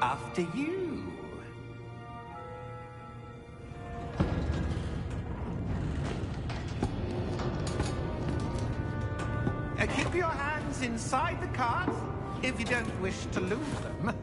After you. Keep your hands inside the cart if you don't wish to lose them.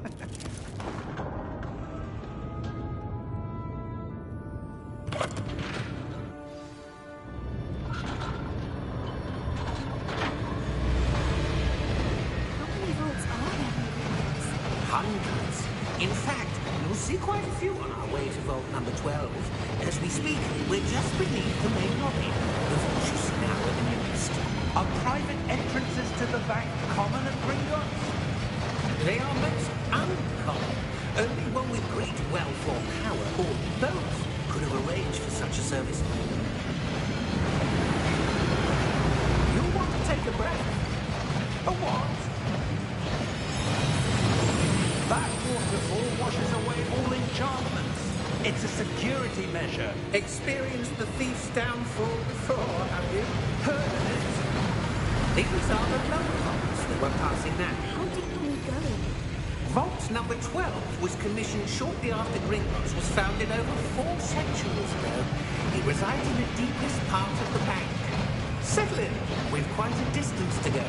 Hundreds. In fact, you'll see quite a few on our way to vault number 12. As we speak, we're just beneath the main lobby. The vault you see now in the east. Are private entrances to the bank common at Gringotts? They are most uncommon. Only one with great wealth or power, or both, could have arranged for such a service. You'll want to take a breath. A what? That waterfall washes away all enchantments. It's a security measure. Experienced the thief's downfall before, have you? Heard of it? These are the locals that we're passing now. How deep are we going? Vault number 12 was commissioned shortly after Gringotts was founded over 4 centuries ago. It resides in the deepest part of the bank. Settle in. We've quite a distance to go.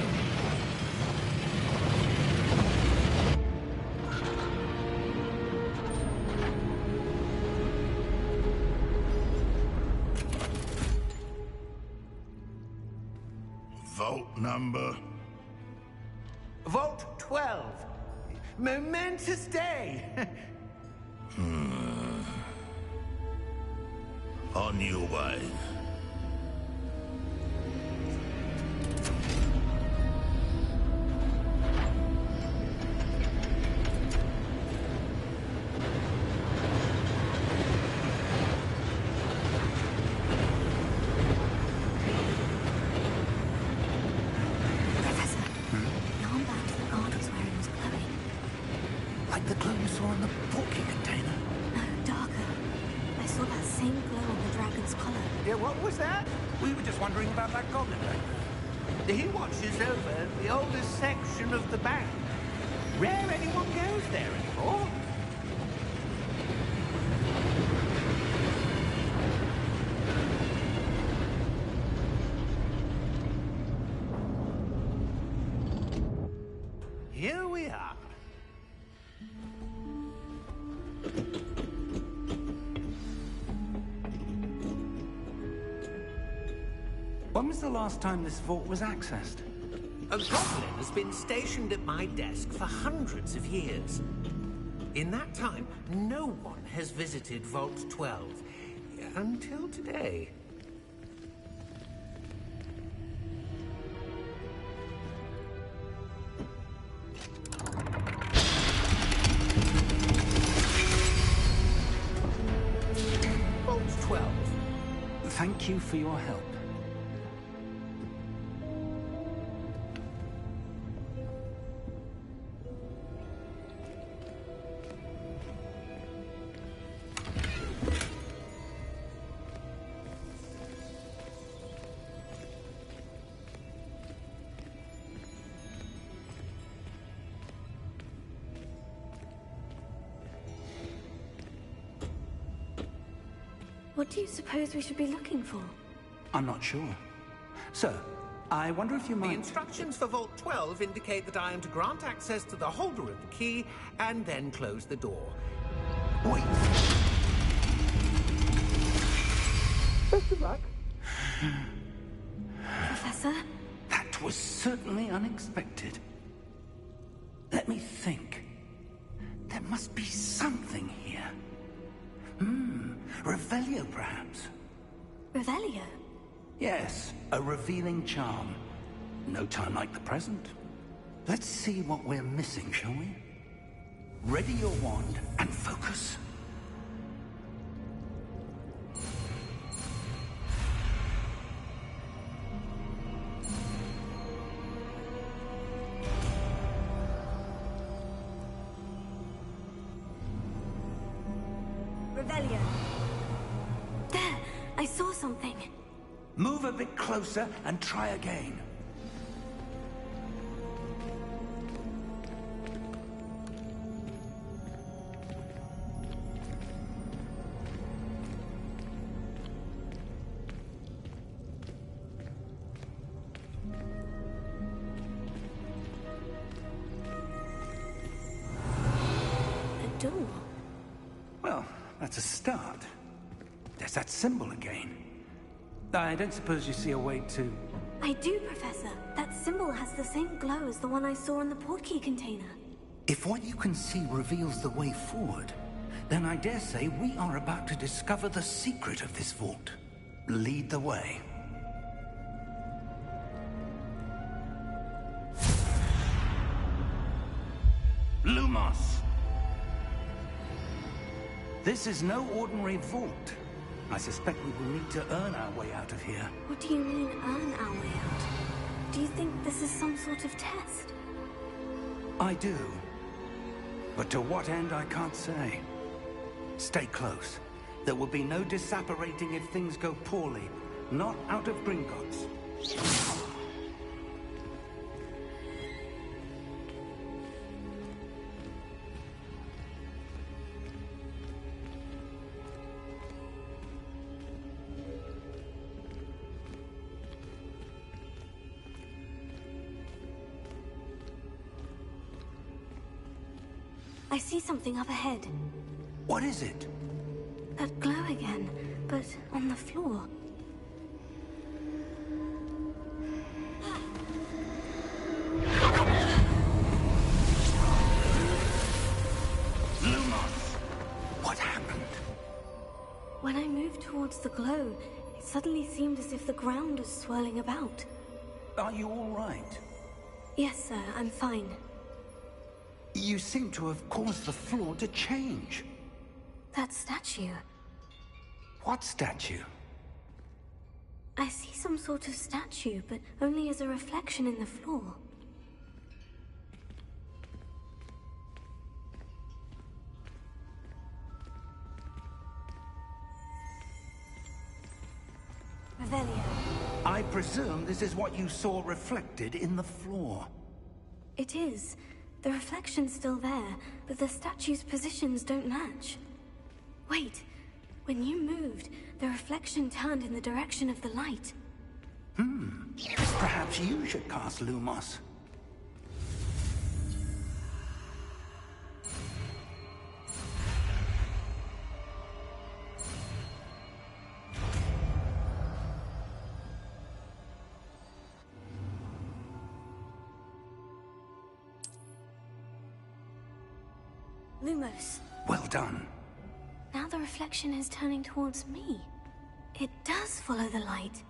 Vault number? Vault 12. Momentous day. On your way. Like the glow you saw in the porky container. No, darker. I saw that same glow on the dragon's collar. Yeah, what was that? We were just wondering about that goblin back there. He watches over the oldest section of the bank. Rare anyone goes there anymore. Here we are. When was the last time this vault was accessed? A goblin has been stationed at my desk for hundreds of years. In that time, no one has visited Vault 12. Until today. Vault 12. Thank you for your help. What do you suppose we should be looking for? I'm not sure. Sir, I wonder if you The might... instructions for Vault 12 indicate that I am to grant access to the holder of the key and then close the door. Wait. Best of luck. Professor? That was certainly unexpected. Let me think. There must be something here. Revelio, perhaps? Revelio? Yes, a revealing charm. No time like the present. Let's see what we're missing, shall we? Ready your wand and focus. Revelio. There! I saw something. Move a bit closer and try again. door. Well, that's a start. There's that symbol again. I don't suppose you see a way to... I do, Professor. That symbol has the same glow as the one I saw in the portkey container. If what you can see reveals the way forward, then I dare say we are about to discover the secret of this vault. Lead the way. Lumos! This is no ordinary vault. I suspect we will need to earn our way out of here. What do you mean, earn our way out? Do you think this is some sort of test? I do. But to what end, I can't say. Stay close. There will be no disapparating if things go poorly. Not out of Gringotts. I see something up ahead. What is it? That glow again, but on the floor. Lumos! What happened? When I moved towards the glow, it suddenly seemed as if the ground was swirling about. Are you all right? Yes, sir, I'm fine. You seem to have caused the floor to change. That statue. What statue? I see some sort of statue, but only as a reflection in the floor. Revelio. I presume this is what you saw reflected in the floor. It is. The reflection's still there, but the statue's positions don't match. Wait. When you moved, the reflection turned in the direction of the light. Perhaps you should cast Lumos. Lumos. Well done. Now the reflection is turning towards me. It does follow the light.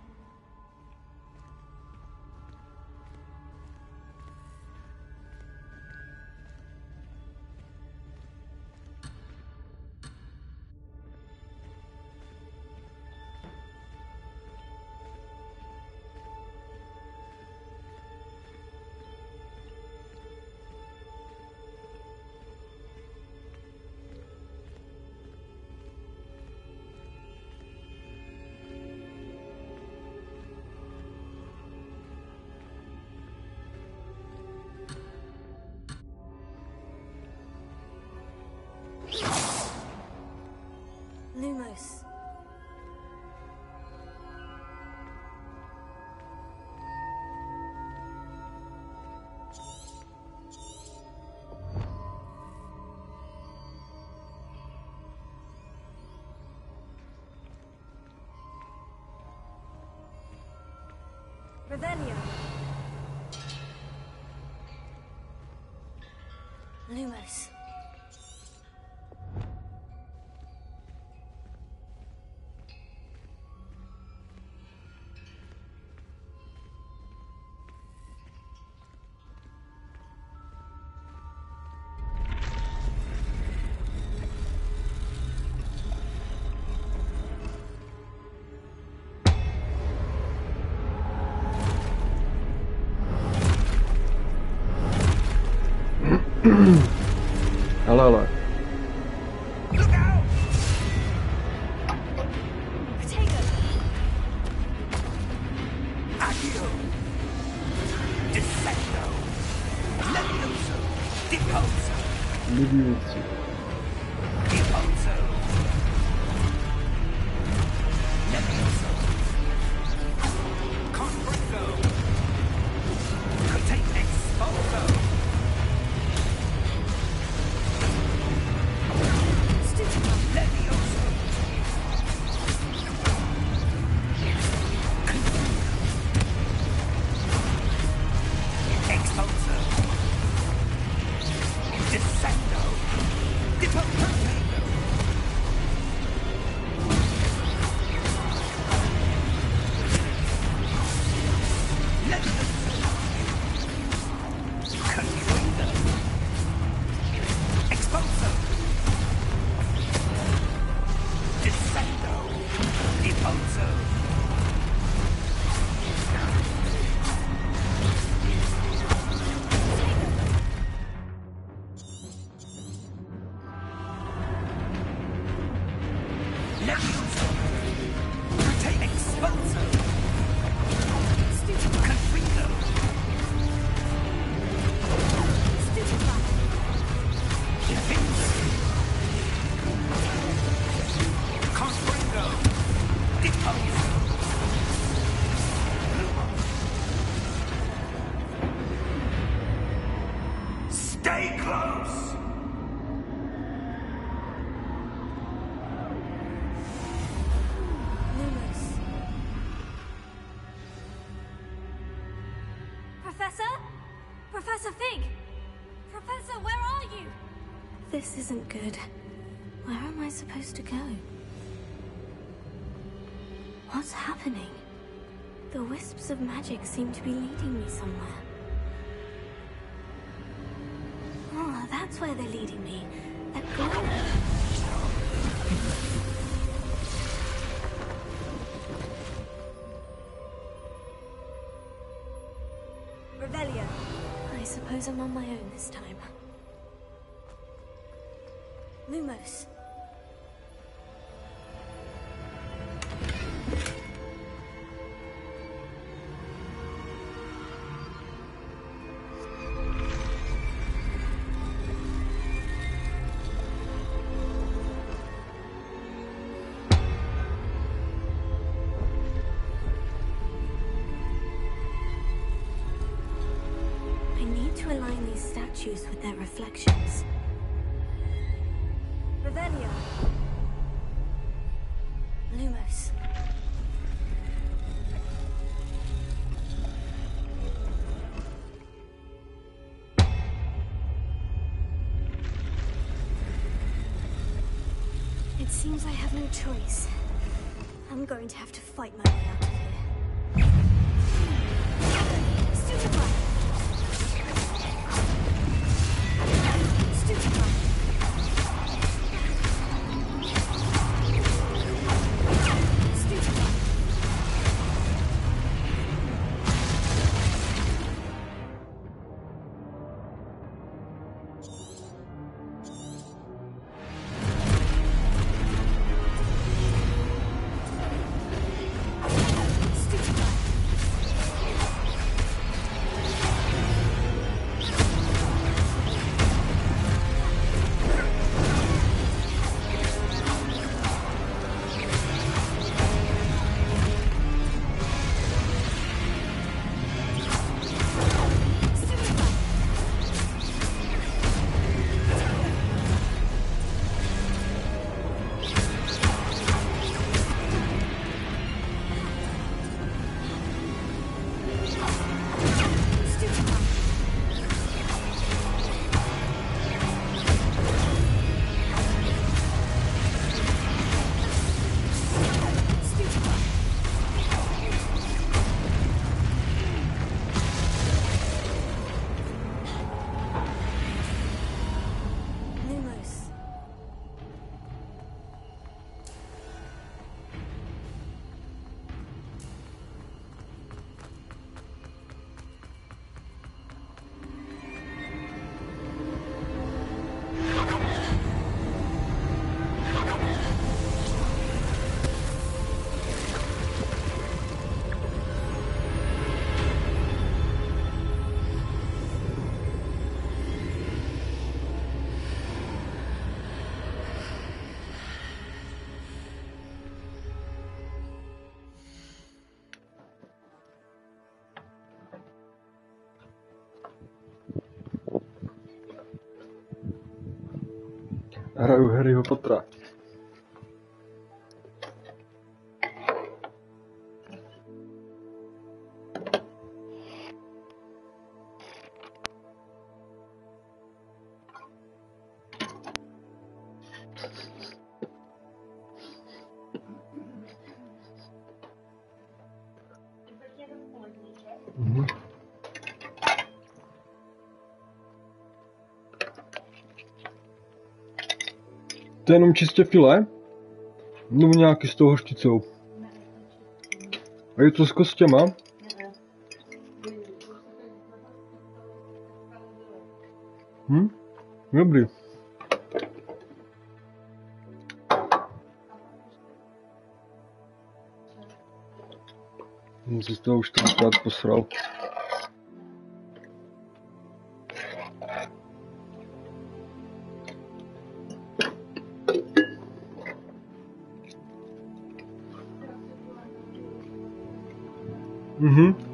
Lumos. Revelio. Lumos. Hello. Look out! Potato. Accio! Defecto! Levioso! Deposo! Levioso. Deposo! Levioso! Confrecto! Cotate exposo! Diffuser. Take Exposer. Confringo. Diffuser. Confringo. Depose. Stay close. Lumos. Professor? Professor Fig! Professor, where are you? This isn't good. Where am I supposed to go? What's happening? The wisps of magic seem to be leading me somewhere. Oh, that's where they're leading me. That glow. Revelio. I suppose I'm on my own this time. Lumos. I need to align these statues with their reflections. Revelio. Lumos. It seems I have no choice. I'm going to have to fight my way out of here. Stupefy! Stupefy! Stupefy! Hraju Harryho Pottera. To je jenom čistě filé? Nebo nějaký s tou hořčicou? A je to s kostěma? Dobrý. Si to už tenkrát posral. Mhm.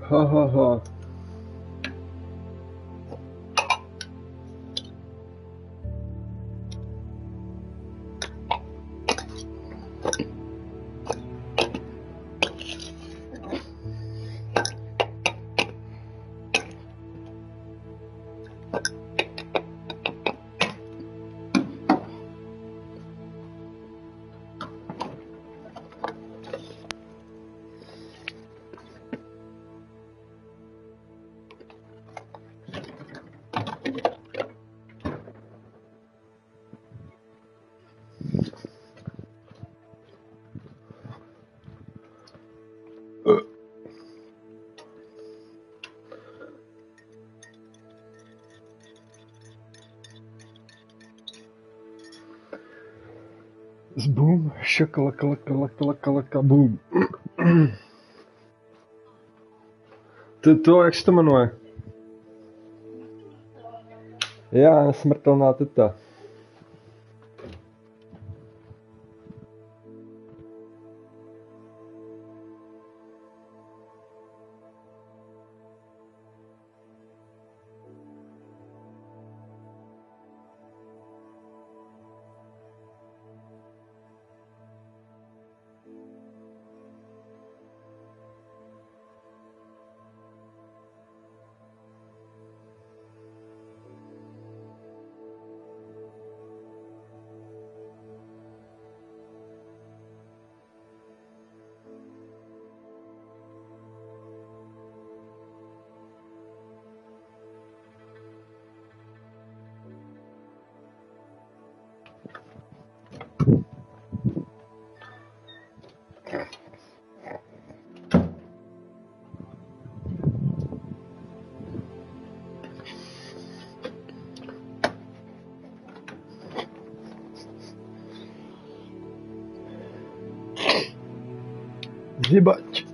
Ha ha ha. Boom, šakalaka, boom. To, jak se to jmenuje? Já, nesmrtelná teta. Zjebať.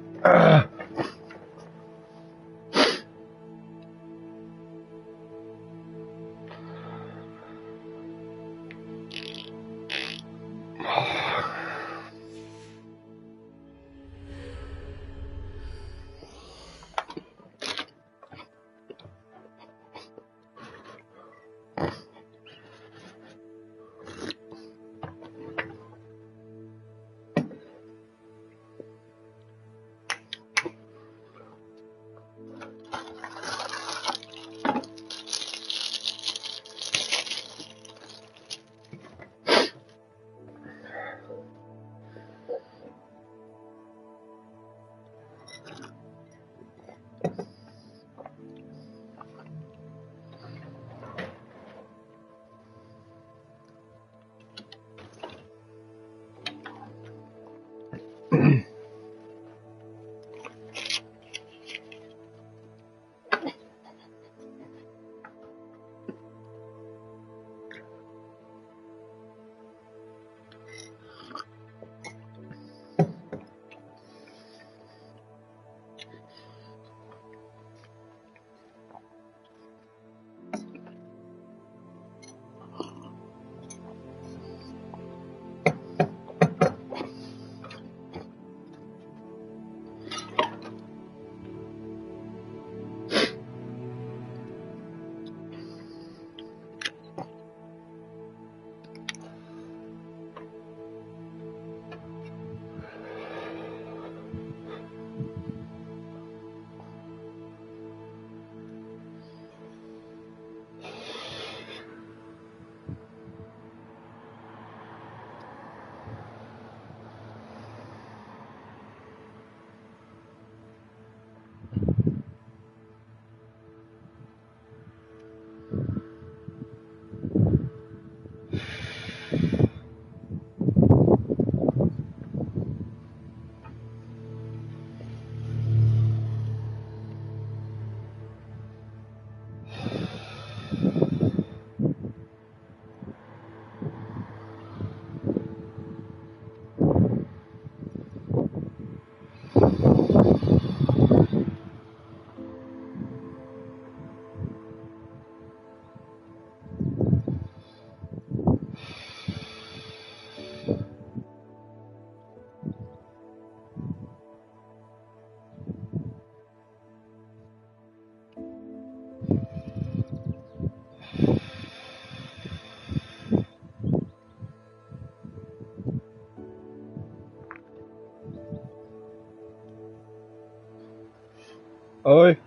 Ahoj.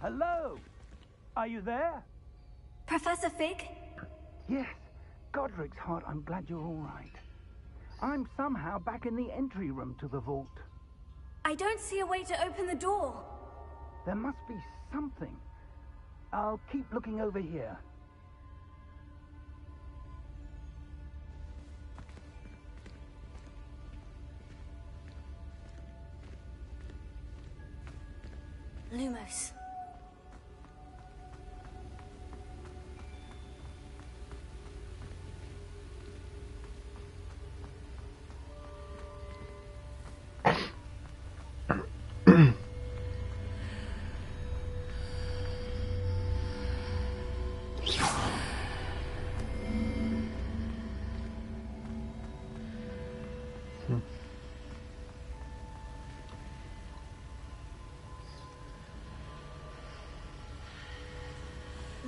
Hello? Are you there? Professor Fig? Yes. Godric's heart, I'm glad you're all right. I'm somehow back in the entry room to the vault. I don't see a way to open the door. There must be something. I'll keep looking over here. Lumos.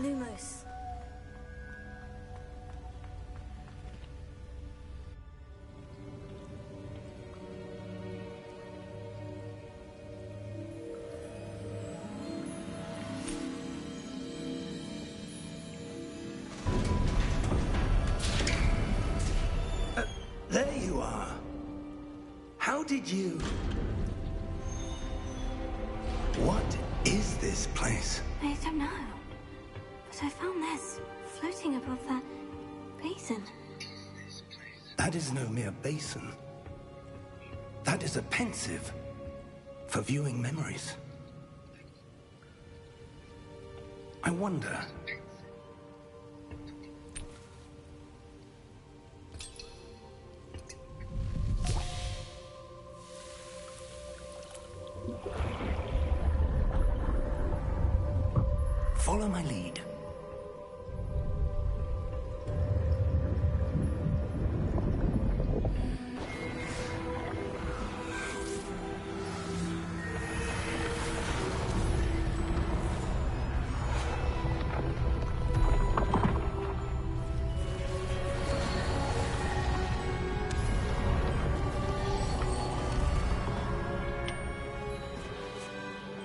Lumos. There you are. How did you... What is this place? I don't know. But I found this floating above that basin. That is no mere basin. That is a pensive for viewing memories. I wonder... Follow my lead.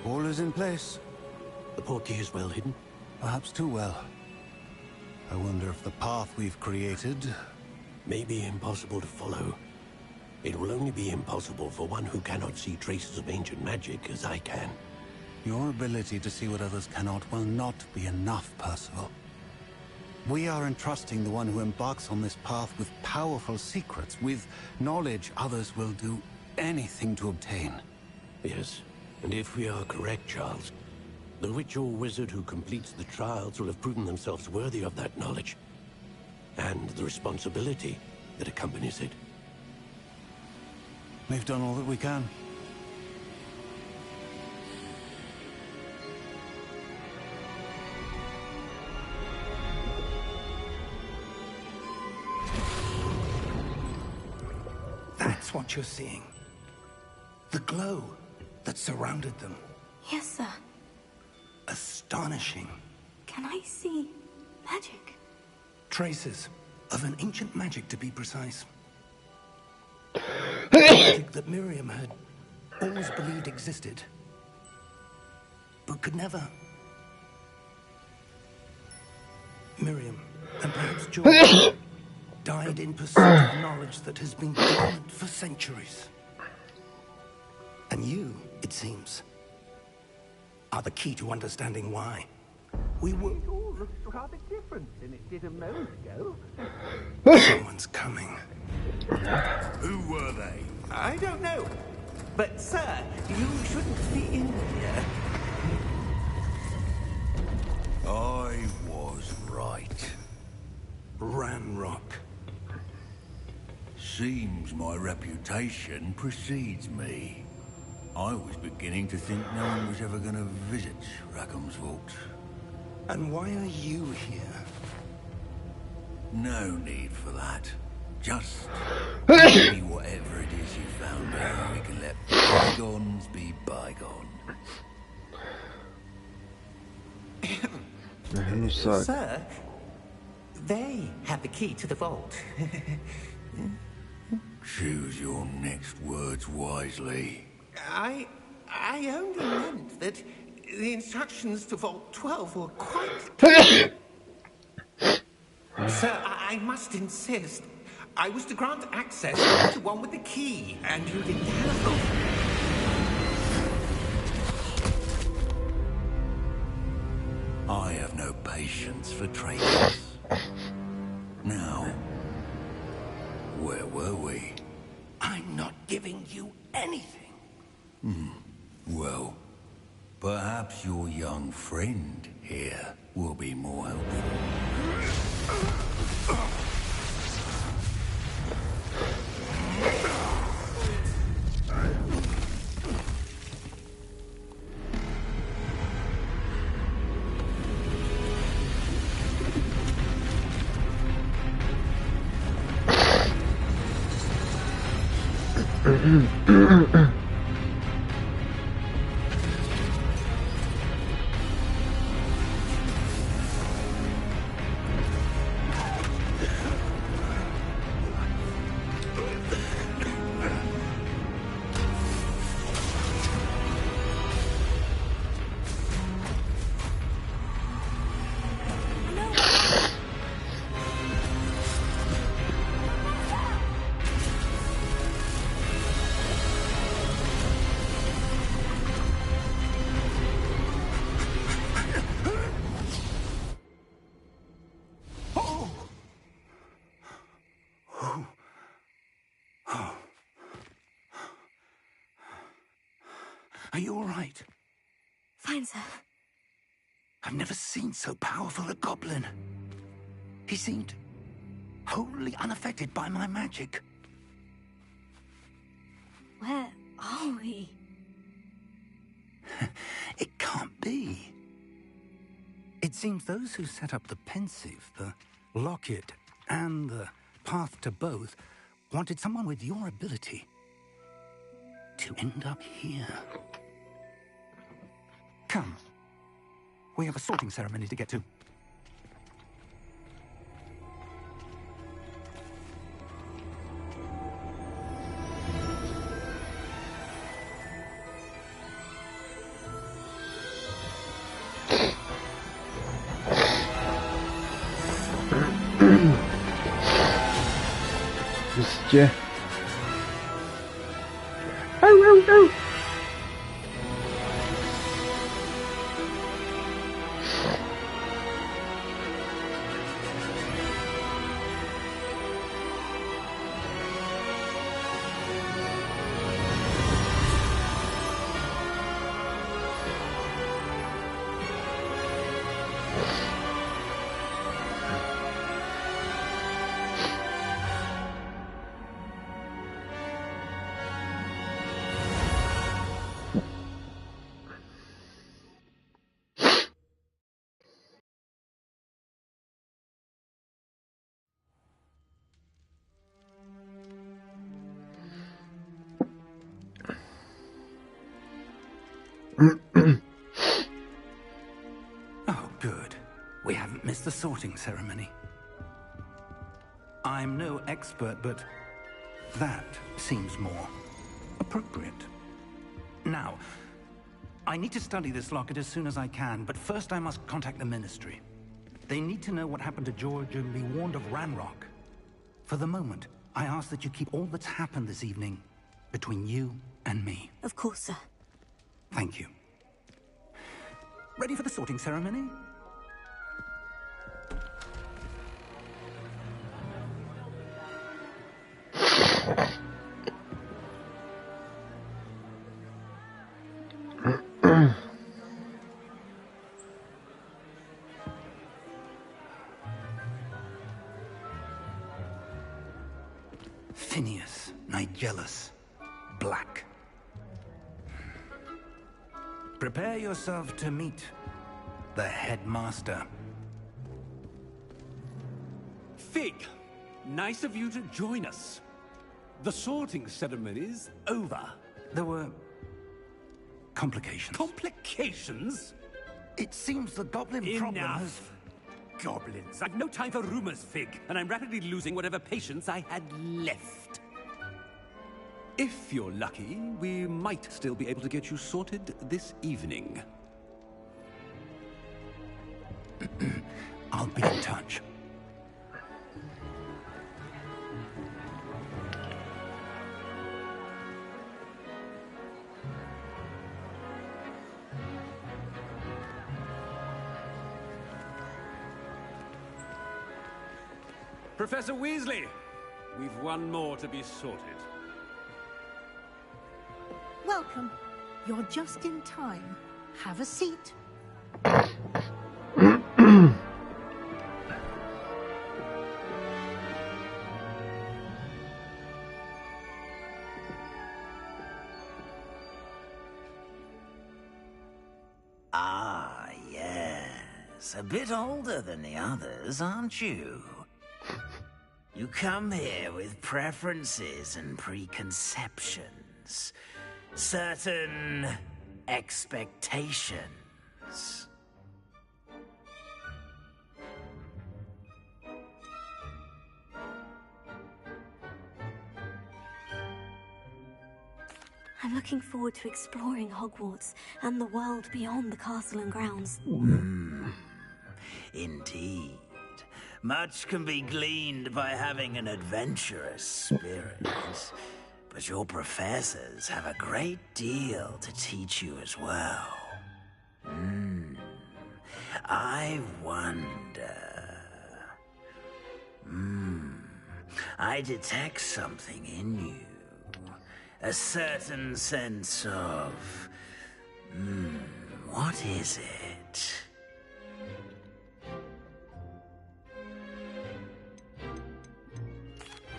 All is in place. The portkey is well hidden. Perhaps too well. I wonder if the path we've created... May be impossible to follow. It will only be impossible for one who cannot see traces of ancient magic as I can. Your ability to see what others cannot will not be enough, Percival. We are entrusting the one who embarks on this path with powerful secrets, with knowledge others will do anything to obtain. Yes, and if we are correct, Charles, the witch or wizard who completes the trials will have proven themselves worthy of that knowledge, and the responsibility that accompanies it. We've done all that we can. That's what you're seeing. The glow that surrounded them. Yes, sir. Astonishing. Can I see magic? Traces of an ancient magic, to be precise. Magic that Miriam had always believed existed, but could never. Miriam, and perhaps George, died in pursuit of knowledge that has been dormant for centuries. And you, it seems, are the key to understanding why. We were... It all looks rather different than it did a moment ago. Someone's coming. Who were they? I don't know. But, sir, you shouldn't be in here. I was right. Ranrock. Seems my reputation precedes me. I was beginning to think no one was ever going to visit Rackham's vault. And why are you here? No need for that. Just give me whatever it is you found out. We can let bygones be bygone. Sir, they have the key to the vault. Choose your next words wisely. I only meant that the instructions to Vault 12 were quite clear. Sir, I must insist. I was to grant access to one with the key, and you didn't have them. I have no patience for traitors. Now, where were we? I'm not giving you anything. Well, perhaps your young friend here will be more helpful. Are you all right? Fine, sir. I've never seen so powerful a goblin. He seemed wholly unaffected by my magic. Where are we? It can't be. It seems those who set up the pensive, the locket, and the path to both wanted someone with your ability to end up here. Come. We have a sorting ceremony to get to. Prostě. Au, au, au. We haven't missed the sorting ceremony. I'm no expert, but that seems more appropriate. Now, I need to study this locket as soon as I can, but first I must contact the Ministry. They need to know what happened to George and be warned of Ranrock. For the moment, I ask that you keep all that's happened this evening between you and me. Of course, sir. Thank you. Ready for the sorting ceremony? Phineas, Nigellus, Black. Prepare yourself to meet the headmaster. Fig, nice of you to join us. The sorting ceremony's over. There were complications. Complications? It seems the goblin problem has... Enough. Goblins. I've no time for rumors, Fig, and I'm rapidly losing whatever patience I had left. If you're lucky, we might still be able to get you sorted this evening. I'll be in touch. Professor Weasley, we've one more to be sorted. Welcome. You're just in time. Have a seat. Ah, yes. A bit older than the others, aren't you? You come here with preferences and preconceptions. Certain expectations. I'm looking forward to exploring Hogwarts and the world beyond the castle and grounds. Indeed. Much can be gleaned by having an adventurous spirit. But your professors have a great deal to teach you as well. I wonder... I detect something in you. A certain sense of... what is it?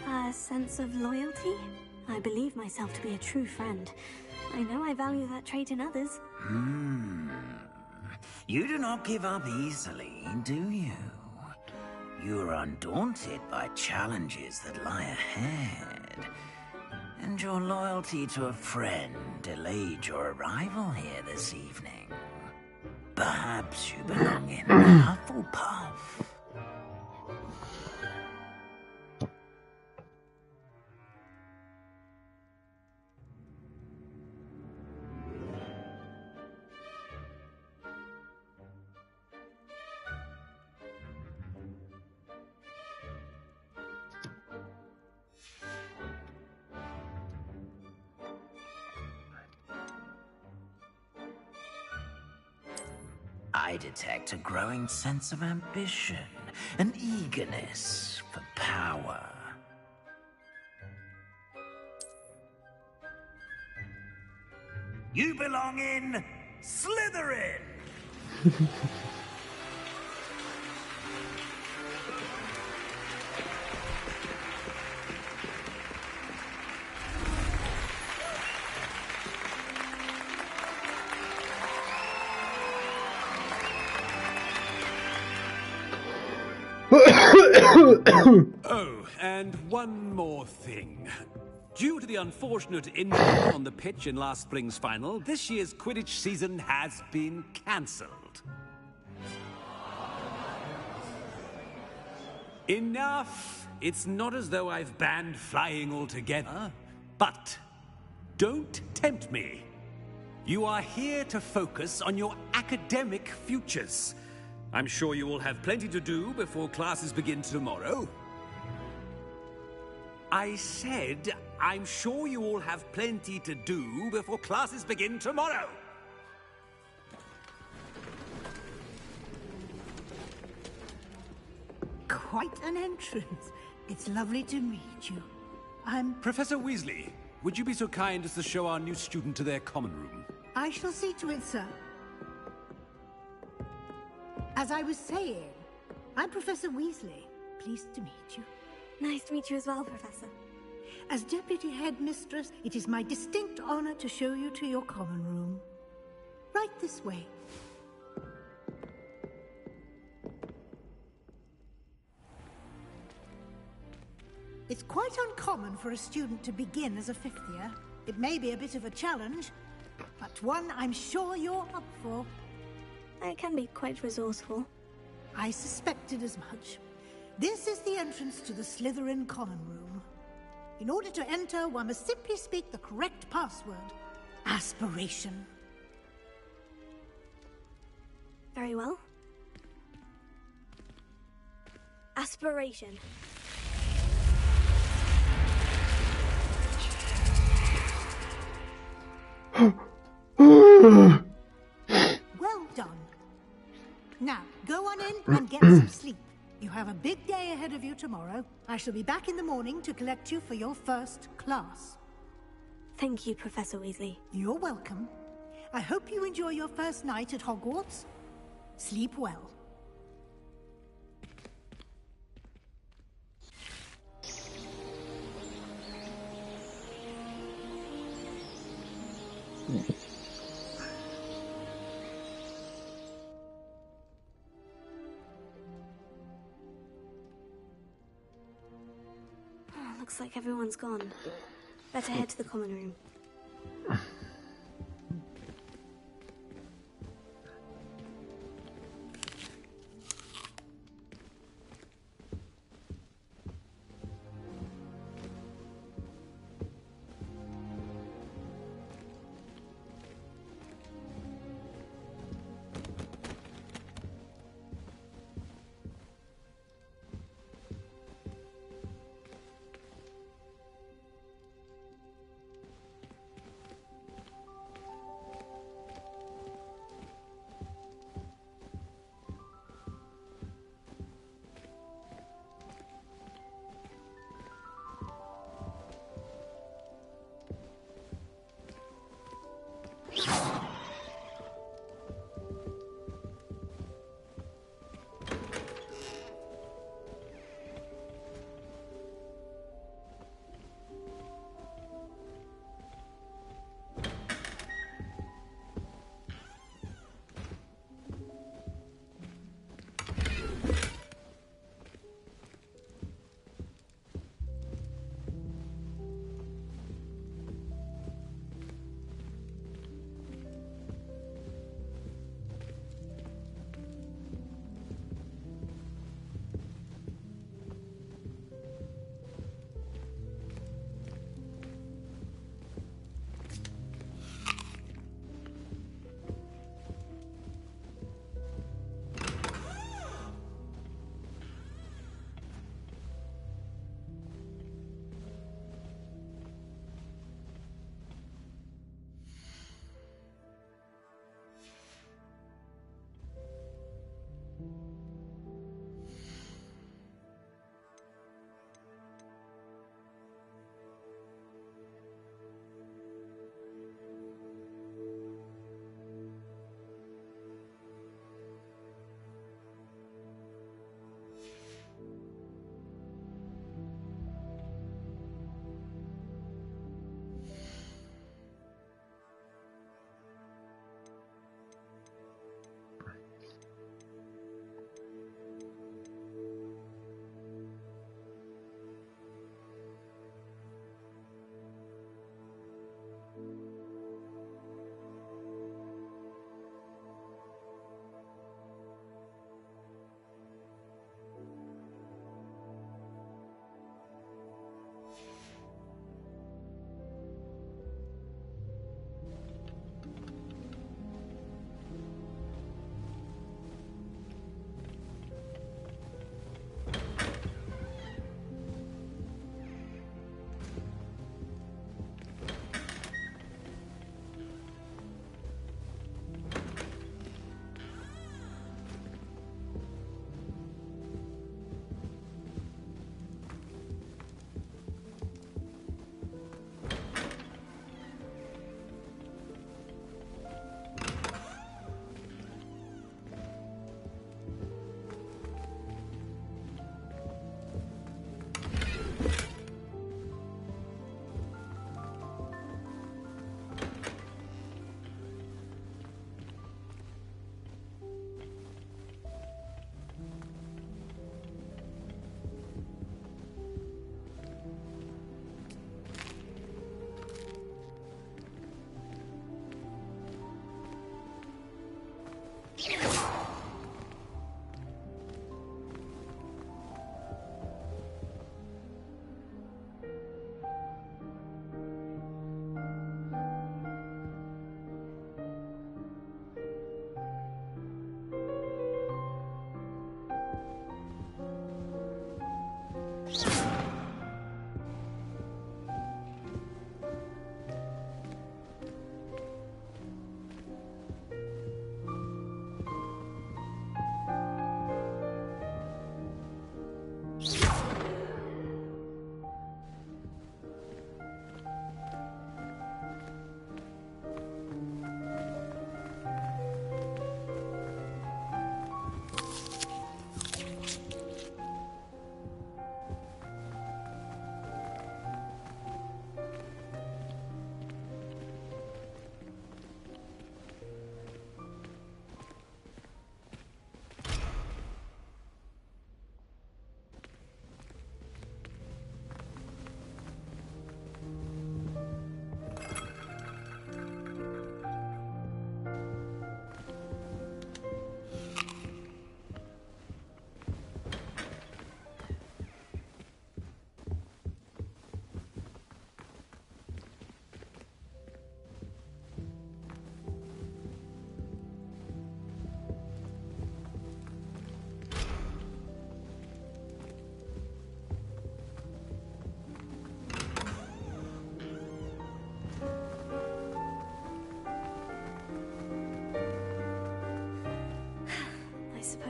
A sense of loyalty? I believe myself to be a true friend. I know I value that trait in others. You do not give up easily, do you? You are undaunted by challenges that lie ahead. And your loyalty to a friend delayed your arrival here this evening. Perhaps you belong in Hufflepuff. I detect a growing sense of ambition, an eagerness for power. You belong in Slytherin! Oh, and one more thing. Due to the unfortunate injury on the pitch in last spring's final, this year's Quidditch season has been cancelled. Enough! It's not as though I've banned flying altogether. But don't tempt me. You are here to focus on your academic futures. I'm sure you will have plenty to do before classes begin tomorrow. I said, I'm sure you all have plenty to do before classes begin tomorrow. Quite an entrance. It's lovely to meet you. I'm... Professor Weasley, would you be so kind as to show our new student to their common room? I shall see to it, sir. As I was saying, I'm Professor Weasley. Pleased to meet you. Nice to meet you as well, Professor. As Deputy Headmistress, it is my distinct honor to show you to your common room. Right this way. It's quite uncommon for a student to begin as a fifth year. It may be a bit of a challenge, but one I'm sure you're up for. I can be quite resourceful. I suspected as much. This is the entrance to the Slytherin common room. In order to enter, one must simply speak the correct password. Aspiration. Very well. Aspiration. Well done. Now, go on in and get some sleep. You have a big day ahead of you tomorrow. I shall be back in the morning to collect you for your first class. Thank you, Professor Weasley. You're welcome. I hope you enjoy your first night at Hogwarts. Sleep well. Looks like everyone's gone. Better head to the common room.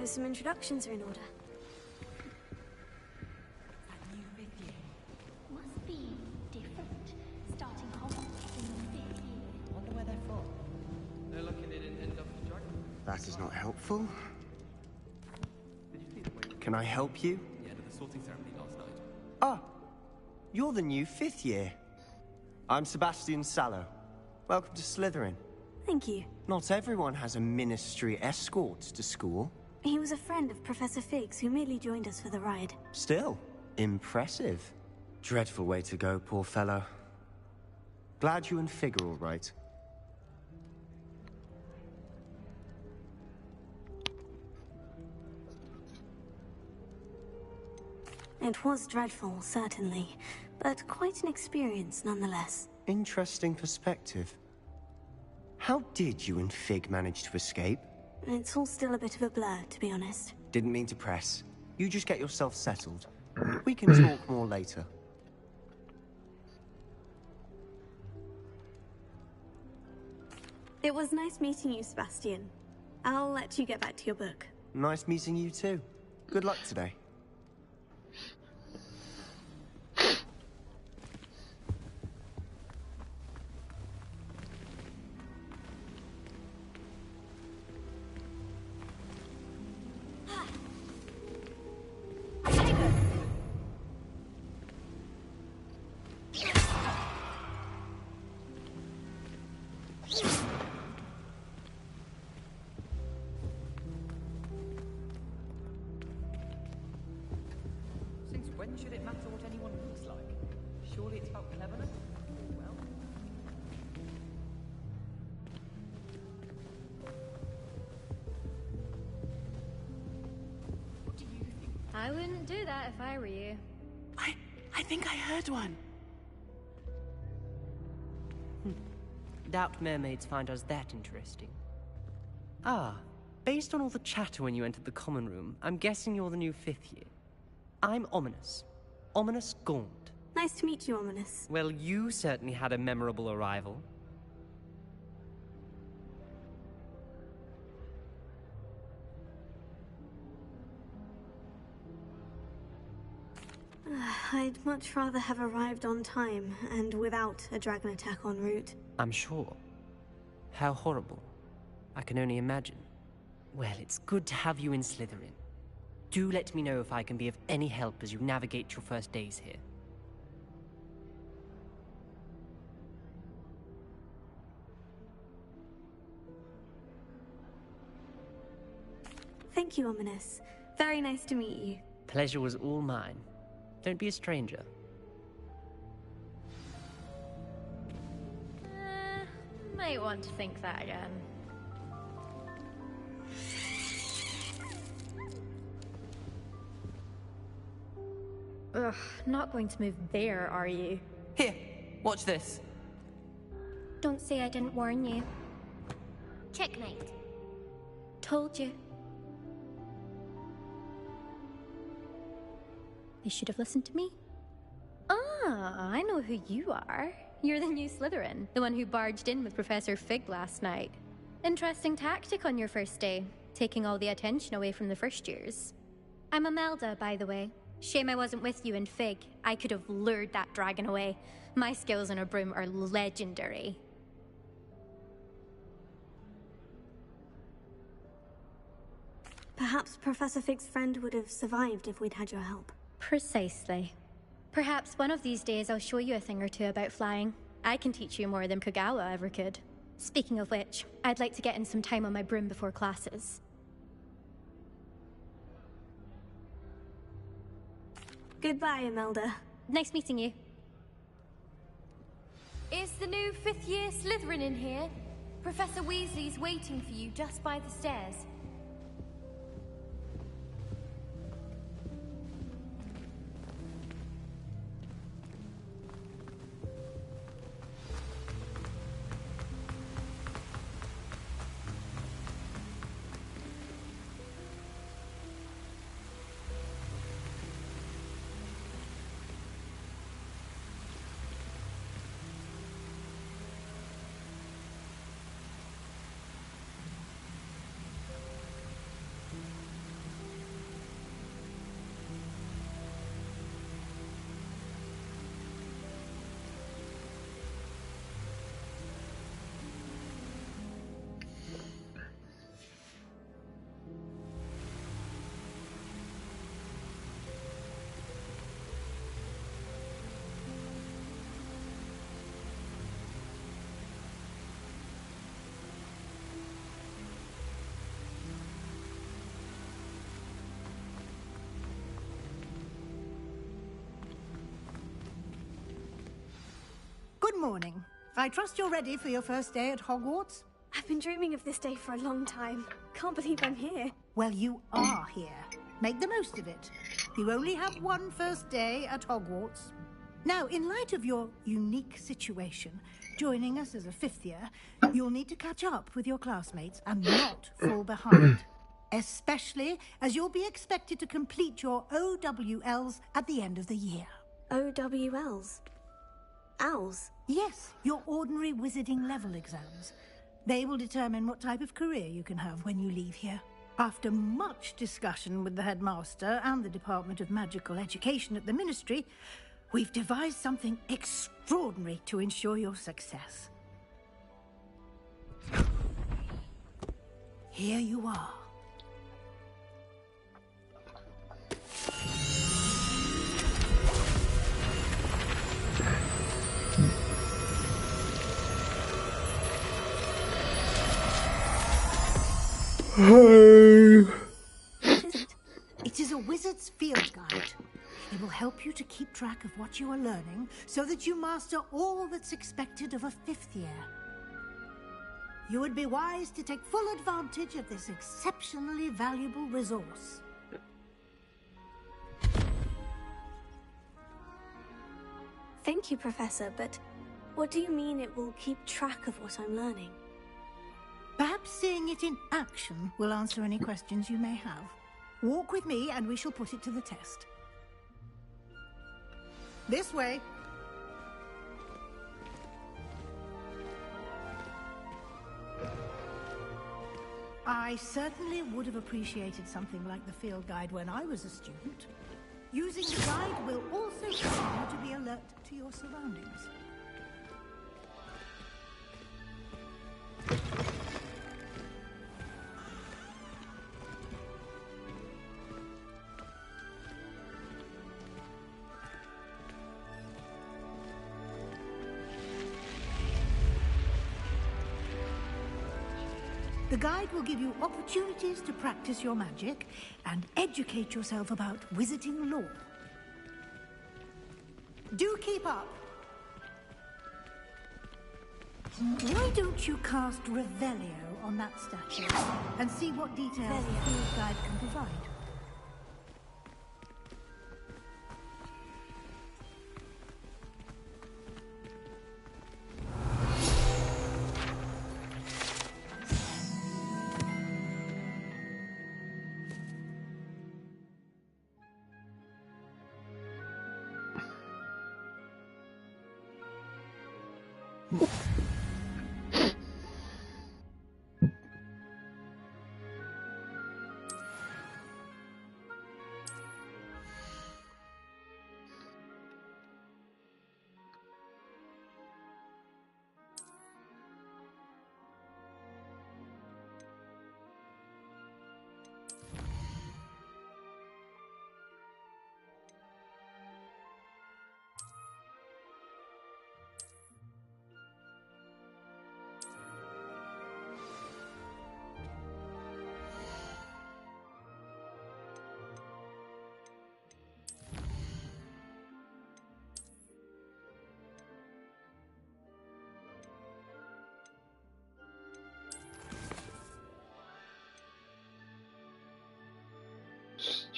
suppose some introductions are in order. Must be different. Starting Hogwarts in the 5th year. Wonder where they're from. They're lucky they didn't end up with the dragon. That is not helpful. Can I help you? The end of the sorting ceremony last night. Ah, you're the new 5th year. I'm Sebastian Sallow. Welcome to Slytherin. Thank you. Not everyone has a ministry escort to school. He was a friend of Professor Fig's who merely joined us for the ride. Still, impressive. Dreadful way to go, poor fellow. Glad you and Fig are all right. It was dreadful, certainly, but quite an experience nonetheless. Interesting perspective. How did you and Fig manage to escape? It's all still a bit of a blur, to be honest. Didn't mean to press. You just get yourself settled. We can talk more later. It was nice meeting you, Sebastian. I'll let you get back to your book. Nice meeting you too. Good luck today. Since when should it matter what anyone looks like? Surely it's about cleverness? Well. What do you think? I wouldn't do that if I were you. I think I heard one. Doubt mermaids find us that interesting. Ah, based on all the chatter when you entered the common room, I'm guessing you're the new 5th year. I'm Ominous. Ominous Gaunt. Nice to meet you, Ominous. Well, you certainly had a memorable arrival. I'd much rather have arrived on time and without a dragon attack en route. I'm sure. How horrible. I can only imagine. Well, it's good to have you in Slytherin. Do let me know if I can be of any help as you navigate your first days here. Thank you, Ominous. Very nice to meet you. Pleasure was all mine. Don't be a stranger. Might want to think that again. Ugh, not going to move there, are you? Here, watch this. Don't say I didn't warn you. Checkmate. Told you. They should have listened to me. Ah, I know who you are. You're the new Slytherin, the one who barged in with Professor Fig last night. Interesting tactic on your first day, taking all the attention away from the first years. I'm Imelda, by the way. Shame I wasn't with you in Fig. I could have lured that dragon away. My skills on a broom are legendary. Perhaps Professor Fig's friend would have survived if we'd had your help. Precisely. Perhaps one of these days I'll show you a thing or two about flying. I can teach you more than Kogawa ever could. Speaking of which, I'd like to get in some time on my broom before classes. Goodbye, Imelda. Nice meeting you. Is the new 5th year Slytherin in here? Professor Weasley's waiting for you just by the stairs. morning. I trust you're ready for your first day at Hogwarts? I've been dreaming of this day for a long time. Can't believe I'm here. Well, you are here. Make the most of it. You only have one first day at Hogwarts. Now, in light of your unique situation, joining us as a fifth year, you'll need to catch up with your classmates and not fall behind. Especially as you'll be expected to complete your OWLs at the end of the year. OWLs? Owls? Yes, your ordinary wizarding level exams. They will determine what type of career you can have when you leave here. After much discussion with the headmaster and the Department of Magical Education at the Ministry, we've devised something extraordinary to ensure your success. Here you are. It is a wizard's field guide. It will help you to keep track of what you are learning so that you master all that's expected of a fifth year. You would be wise to take full advantage of this exceptionally valuable resource. Thank you, Professor, but what do you mean it will keep track of what I'm learning? Perhaps seeing it in action will answer any questions you may have. Walk with me and we shall put it to the test. This way. I certainly would have appreciated something like the field guide when I was a student. Using the guide will also help you to be alert to your surroundings. The guide will give you opportunities to practice your magic and educate yourself about wizarding lore. Do keep up! Why don't you cast Revelio on that statue and see what details the field guide can provide?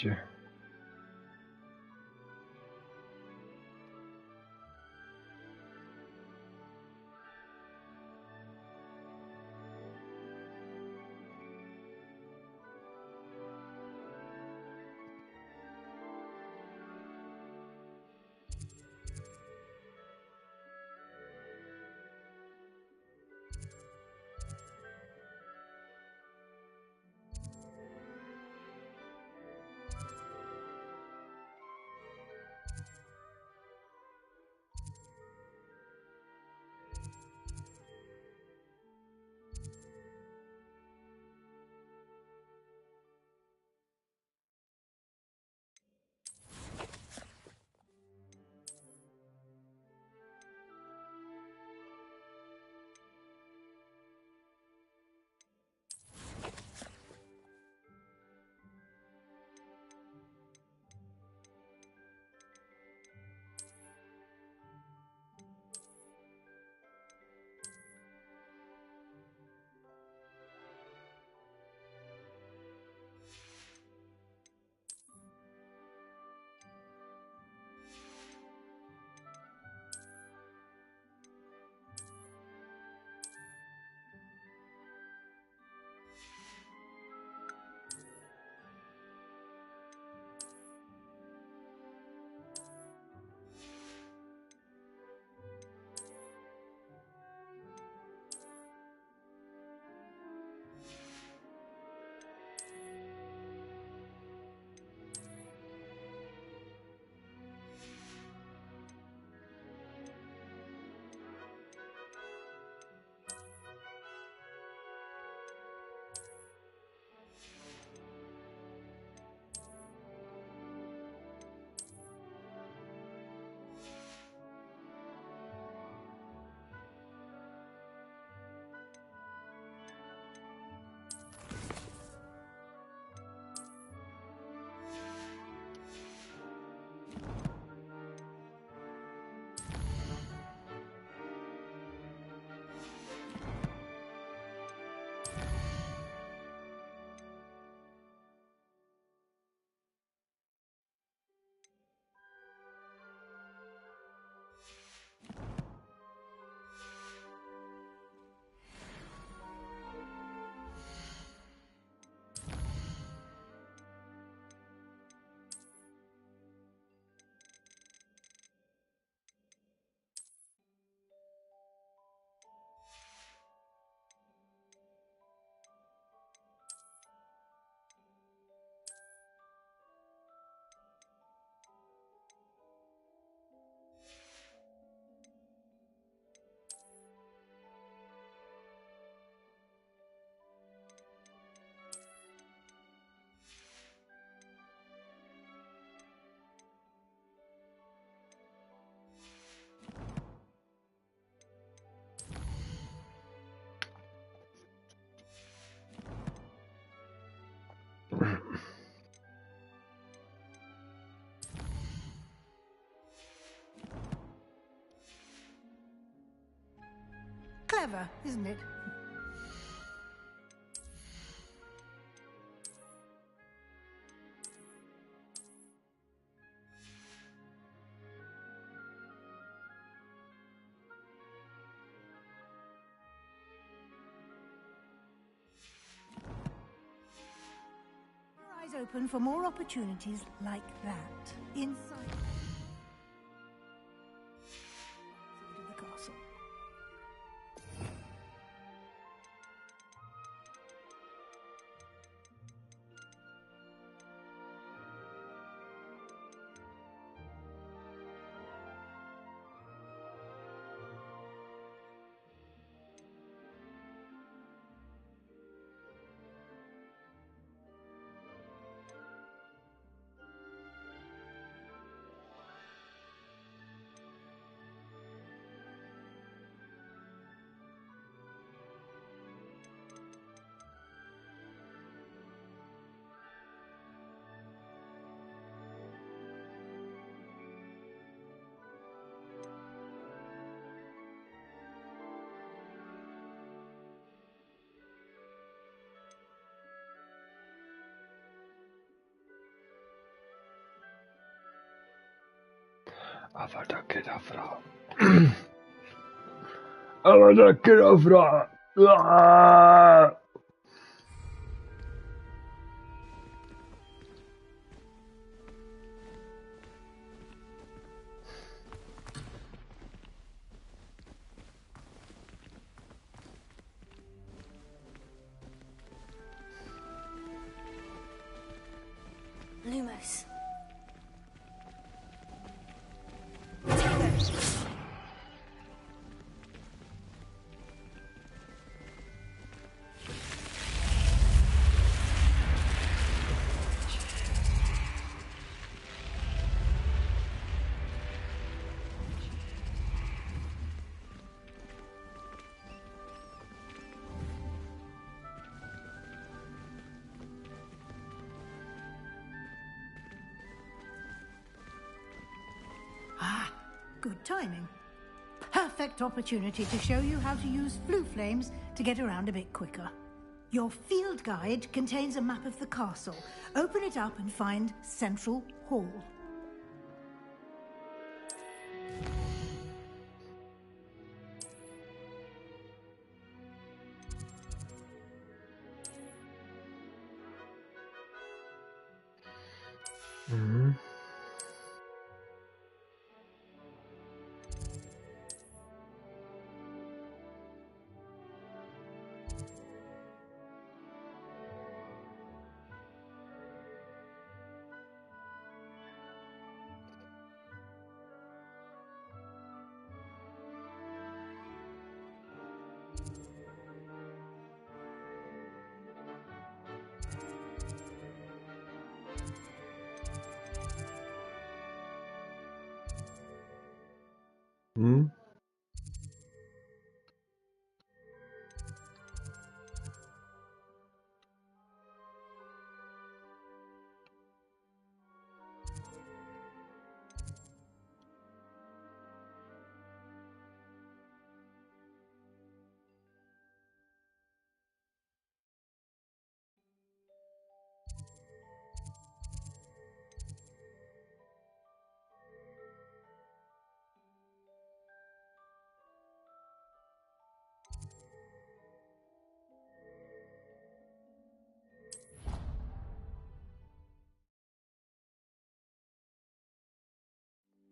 Prostě. Clever, isn't it? Your eyes open for more opportunities like that inside the castle. Avada Kedavra. Avada Kedavra. Ah! Lumos. Ah, good timing. Perfect opportunity to show you how to use blue flames to get around a bit quicker. Your field guide contains a map of the castle. Open it up and find Central Hall. Mhm. Mhm.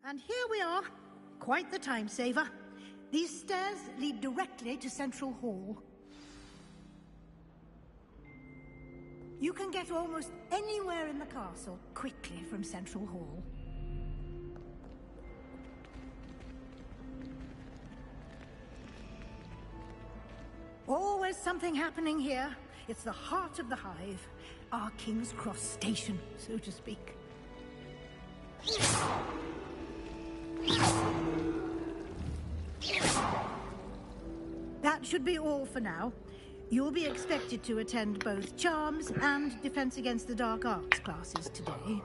And here we are. Quite the time saver. These stairs lead directly to Central Hall. You can get almost anywhere in the castle quickly from Central Hall. Always something happening here. It's the heart of the hive. Our King's Cross station, so to speak. That should be all for now. You'll be expected to attend both Charms and Defense Against the Dark Arts classes today.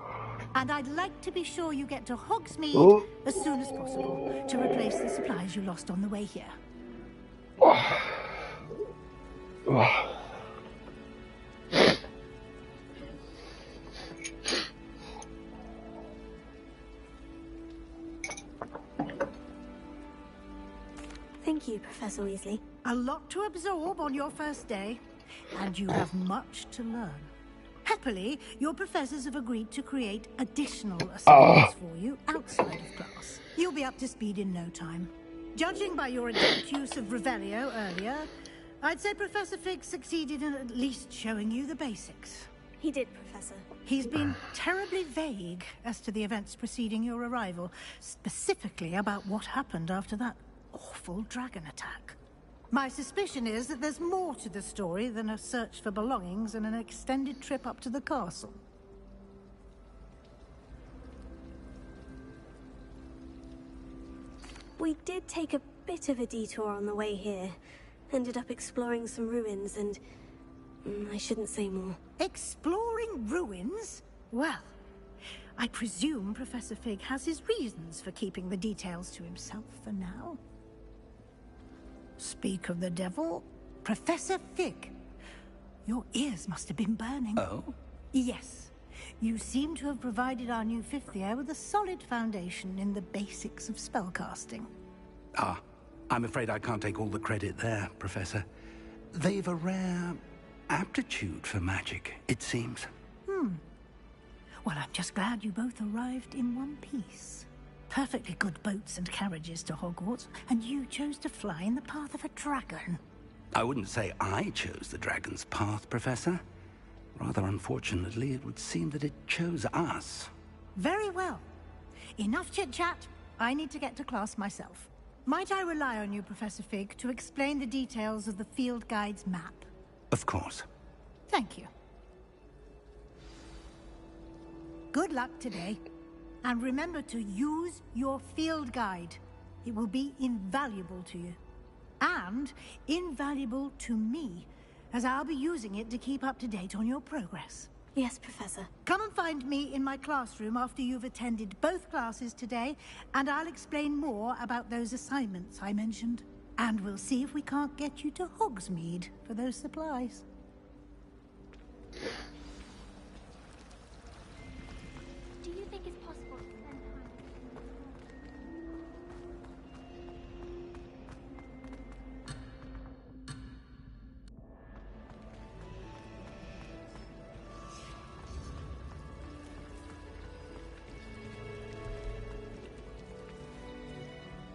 And I'd like to be sure you get to Hogsmeade as soon as possible to replace the supplies you lost on the way here. Thank you, Professor Weasley. A lot to absorb on your first day, and you have much to learn. Happily, your professors have agreed to create additional assignments for you outside of class. You'll be up to speed in no time. Judging by your adept use of Revelio earlier, I'd say Professor Fig succeeded in at least showing you the basics. He did, Professor. He's been terribly vague as to the events preceding your arrival, specifically about what happened after that awful dragon attack. My suspicion is that there's more to the story than a search for belongings and an extended trip up to the castle. We did take a bit of a detour on the way here. Ended up exploring some ruins and... I shouldn't say more. Exploring ruins? Well, I presume Professor Fig has his reasons for keeping the details to himself for now. Speak of the devil, Professor Fig. Your ears must have been burning. Oh? Yes. You seem to have provided our new fifth year with a solid foundation in the basics of spellcasting. Ah, I'm afraid I can't take all the credit there, Professor. They've a rare aptitude for magic, it seems. Well, I'm just glad you both arrived in one piece. Perfectly good boats and carriages to Hogwarts, and you chose to fly in the path of a dragon. I wouldn't say I chose the dragon's path, Professor. Rather unfortunately, it would seem that it chose us. Very well. Enough chit-chat. I need to get to class myself. Might I rely on you, Professor Fig, to explain the details of the field guide's map? Of course. Thank you. Good luck today. And remember to use your field guide. It will be invaluable to you. And invaluable to me, as I'll be using it to keep up to date on your progress. Yes, Professor. Come and find me in my classroom after you've attended both classes today, and I'll explain more about those assignments I mentioned. And we'll see if we can't get you to Hogsmeade for those supplies. Do you think it's possible to spend time?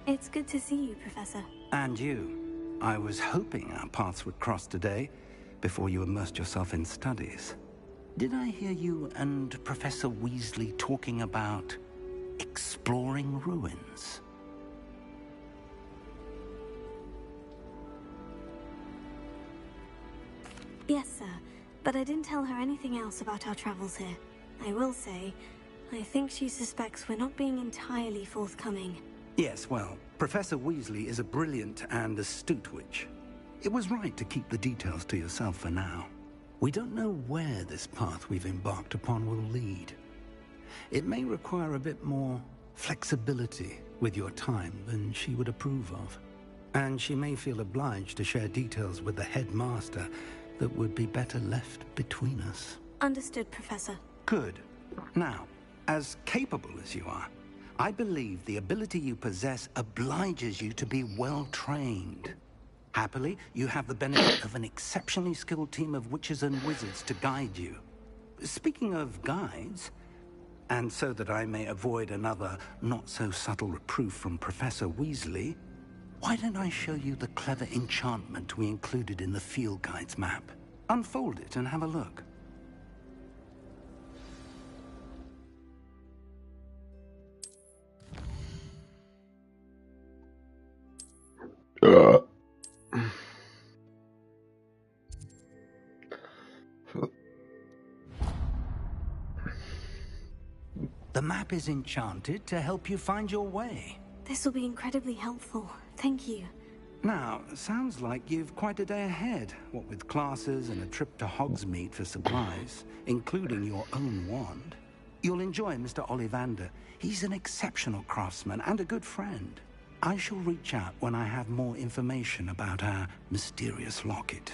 It's good to see you, Professor. And you. I was hoping our paths would cross today, before you immersed yourself in studies. Did I hear you and Professor Weasley talking about exploring ruins? Yes, sir. But I didn't tell her anything else about our travels here. I will say, I think she suspects we're not being entirely forthcoming. Yes, well, Professor Weasley is a brilliant and astute witch. It was right to keep the details to yourself for now. We don't know where this path we've embarked upon will lead. It may require a bit more flexibility with your time than she would approve of. And she may feel obliged to share details with the headmaster that would be better left between us. Understood, Professor. Good. Now, as capable as you are, I believe the ability you possess obliges you to be well-trained. Happily, you have the benefit of an exceptionally skilled team of witches and wizards to guide you. Speaking of guides, and so that I may avoid another not-so-subtle reproof from Professor Weasley, why don't I show you the clever enchantment we included in the field guide's map? Unfold it and have a look. The map is enchanted to help you find your way. This will be incredibly helpful. Thank you. Now, sounds like you've quite a day ahead, what with classes and a trip to Hogsmeade for supplies, including your own wand. You'll enjoy Mr. Ollivander. He's an exceptional craftsman and a good friend. I shall reach out when I have more information about our mysterious locket.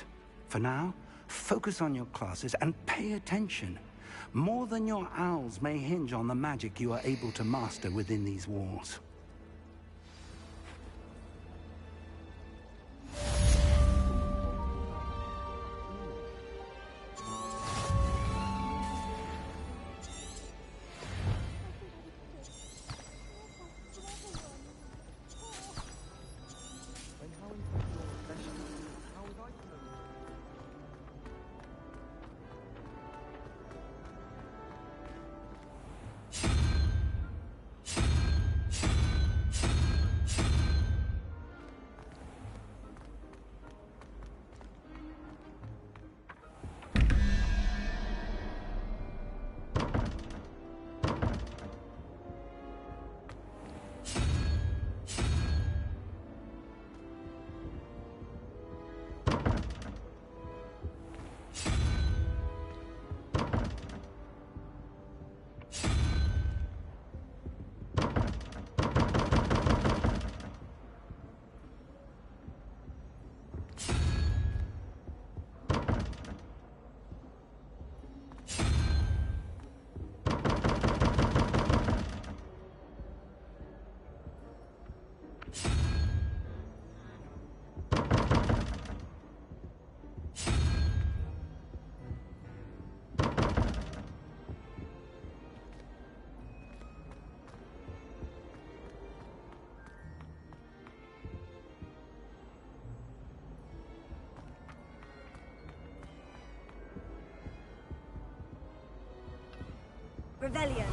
For now, focus on your classes and pay attention. More than your owls may hinge on the magic you are able to master within these walls. Rebellion.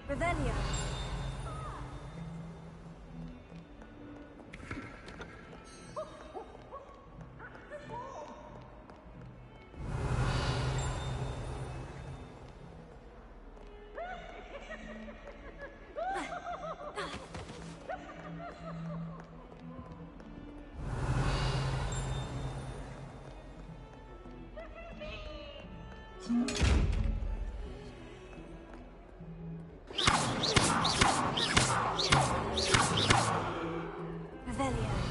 Revelio. Revelio.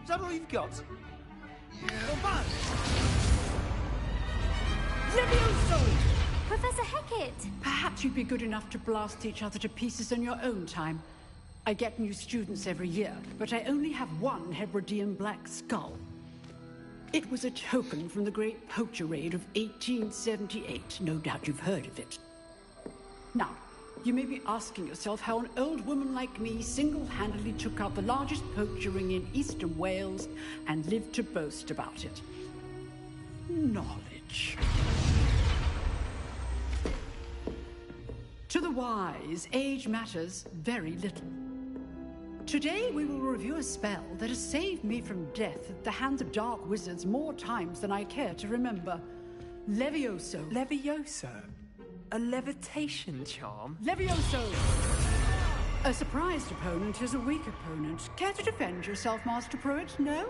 Is that all you've got? Yeah. Levioso! Professor Hecat! Perhaps you'd be good enough to blast each other to pieces in your own time. I get new students every year, but I only have one Hebridean black skull. It was a token from the Great Poacher Raid of 1878. No doubt you've heard of it. Now, you may be asking yourself how an old woman like me single-handedly took out the largest poacher ring in eastern Wales and lived to boast about it. Knowledge. To the wise, age matters very little. Today we will review a spell that has saved me from death at the hands of dark wizards more times than I care to remember. Levioso. Levioso? A levitation charm? Levioso! A surprised opponent is a weak opponent. Care to defend yourself, Master Pruitt? No?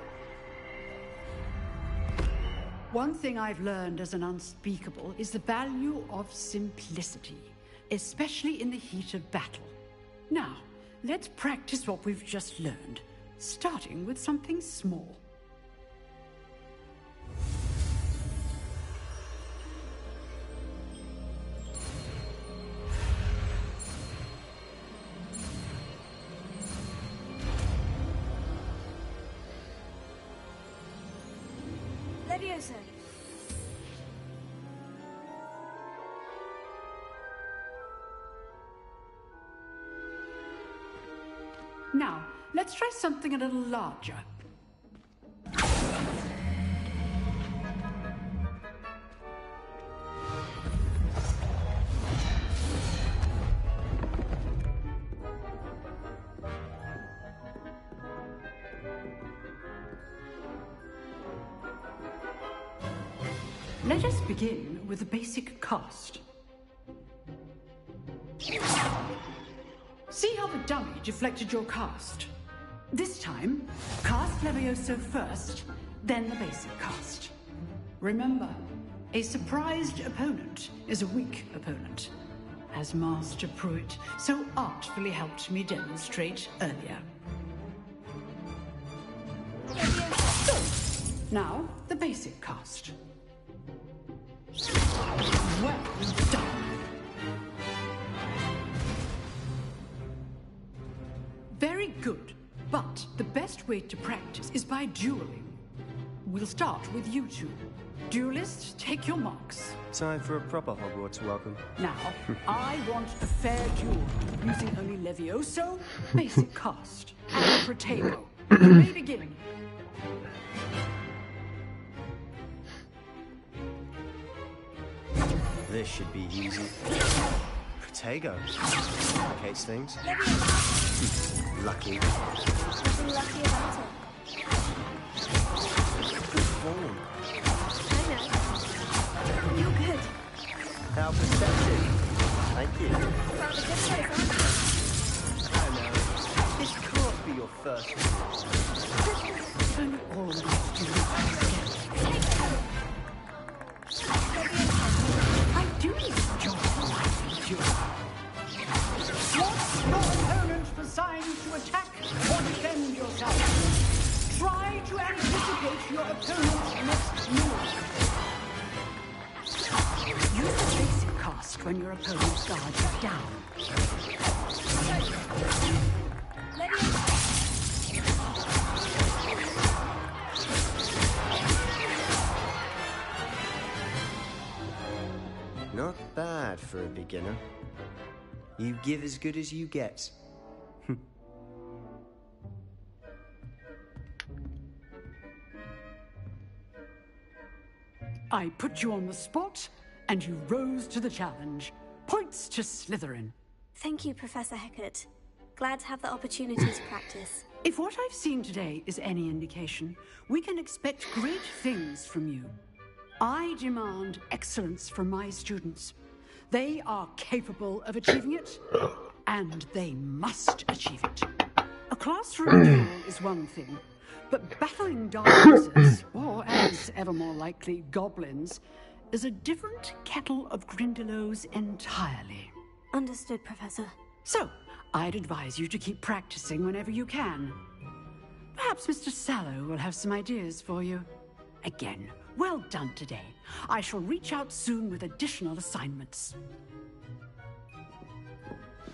One thing I've learned as an unspeakable is the value of simplicity, especially in the heat of battle. Now, let's practice what we've just learned, starting with something small. Levioso. Now, let's try something a little larger. Let us begin with the basic cast. See how the dummy deflected your cast? This time, cast Levioso first, then the basic cast. Remember, a surprised opponent is a weak opponent, as Master Pruitt so artfully helped me demonstrate earlier. Now, the basic cast. Well done. Very good, but the best way to practice is by dueling. We'll start with you two. Duelists, take your marks. Time for a proper Hogwarts welcome. Now, I want a fair duel, using only Levioso, basic cast, and Protego. You may begin. This should be easy. Protego. Complicates things. Lucky. Nothing lucky about it. Good form. I know. You're good. How perceptive. Thank you. Found a good place, aren't you? I know. This can't be your first. Don't always do I do enjoy life with you. Watch your opponent for signs to attack or defend yourself. Try to anticipate your opponent's next move. Use the basic cast when your opponent's guard is down. Not bad for a beginner. You give as good as you get. I put you on the spot, and you rose to the challenge. Points to Slytherin. Thank you, Professor Hecat. Glad to have the opportunity to practice. If what I've seen today is any indication, we can expect great things from you. I demand excellence from my students. They are capable of achieving it, and they must achieve it. A classroom duel is one thing, but battling dark wizards, or as ever more likely, goblins, is a different kettle of Grindylows entirely. Understood, Professor. So, I'd advise you to keep practicing whenever you can. Perhaps Mr. Sallow will have some ideas for you. Again, Well done today. I shall reach out soon with additional assignments.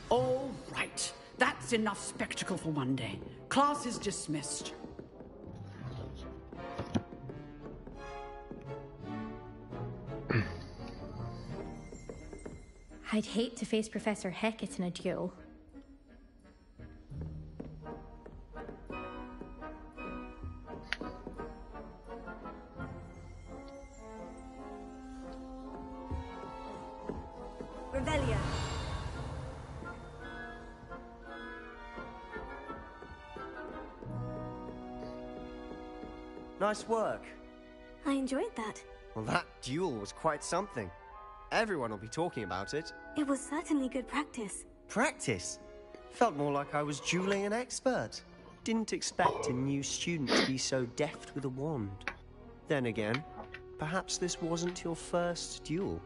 All right. That's enough spectacle for one day. Class is dismissed. I'd hate to face Professor Hecat in a duel. Revelio. Nice work. I enjoyed that. Well, that duel was quite something. Everyone will be talking about it. It was certainly good practice. Practice? Felt more like I was dueling an expert. Didn't expect a new student to be so deft with a wand. Then again, perhaps this wasn't your first duel.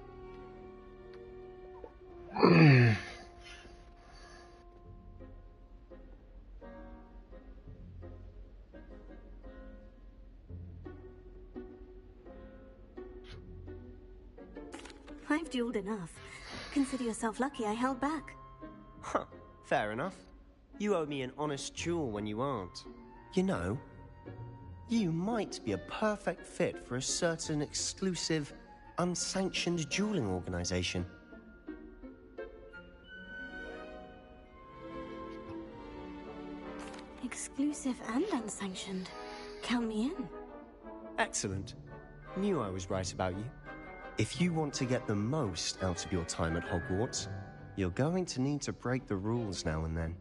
I've dueled enough. Consider yourself lucky I held back. Huh, fair enough. You owe me an honest duel when you aren't. You know, you might be a perfect fit for a certain exclusive, unsanctioned dueling organization. Exclusive and unsanctioned. Count me in. Excellent. Knew I was right about you. If you want to get the most out of your time at Hogwarts, you're going to need to break the rules now and then.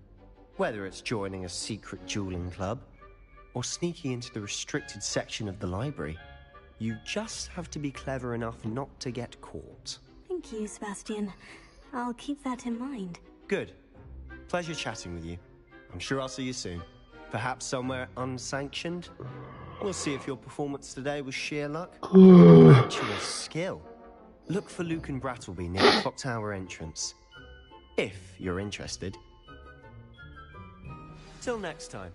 Whether it's joining a secret dueling club, or sneaking into the restricted section of the library, you just have to be clever enough not to get caught. Thank you, Sebastian. I'll keep that in mind. Good. Pleasure chatting with you. I'm sure I'll see you soon. Perhaps somewhere unsanctioned? We'll see if your performance today was sheer luck or actual skill. Look for Luke and Brattleby near the Clock Tower entrance. If you're interested. Till next time.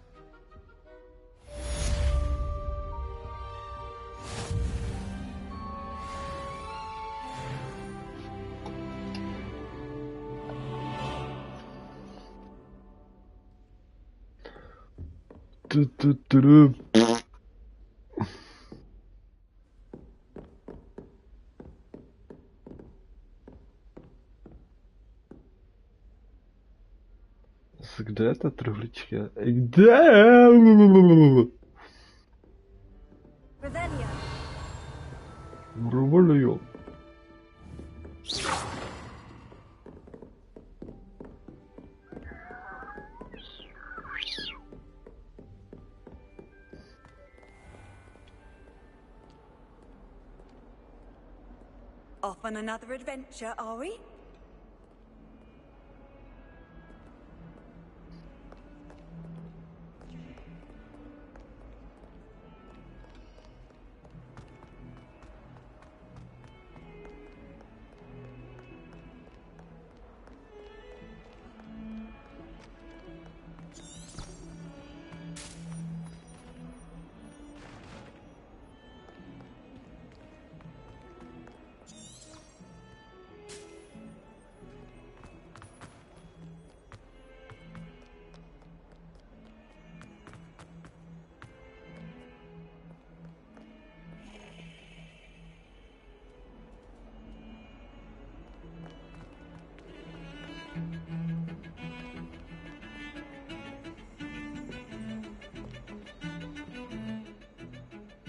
Kde je ta truhlička? Kde? Revelio. Off on another adventure, are we?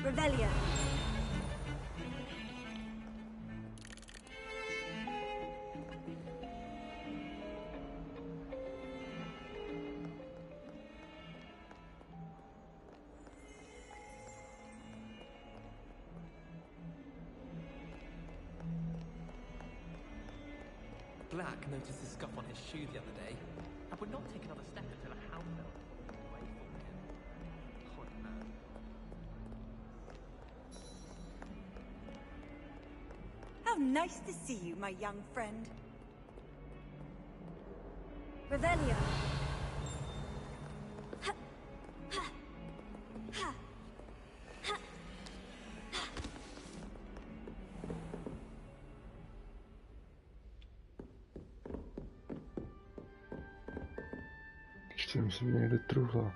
Revelio. Black noticed the scuff on his shoe the other day, and would not take another step until a hound fell away from him. Horrid man. How nice to see you, my young friend. Revelio. Musím být někde truhla.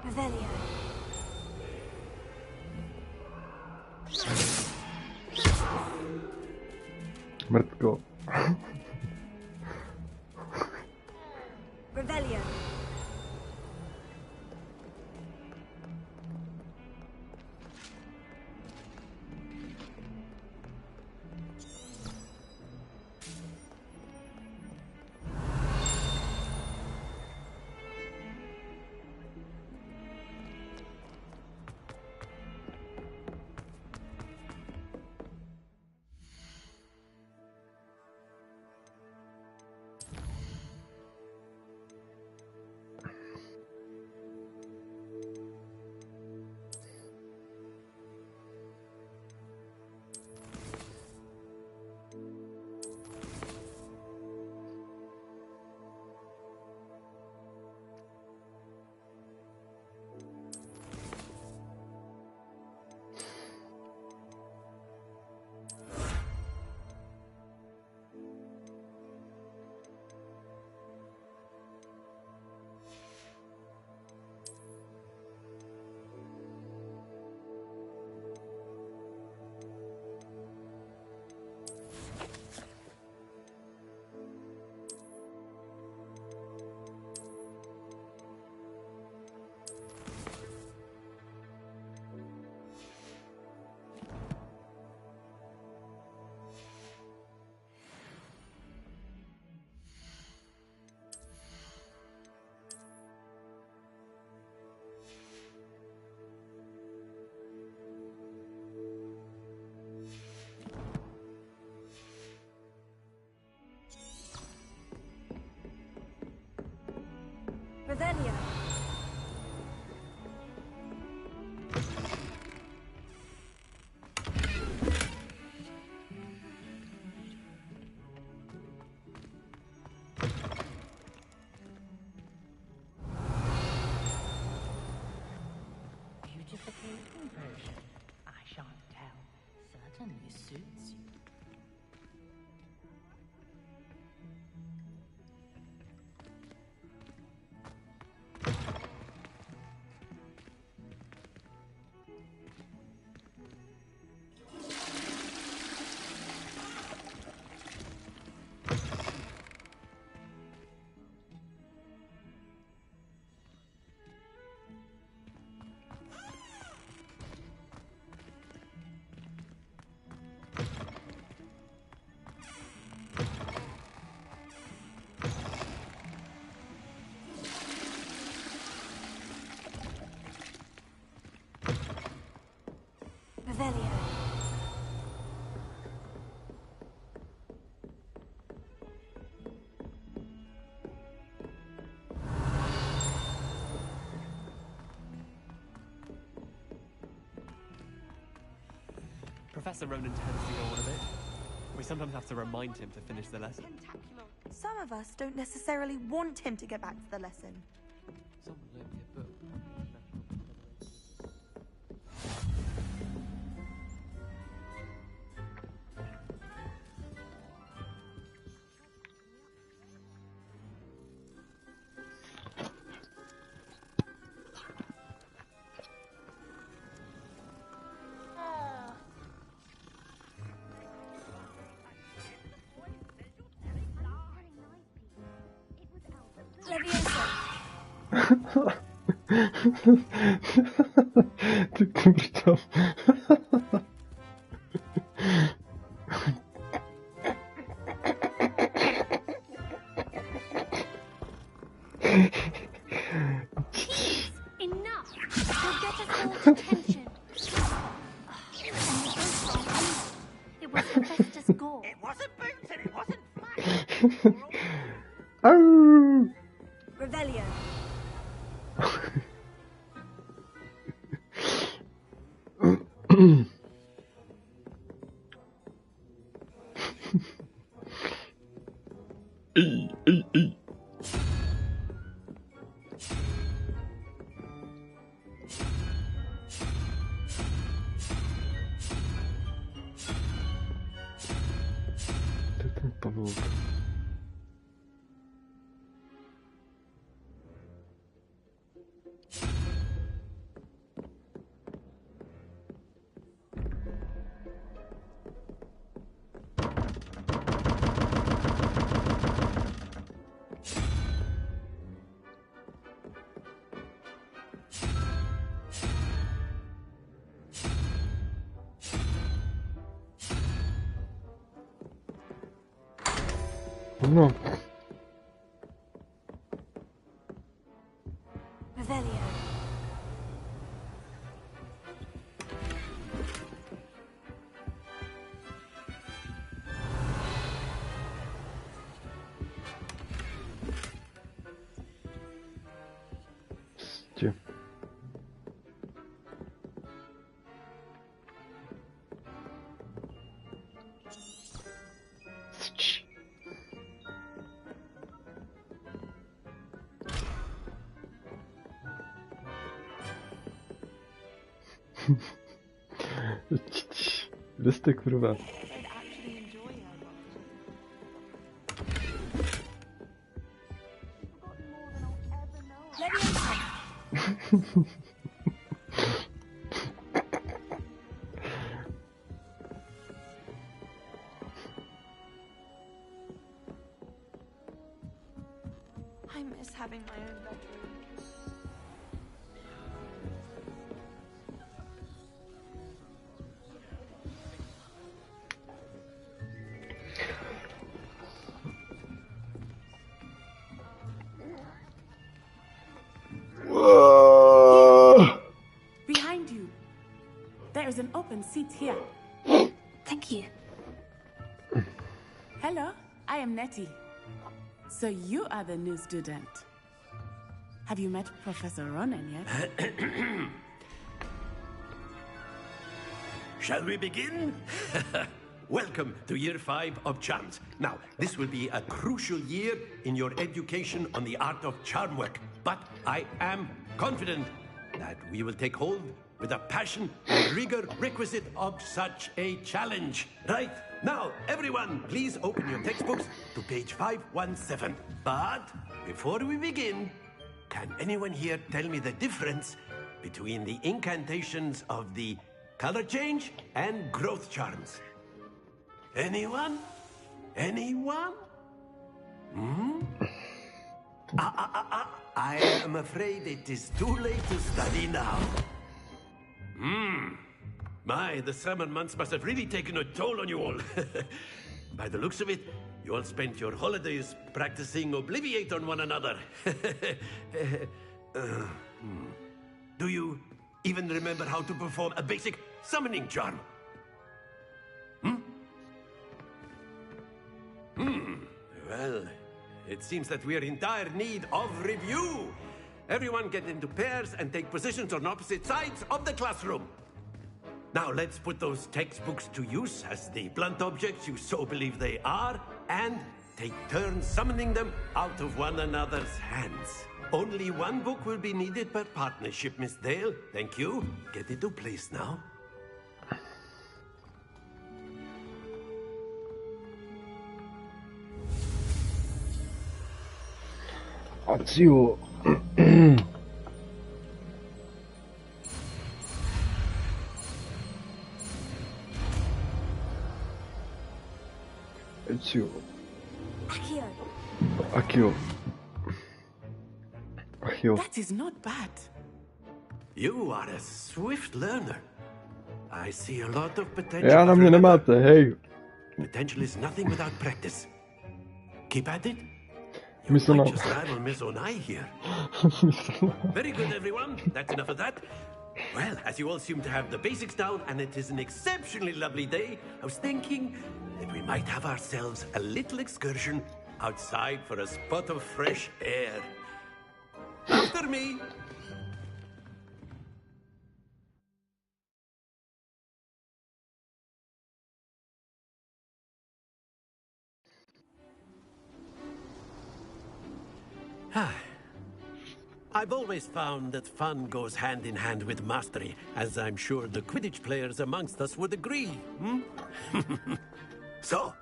Revelio. Mrtko. Revelio. Revelio. Beautification potion. I shan't tell. Certainly suits you. Revelio. Professor Ronan tends to go on a bit. We sometimes have to remind him to finish the lesson. Some of us don't necessarily want him to get back to the lesson. Someone loaned me a book. Ty kurczę. Enough! You'll get us all detention. It was Hephaestus Gore. It wasn't boots and it wasn't Arr! Revelio. Ej, ej, ej. To ten Paweł. No. Revelio. Gdzie? Rysty kurwa. I miss having my own bedroom. Behind you. There is an open seat here. Thank you. Hello, I am Nettie. So you are the new student. Have you met Professor Ronan yet? Shall we begin? Welcome to Year 5 of Charms. Now, this will be a crucial year in your education on the art of charm work. But I am confident that we will take hold with the passion and rigor requisite of such a challenge. Right, now, everyone, please open your textbooks to page 517. But before we begin, can anyone here tell me the difference between the incantations of the color change and growth charms? Anyone? Anyone? Hmm? I am afraid it is too late to study now. My, the summer months must have really taken a toll on you all. By the looks of it, you all spent your holidays practicing Obliviate on one another. Do you even remember how to perform a basic summoning charm? Well, it seems that we are in dire need of review. Everyone get into pairs and take positions on opposite sides of the classroom. Now let's put those textbooks to use as the blunt objects you so believe they are, and take turns summoning them out of one another's hands. Only one book will be needed per partnership, Miss Dale. Thank you. Get into place now. Zio. Accio. Accio. Oj. Ach jo. That is not bad. You are a swift learner. I see a lot of potential. Já na mě nemáte, hej. Potential is nothing without practice. Keep at it. You Miss might Onai. just rival Miss Onai here. Very good, everyone. That's enough of that. Well, as you all seem to have the basics down, and it is an exceptionally lovely day, I was thinking that we might have ourselves a little excursion outside for a spot of fresh air. After me. I've always found that fun goes hand in hand with mastery, as I'm sure the Quidditch players amongst us would agree. So,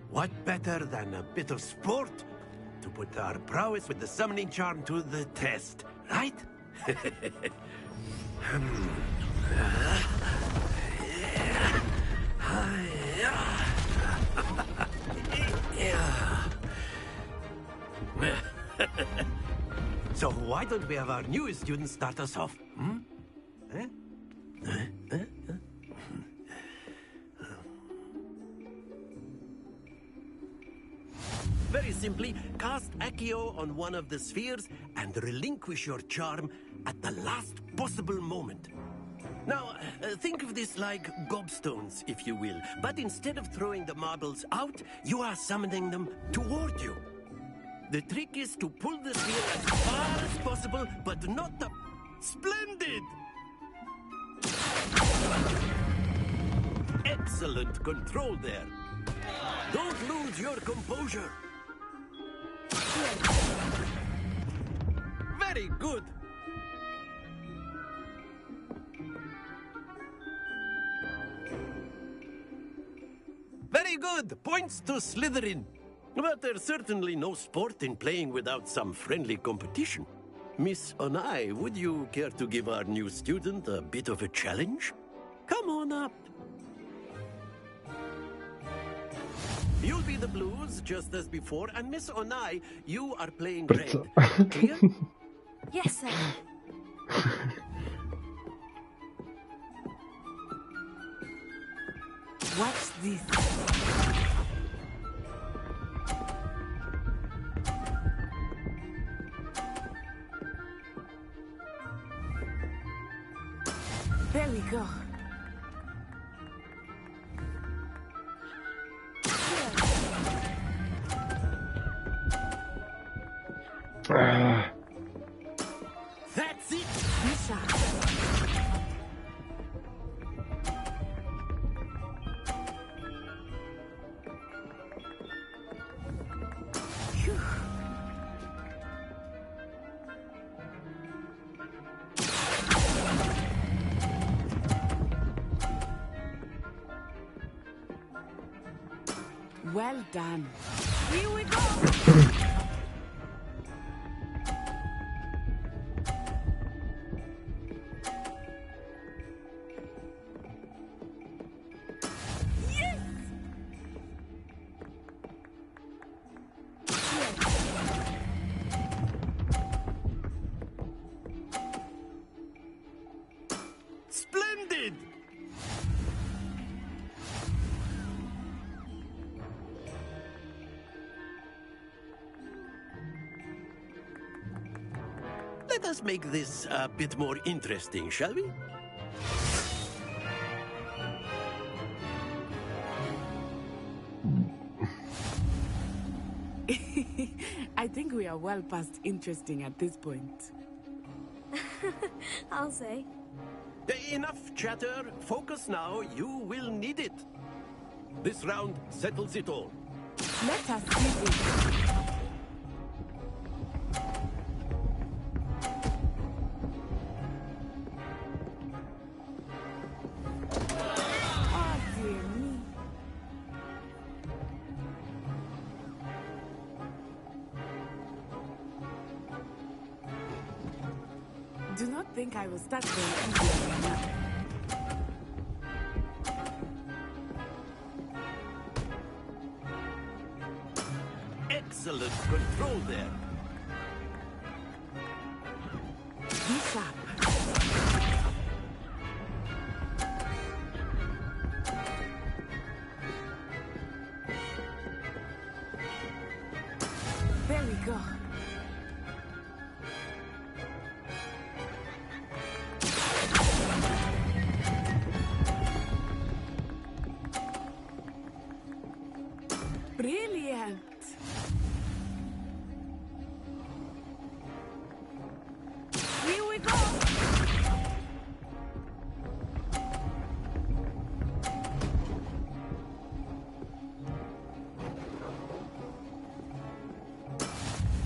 what better than a bit of sport to put our prowess with the summoning charm to the test, right? So why don't we have our newest student start us off? Very simply, cast Accio on one of the spheres and relinquish your charm at the last possible moment. Now, think of this like gobstones, if you will. But instead of throwing the marbles out, you are summoning them toward you. The trick is to pull the sphere as far as possible, but not the... Splendid! Excellent control there. Don't lose your composure. Very good. Very good. Points to Slytherin. But there's certainly no sport in playing without some friendly competition. Miss Onai, would you care to give our new student a bit of a challenge? Come on up. You'll be the blues, just as before, and Miss Onai, you are playing red. Clear? Yes, sir. Watch this. There we go. That's it. Misha. Well done. Here we go. Yes! Splendid! Let us make this a bit more interesting, shall we? I think we are well past interesting at this point. I'll say. Enough chatter. Focus now. You will need it. This round settles it all. Let us see it. Oh, dear me. Do not think I will start going easy now. Excellent control there. sharp. There we go. Brilliant. Here we go.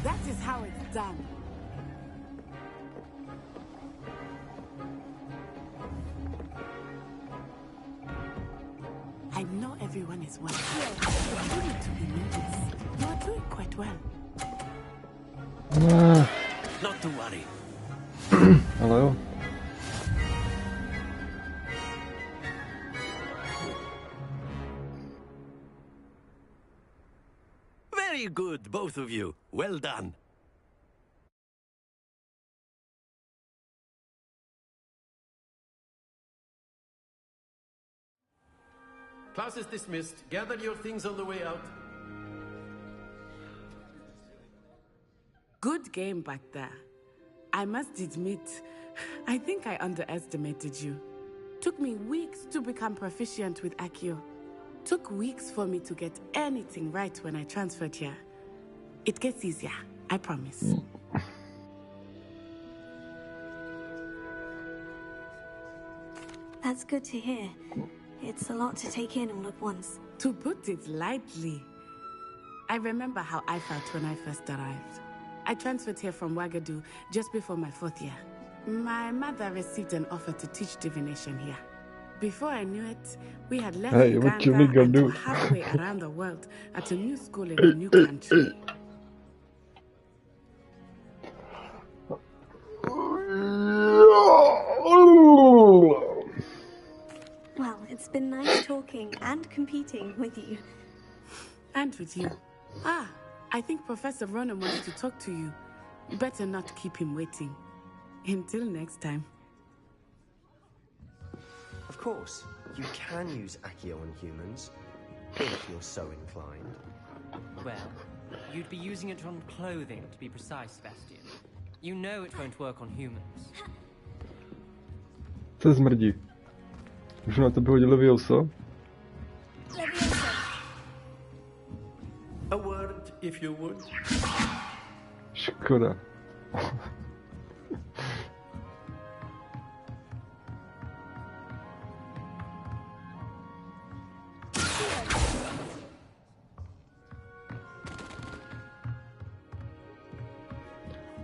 That is how it's done. I know everyone is well here, but you need to be nervous. You are doing quite well. Not to worry. Hello. Very good, both of you. Well done. Class is dismissed. Gather your things on the way out. Good game back there. I must admit, I think I underestimated you. Took me weeks to become proficient with Accio. Took weeks for me to get anything right when I transferred here. It gets easier, I promise. That's good to hear. It's a lot to take in all at once. To put it lightly, I remember how I felt when I first arrived. I transferred here from Wagadu just before my 4th year. My mother received an offer to teach divination here. Before I knew it, we had left Uganda and were halfway around the world at a new school in a new country. Well, it's been nice talking and competing with you. And with you. Ah, I think Professor Ronan wants to talk to you. Better not keep him waiting. Until next time. Of course, you can use Accio on humans, if you're so inclined. Well, you'd be using it on clothing, to be precise, Sebastian. You know it won't work on humans. Co zmrdí? Už na tebe hodil Leviosa? A word, if you would. Škoda.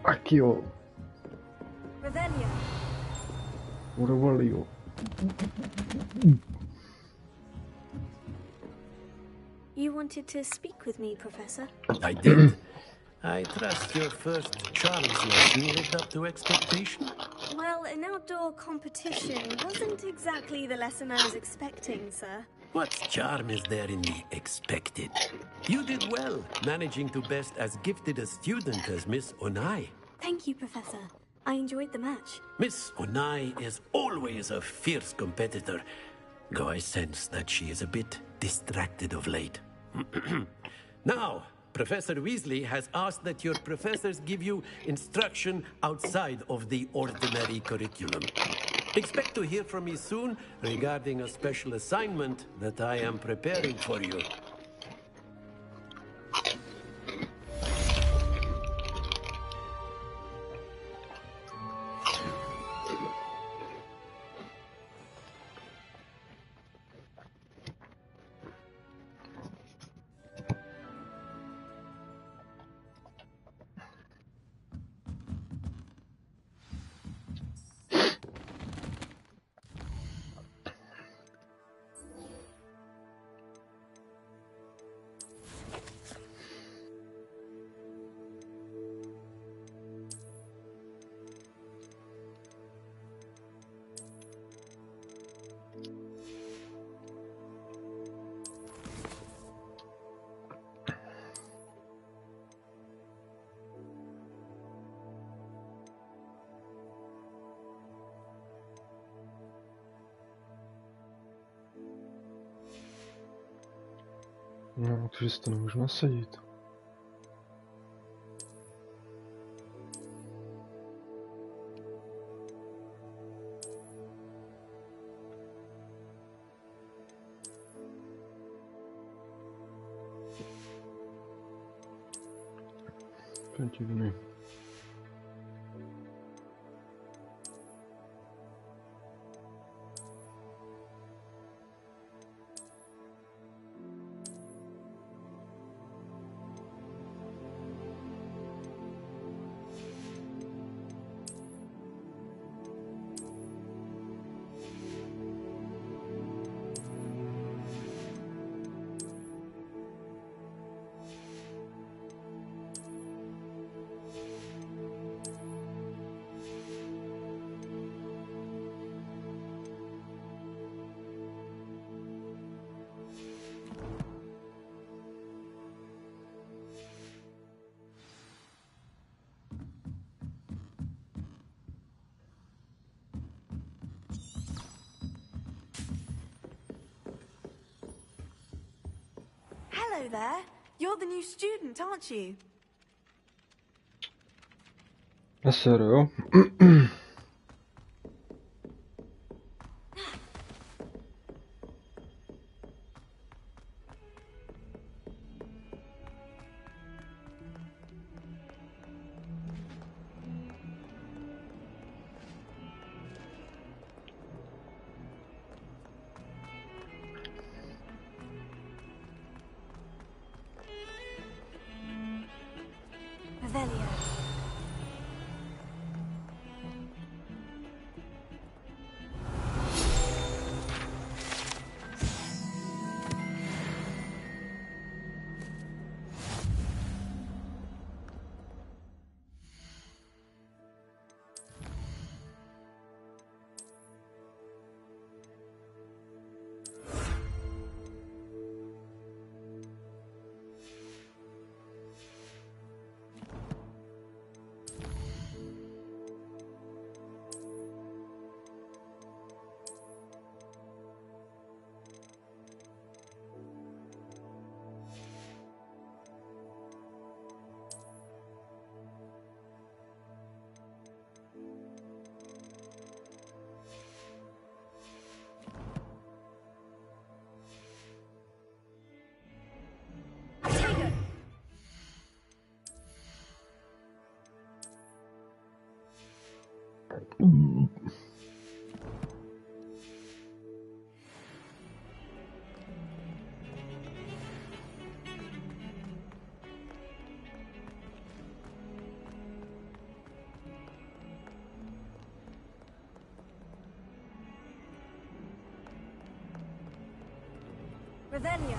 Accio. Revelio. Revelio. You wanted to speak with me, Professor? I did. I trust your first charms lesson lived up to expectation. Well, an outdoor competition wasn't exactly the lesson I was expecting, sir. What charm is there in the expected? You did well, managing to best as gifted a student as Miss Onai. Thank you, Professor. I enjoyed the match. Miss Onai is always a fierce competitor, though I sense that she is a bit distracted of late. Now, Professor Weasley has asked that your professors give you instruction outside of the ordinary curriculum. Expect to hear from me soon regarding a special assignment that I am preparing for you. No, takže si to nemůžu nasadit. To je divný. Hello there. You're the new student, aren't you? A serio? Revelio. Revelio.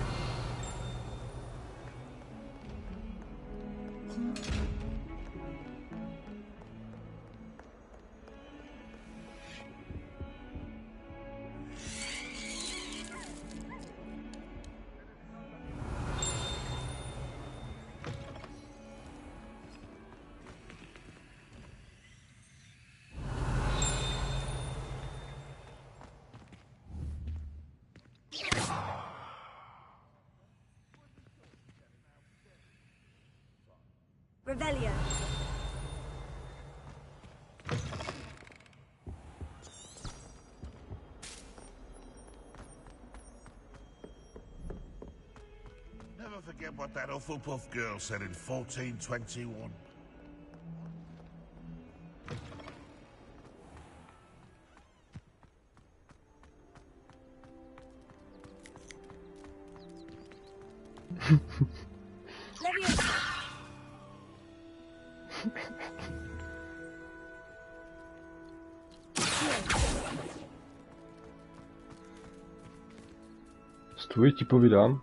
Revelio. Never forget what that Hufflepuff girl said in 1421. Stůj, ti povídám.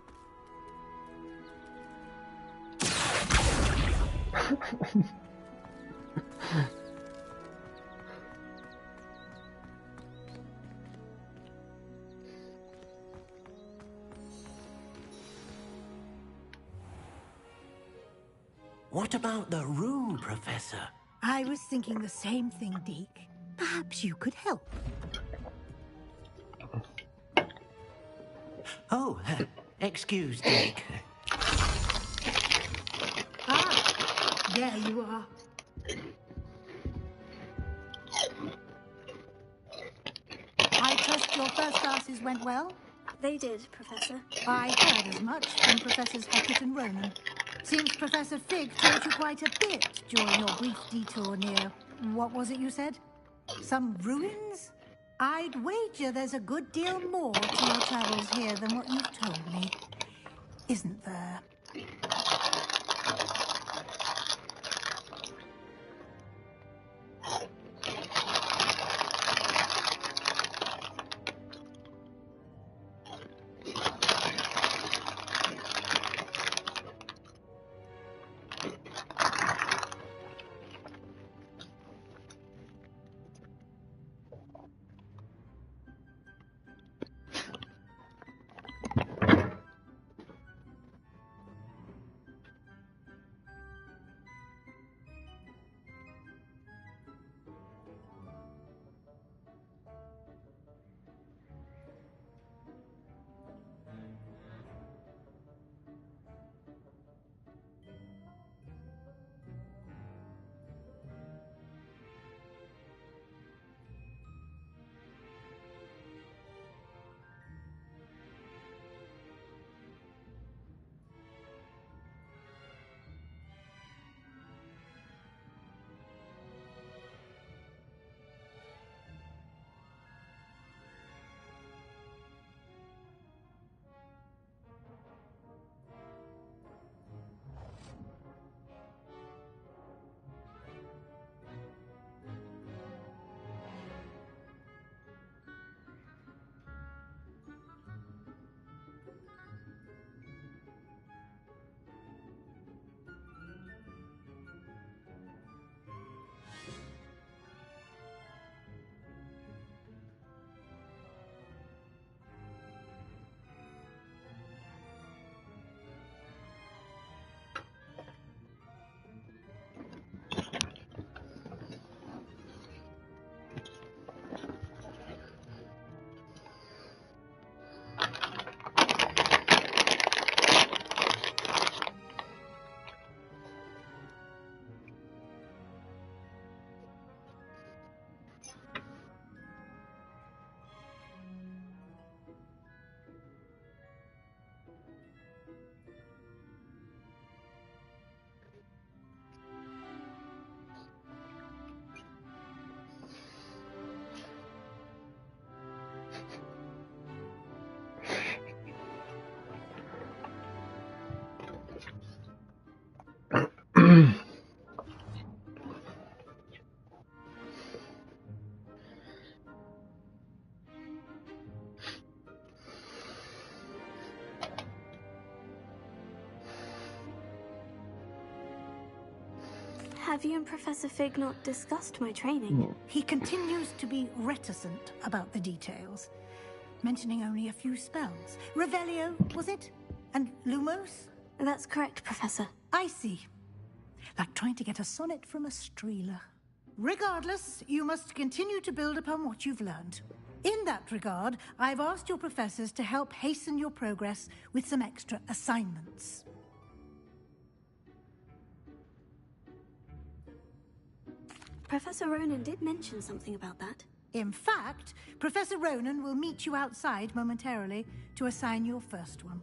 What about the room, Professor? I was thinking the same thing, Deke. Perhaps you could help. Oh, Excuse, Dick. Ah, there you are. I trust your first classes went well? They did, Professor. I heard as much from Professors Hackett and Ronan. Seems Professor Fig taught you quite a bit during your brief detour near... what was it you said? Some ruins? I'd wager there's a good deal more to your travels here than what you've told me. Isn't there? Have you and Professor Fig not discussed my training? No. He continues to be reticent about the details, mentioning only a few spells. Revelio, was it? And Lumos? That's correct, Professor. I see. Like trying to get a sonnet from a streeler. Regardless, you must continue to build upon what you've learned. In that regard, I've asked your professors to help hasten your progress with some extra assignments. Professor Ronan did mention something about that. In fact, Professor Ronan will meet you outside momentarily to assign your first one.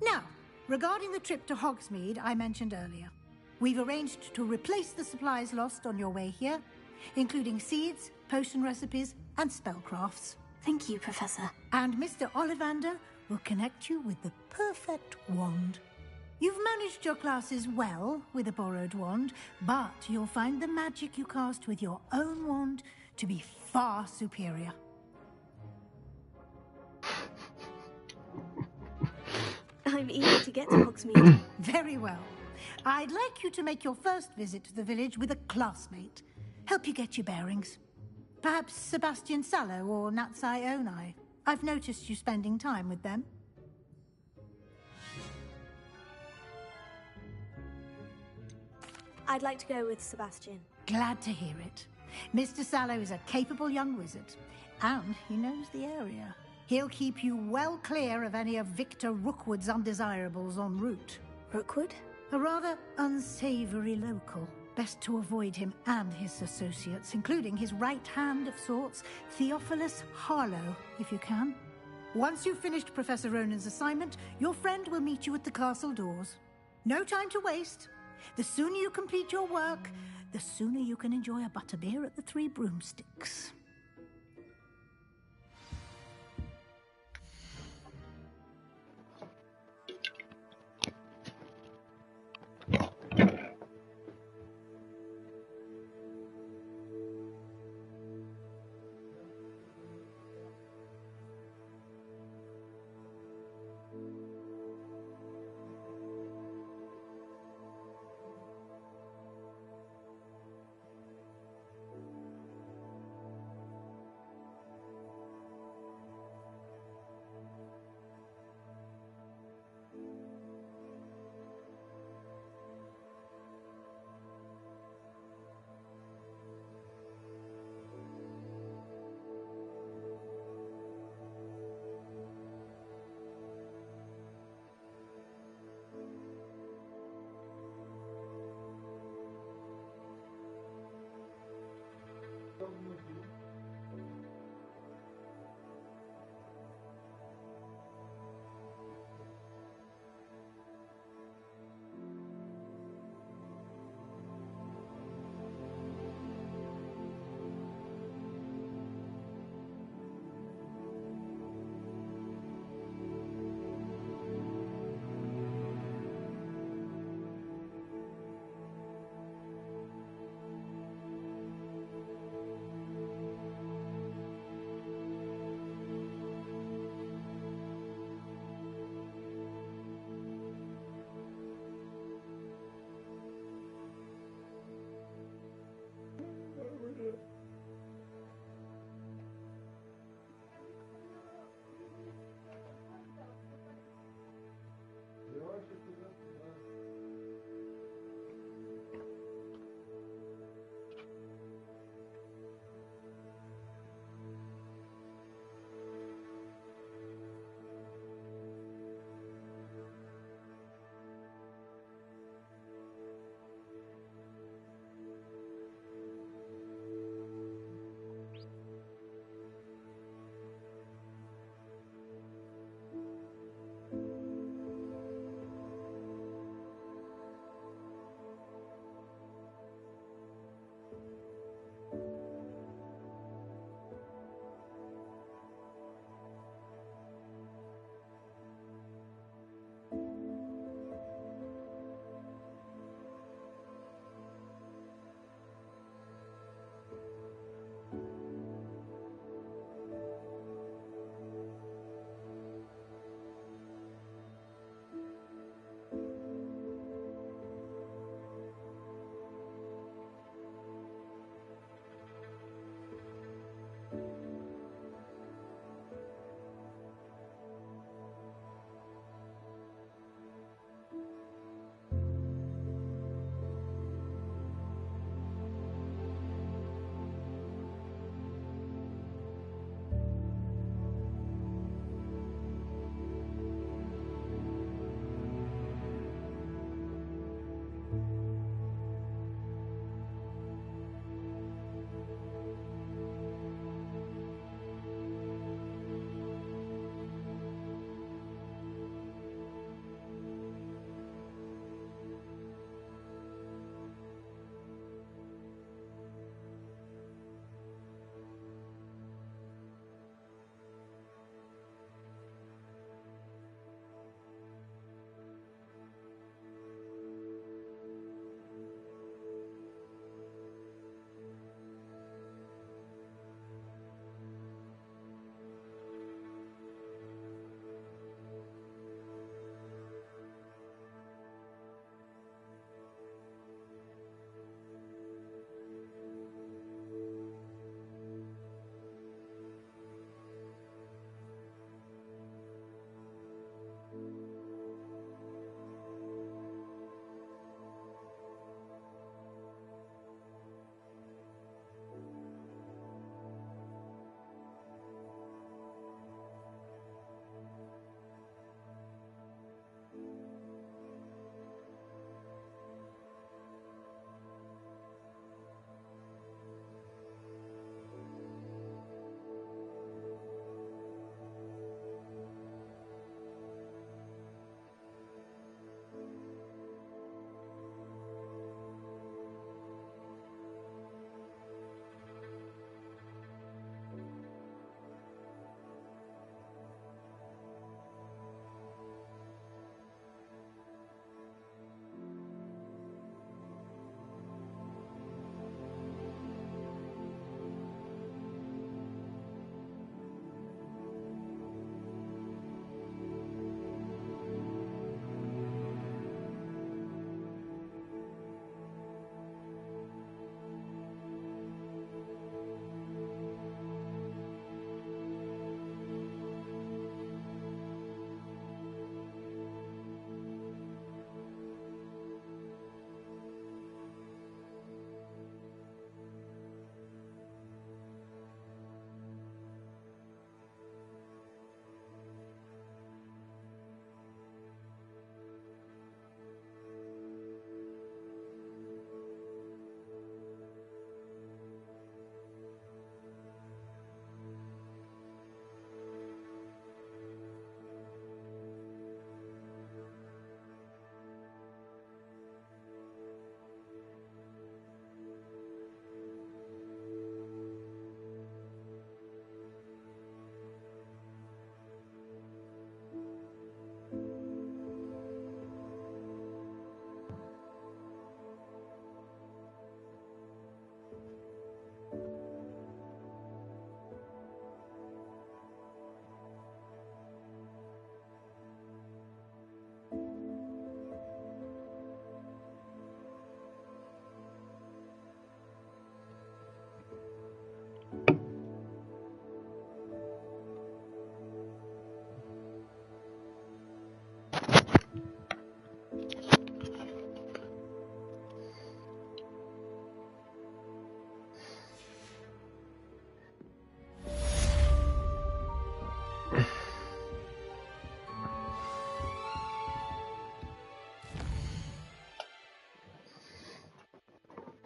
Now, regarding the trip to Hogsmeade I mentioned earlier, we've arranged to replace the supplies lost on your way here, including seeds, potion recipes, and spellcrafts. Thank you, Professor. And Mr. Ollivander will connect you with the perfect wand. You've managed your classes well with a borrowed wand, but you'll find the magic you cast with your own wand to be far superior. I'm eager to get to Hogsmeade. Very well. I'd like you to make your first visit to the village with a classmate. Help you get your bearings. Perhaps Sebastian Sallow or Natsai Onai. I've noticed you spending time with them. I'd like to go with Sebastian. Glad to hear it. Mr. Sallow is a capable young wizard, and he knows the area. He'll keep you well clear of any of Victor Rookwood's undesirables en route. Rookwood? A rather unsavory local. Best to avoid him and his associates, including his right hand of sorts, Theophilus Harlow, if you can. Once you've finished Professor Ronan's assignment, your friend will meet you at the castle doors. No time to waste. The sooner you complete your work, the sooner you can enjoy a butterbeer at the Three Broomsticks.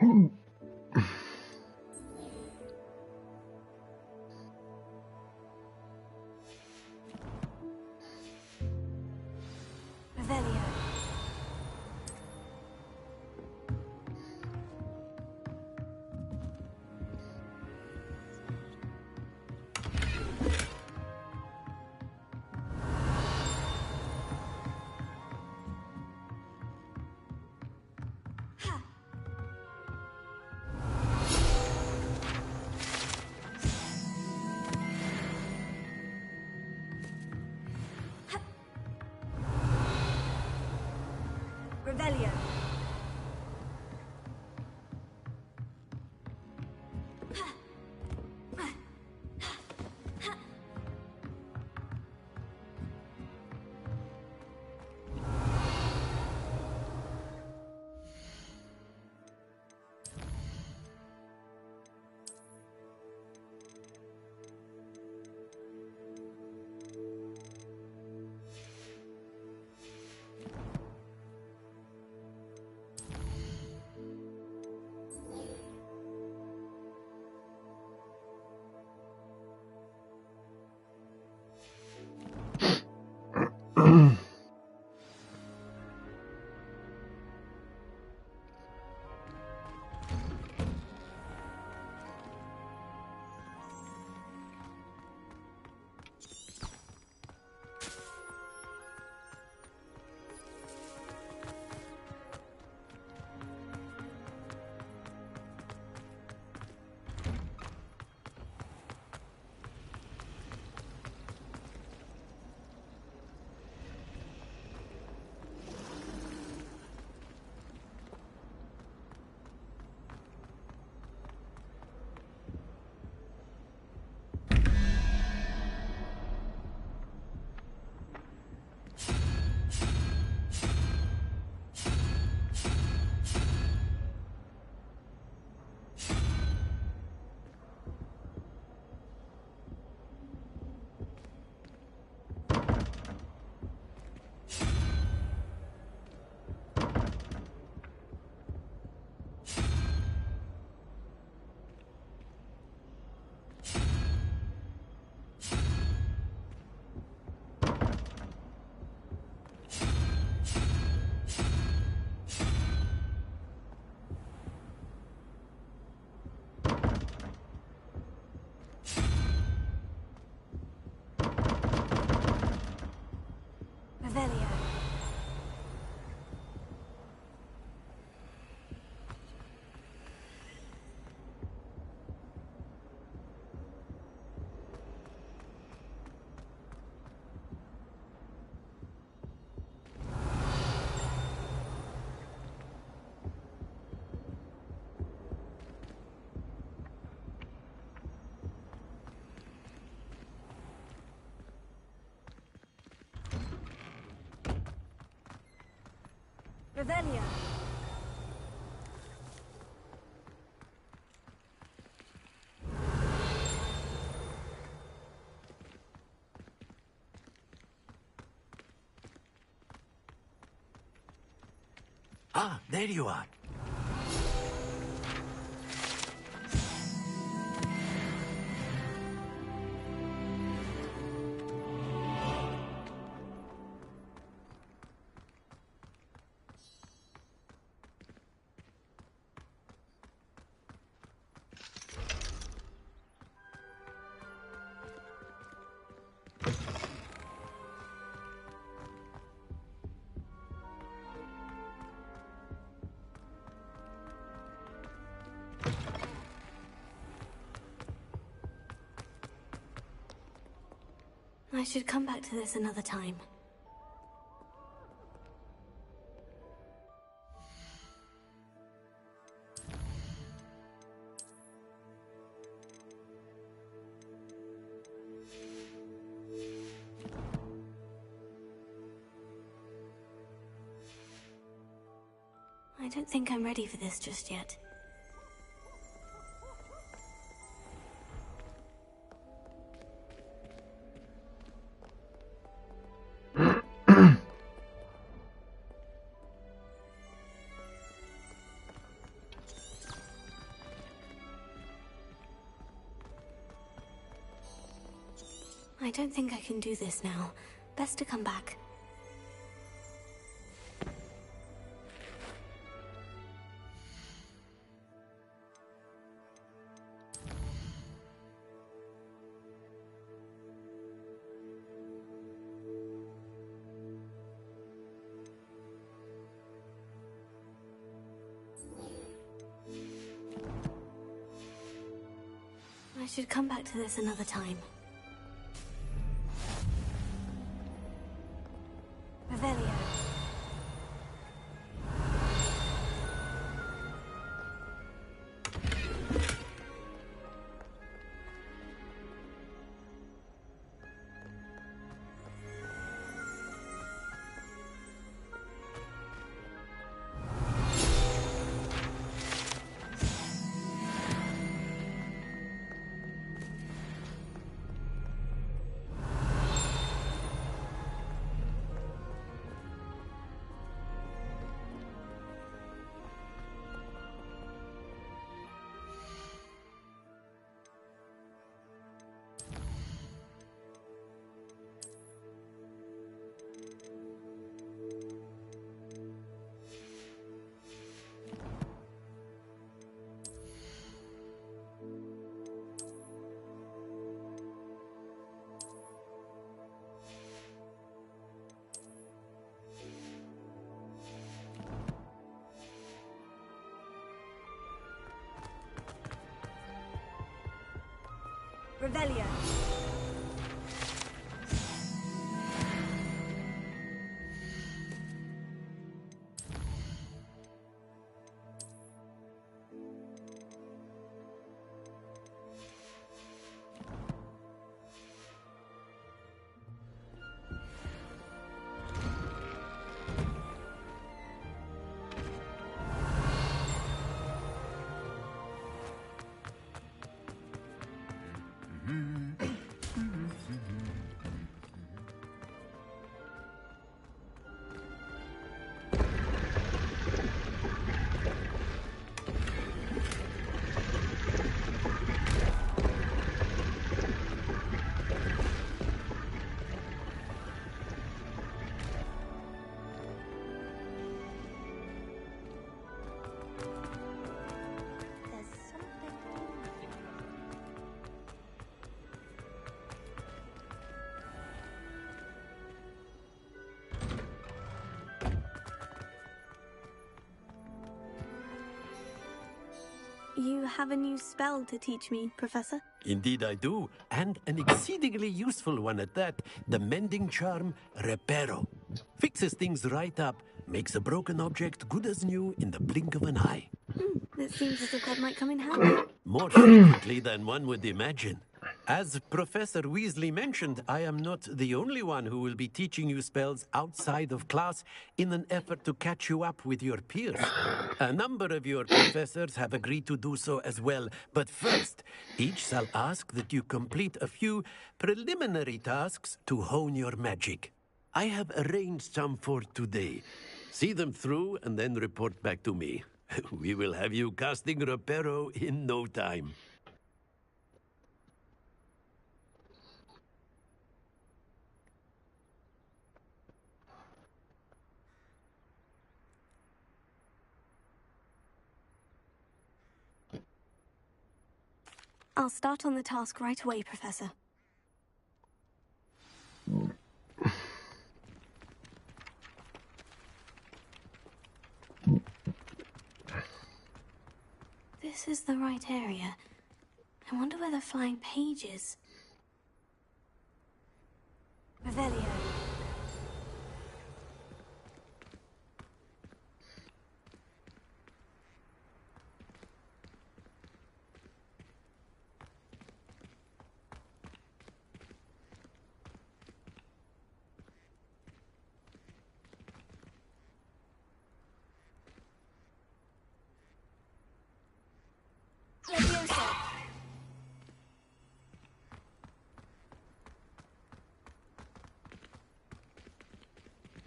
Revelio. Revelio. Revelio. Revelio. Ah, there you are. I should come back to this another time. I don't think I'm ready for this just yet. I don't think I can do this now. Best to come back. I should come back to this another time. Revelio. Revelio. You have a new spell to teach me, Professor? Indeed I do, and an exceedingly useful one at that. The mending charm, Reparo. Fixes things right up, makes a broken object good as new in the blink of an eye. It seems as if that might come in handy. More frequently than one would imagine. As Professor Weasley mentioned, I am not the only one who will be teaching you spells outside of class in an effort to catch you up with your peers. A number of your professors have agreed to do so as well, but first, each shall ask that you complete a few preliminary tasks to hone your magic. I have arranged some for today. See them through and then report back to me. We will have you casting Reparo in no time. I'll start on the task right away, Professor. This is the right area. I wonder where the flying page is. Revelio.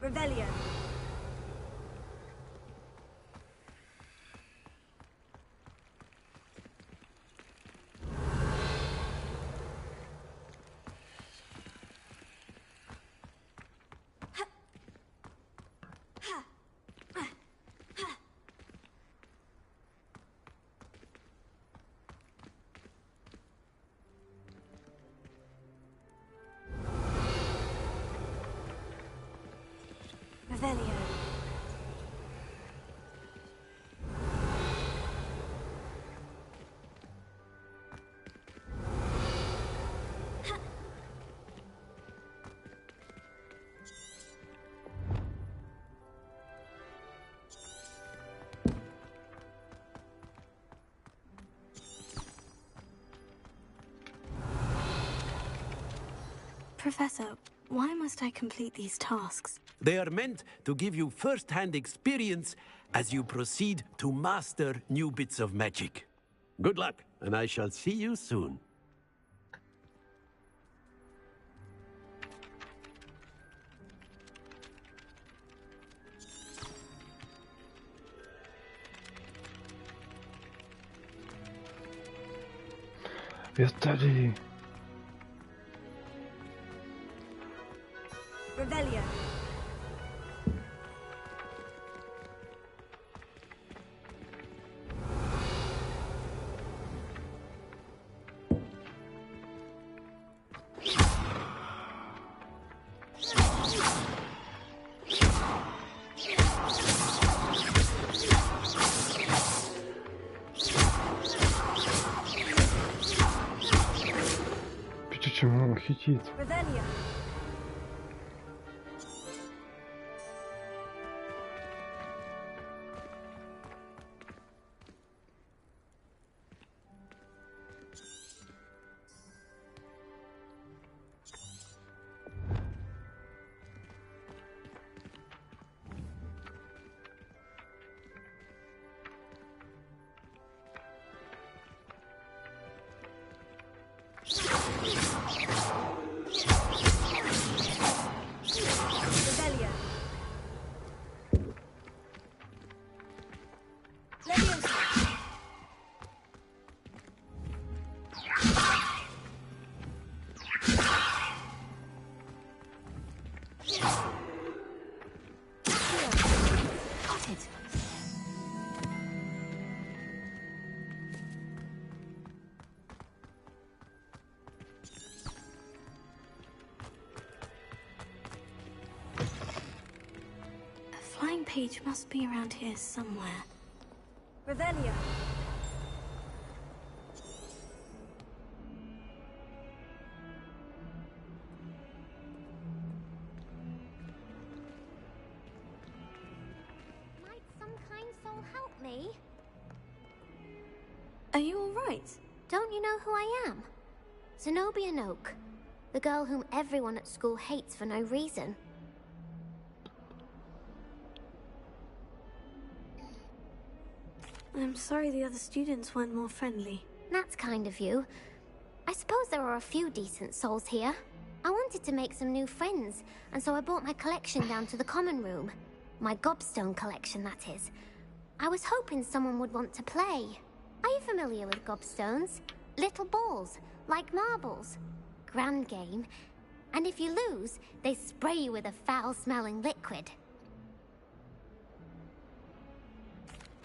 Revelio. Revelio. Professor, why must I complete these tasks? They are meant to give you first-hand experience as you proceed to master new bits of magic. Good luck, and I shall see you soon. Je tady. Revelio. Piče, mám chytit. Revelio. Flying page must be around here somewhere. Revelio. Might some kind soul help me? Are you all right? Don't you know who I am? Zenobia Noak, the girl whom everyone at school hates for no reason. I'm sorry the other students weren't more friendly. That's kind of you. I suppose there are a few decent souls here. I wanted to make some new friends, and so I brought my collection down to the common room. My gobstone collection, that is. I was hoping someone would want to play. Are you familiar with gobstones? Little balls, like marbles. Grand game. And if you lose, they spray you with a foul-smelling liquid.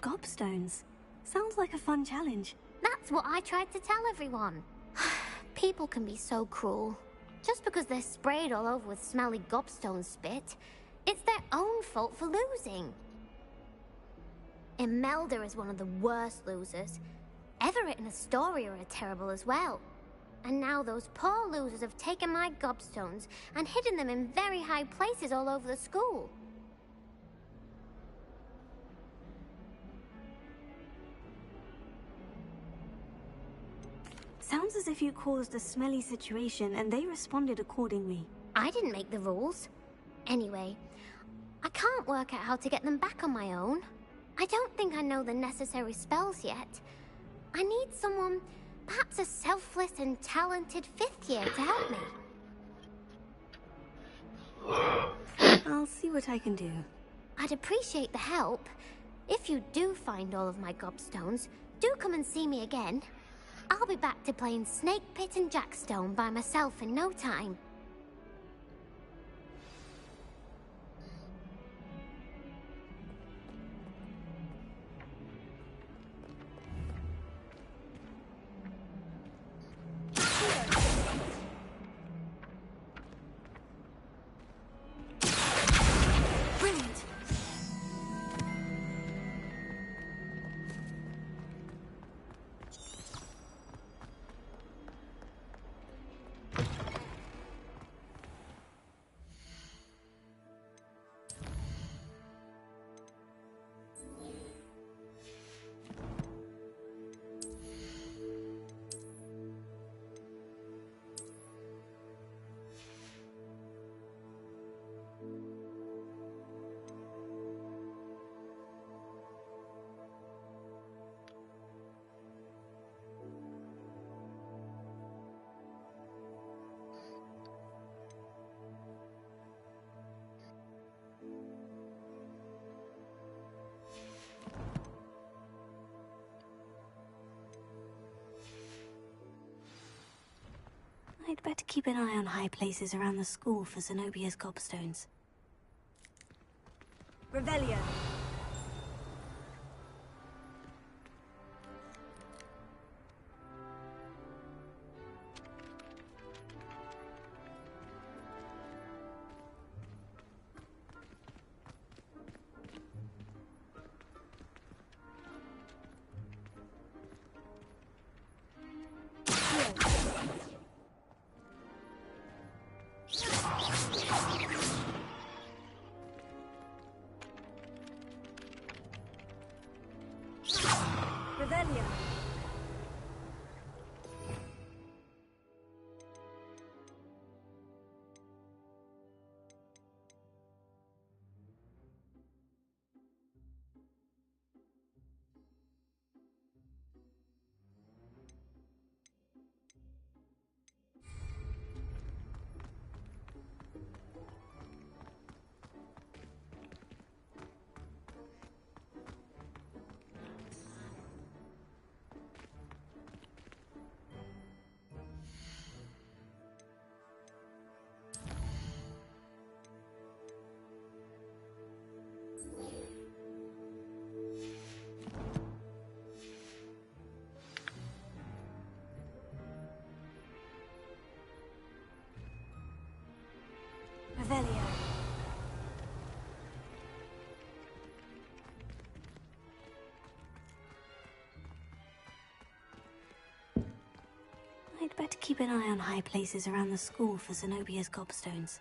Gobstones. Sounds like a fun challenge. That's what I tried to tell everyone. People can be so cruel. Just because they're sprayed all over with smelly gobstone spit, it's their own fault for losing. Imelda is one of the worst losers. Everett and Astoria are terrible as well. And now those poor losers have taken my gobstones and hidden them in very high places all over the school. Sounds as if you caused a smelly situation and they responded accordingly. I didn't make the rules. Anyway, I can't work out how to get them back on my own. I don't think I know the necessary spells yet. I need someone, perhaps a selfless and talented fifth year to help me. I'll see what I can do. I'd appreciate the help. If you do find all of my gobstones, do come and see me again. I'll be back to playing Snake Pit and Jackstone by myself in no time. Brilliant. I'd better keep an eye on high places around the school for Zenobia's gobstones. Revelio. Revelio. Revelio. I'd better keep an eye on high places around the school for Zenobia's gobstones.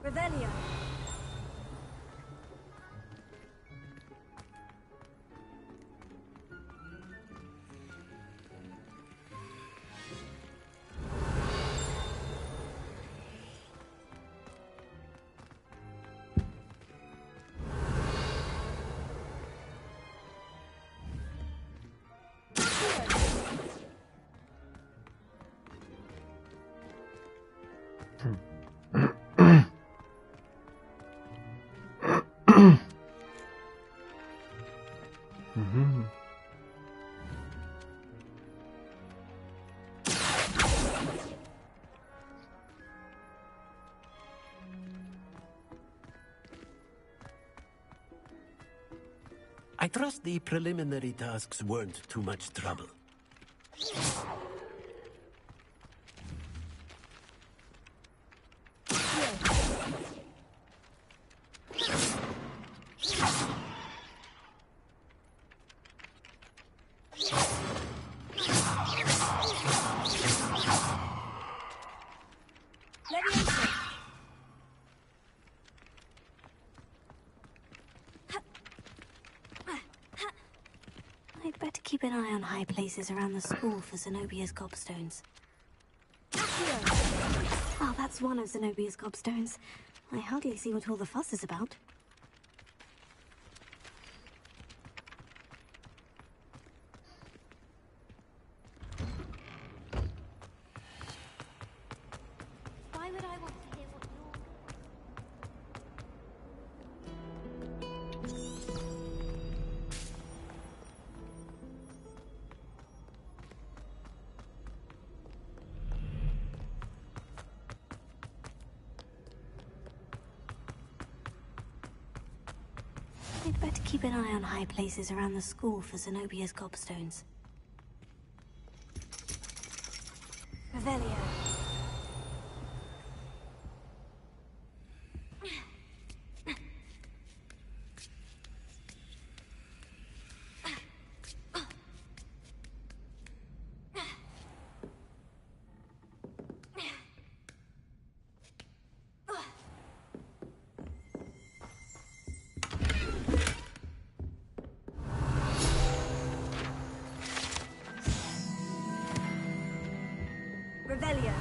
Revelio. I trust the preliminary tasks weren't too much trouble. I'd better keep an eye on high places around the school for Zenobia's gobstones. Oh, that's one of Zenobia's gobstones. I hardly see what all the fuss is about. Why would I want to hear what you're... I'd better keep an eye on high places around the school for Zenobia's gobstones. Revelio. Revelio.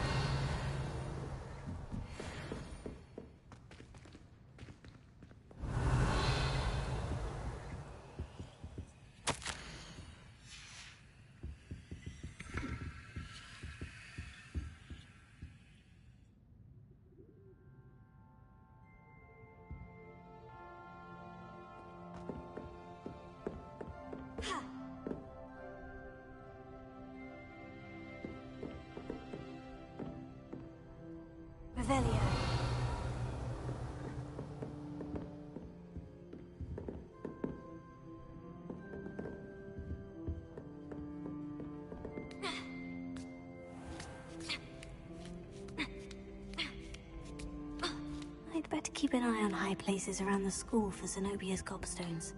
keep an eye on high places around the school for Zenobia's gobstones.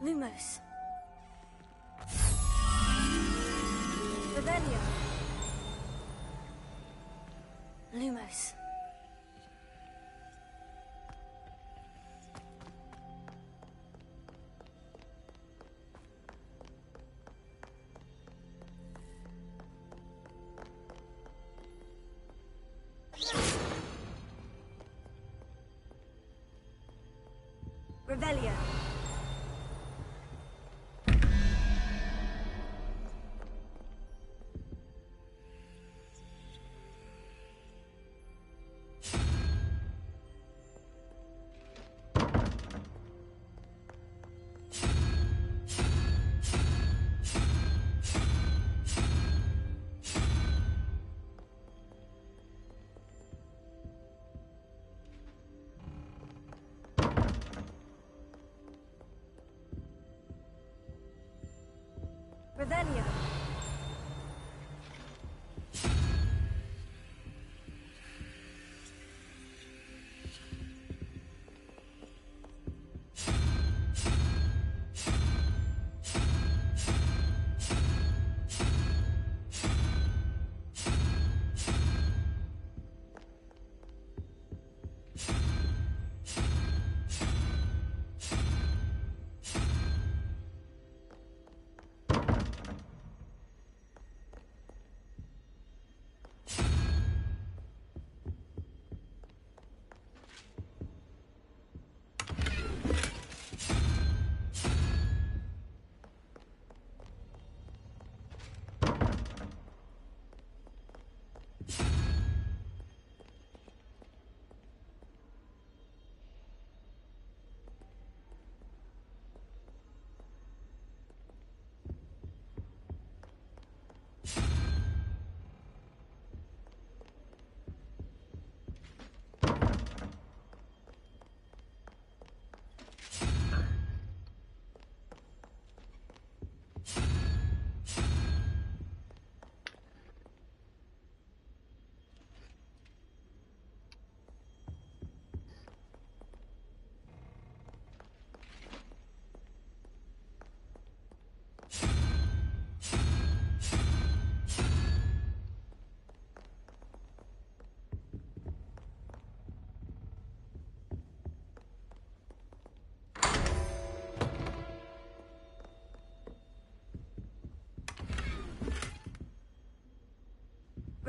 Lumos. Revelio. Lumos. Revelio. Revelio.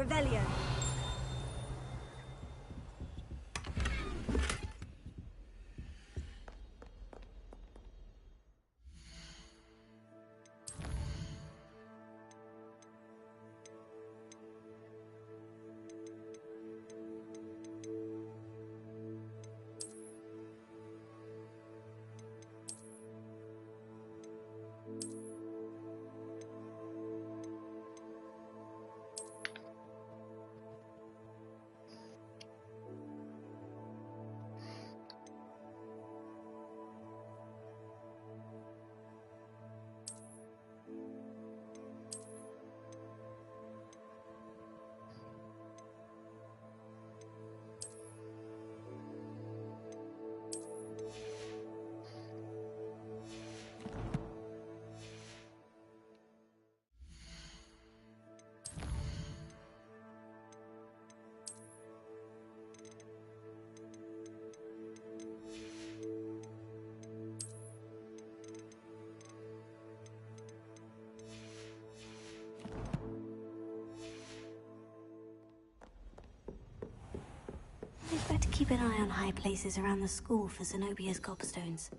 Revelio. better keep an eye on high places around the school for Zenobia's gobstones.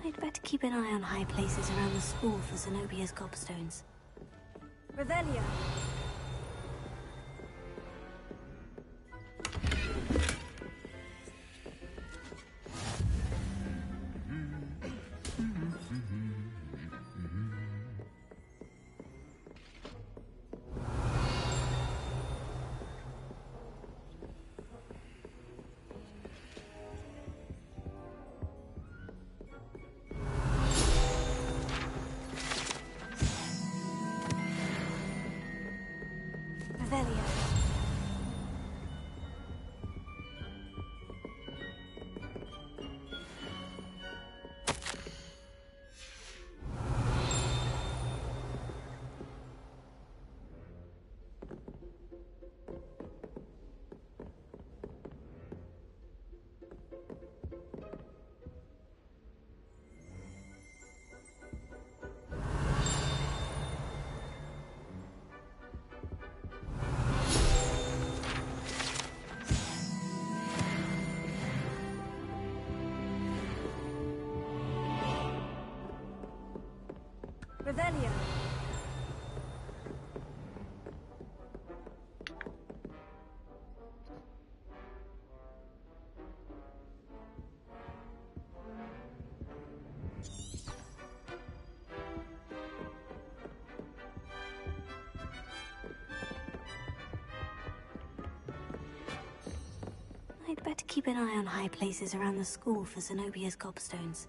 I'd better keep an eye on high places around the school for Zenobia's gobstones. Revelio. Revelio. I'd better keep an eye on high places around the school for Zenobia's gobstones.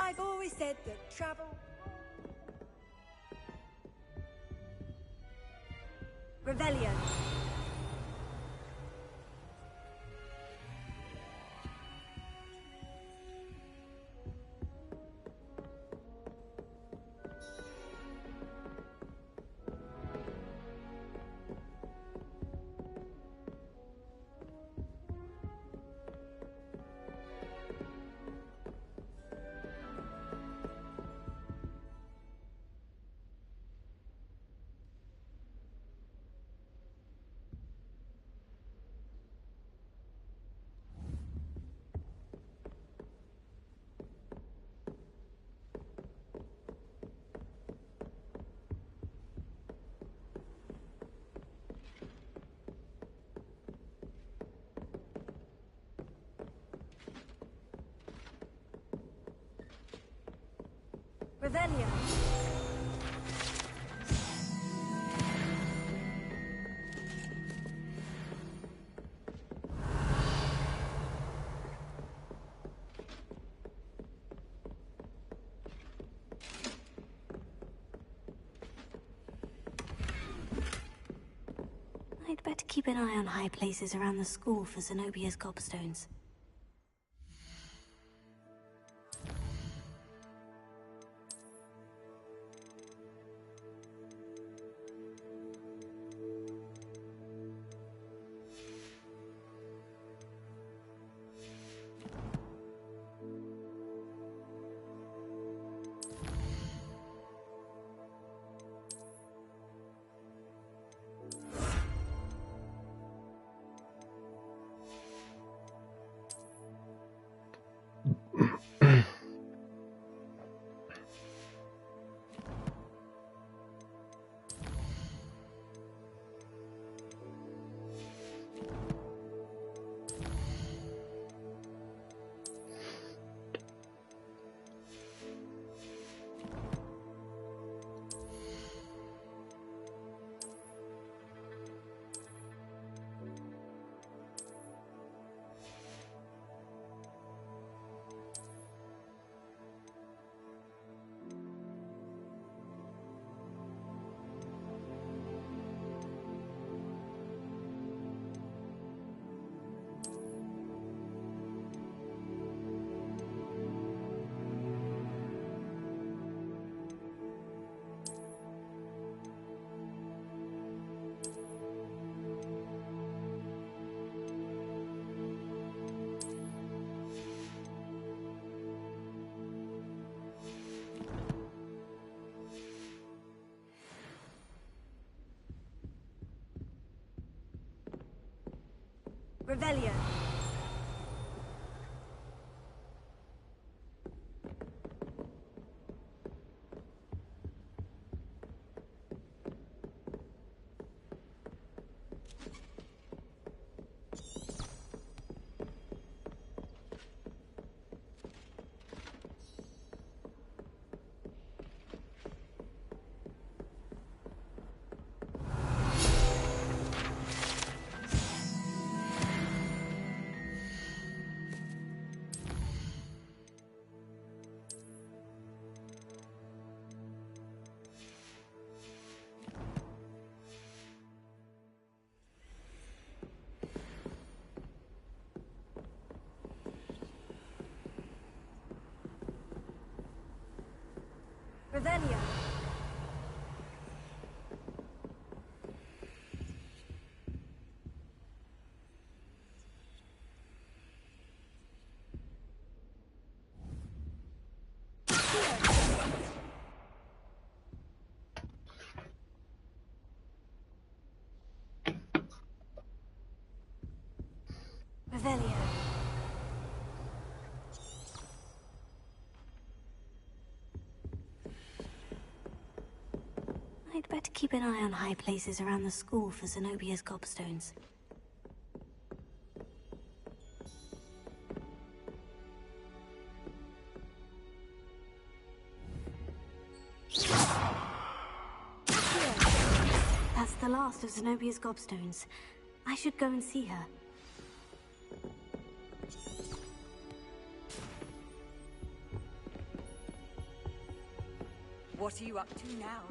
I've always said that travel... Revelio. Revelio. keep an eye on high places around the school for Zenobia's gobstones. Revelio. Revelio. Revelio. I'd better keep an eye on high places around the school for Zenobia's gobstones. That's the last of Zenobia's gobstones. I should go and see her. What are you up to now?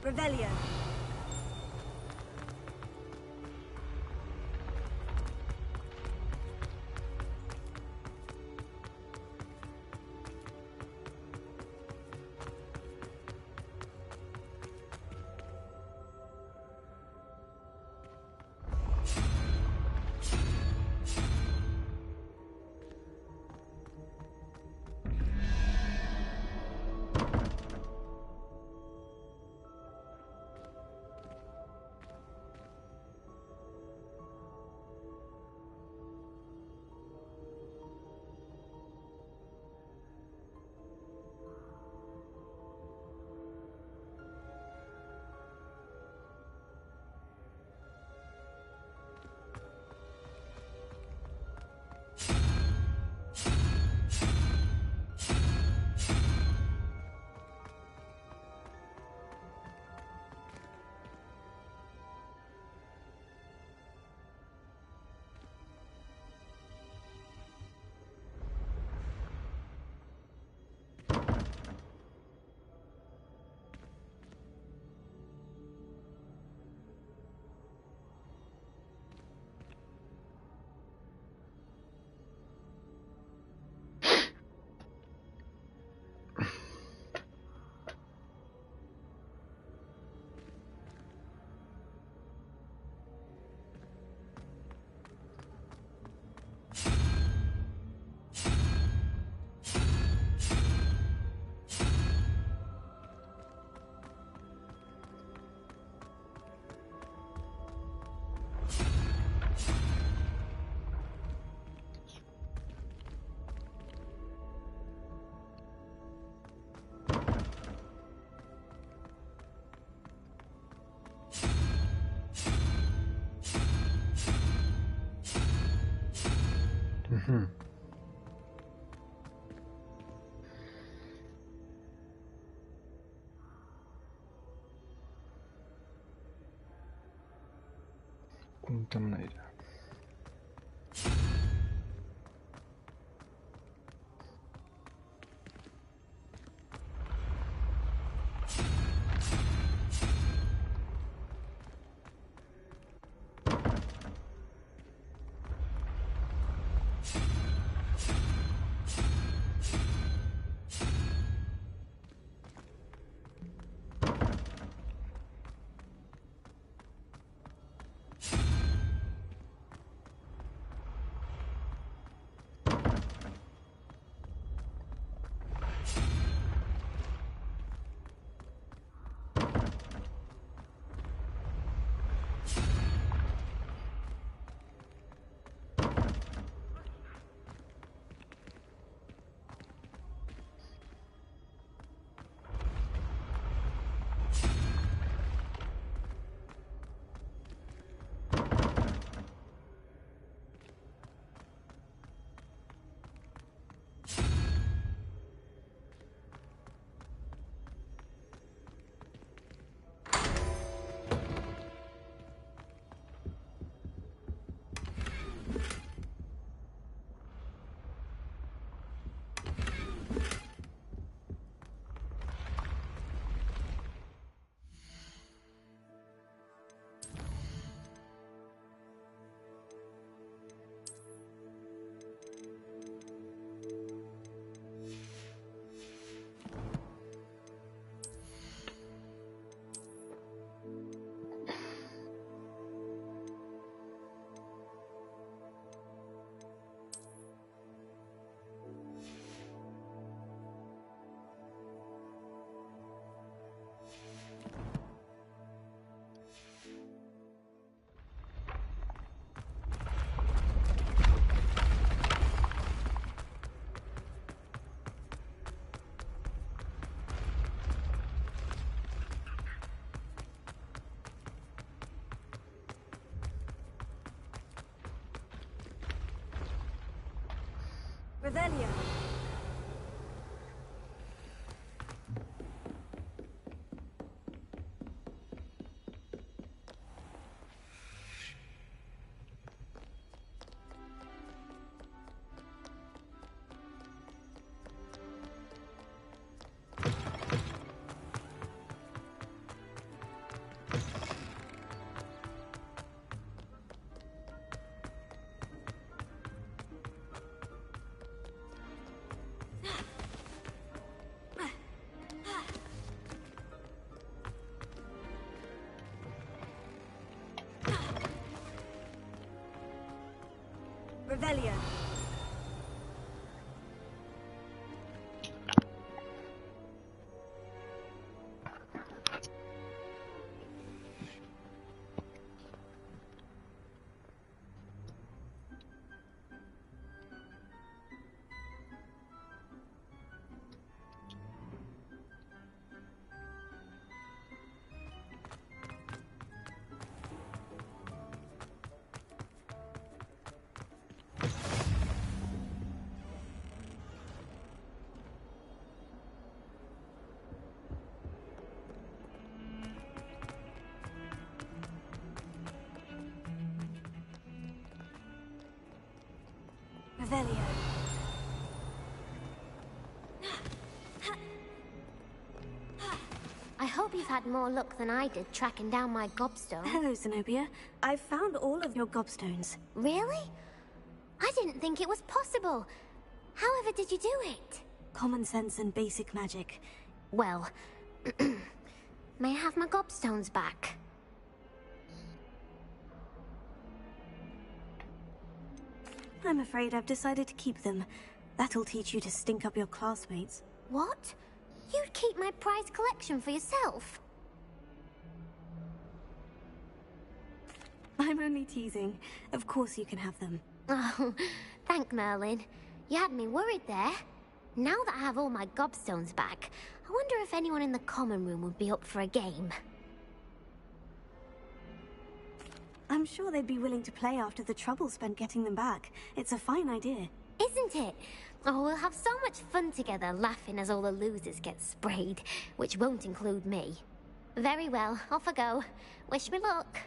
Revelio. Tam nejde. Revelio. Revelio. Revelio. I hope you've had more luck than I did tracking down my gobstone. Hello, Zenobia. I've found all of your gobstones. Really? I didn't think it was possible. However did you do it? Common sense and basic magic. Well, may I have my gobstones back? I'm afraid I've decided to keep them. That'll teach you to stink up your classmates. What? You'd keep my prized collection for yourself? I'm only teasing. Of course you can have them. Oh, thank Merlin. You had me worried there. Now that I have all my gobstones back, I wonder if anyone in the common room would be up for a game. I'm sure they'd be willing to play after the trouble spent getting them back. It's a fine idea. Isn't it? Oh, we'll have so much fun together, laughing as all the losers get sprayed, which won't include me. Very well, off I go. Wish me luck.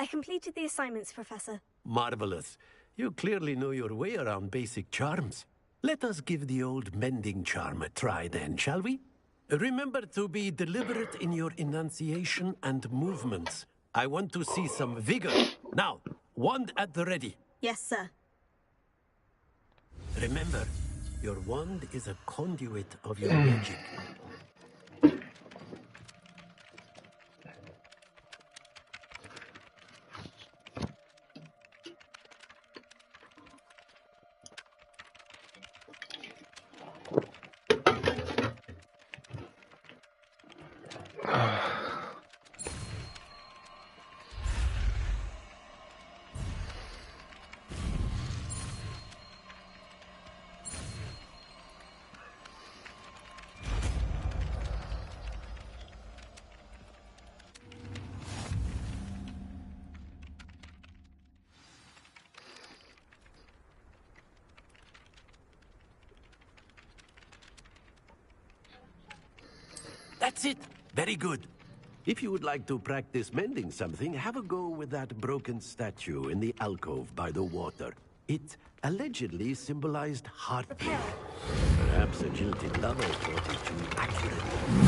I completed the assignments, Professor. Marvelous. You clearly know your way around basic charms. Let us give the old mending charm a try then, shall we? Remember to be deliberate in your enunciation and movements. I want to see some vigor. Now, wand at the ready. Yes, sir. Remember, your wand is a conduit of your magic. That's it. Very good. If you would like to practice mending something, have a go with that broken statue in the alcove by the water. It allegedly symbolized heartbreak. Perhaps a jilted lover thought it too accurately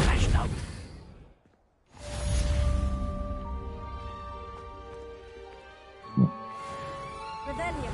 flashed out. Revelio.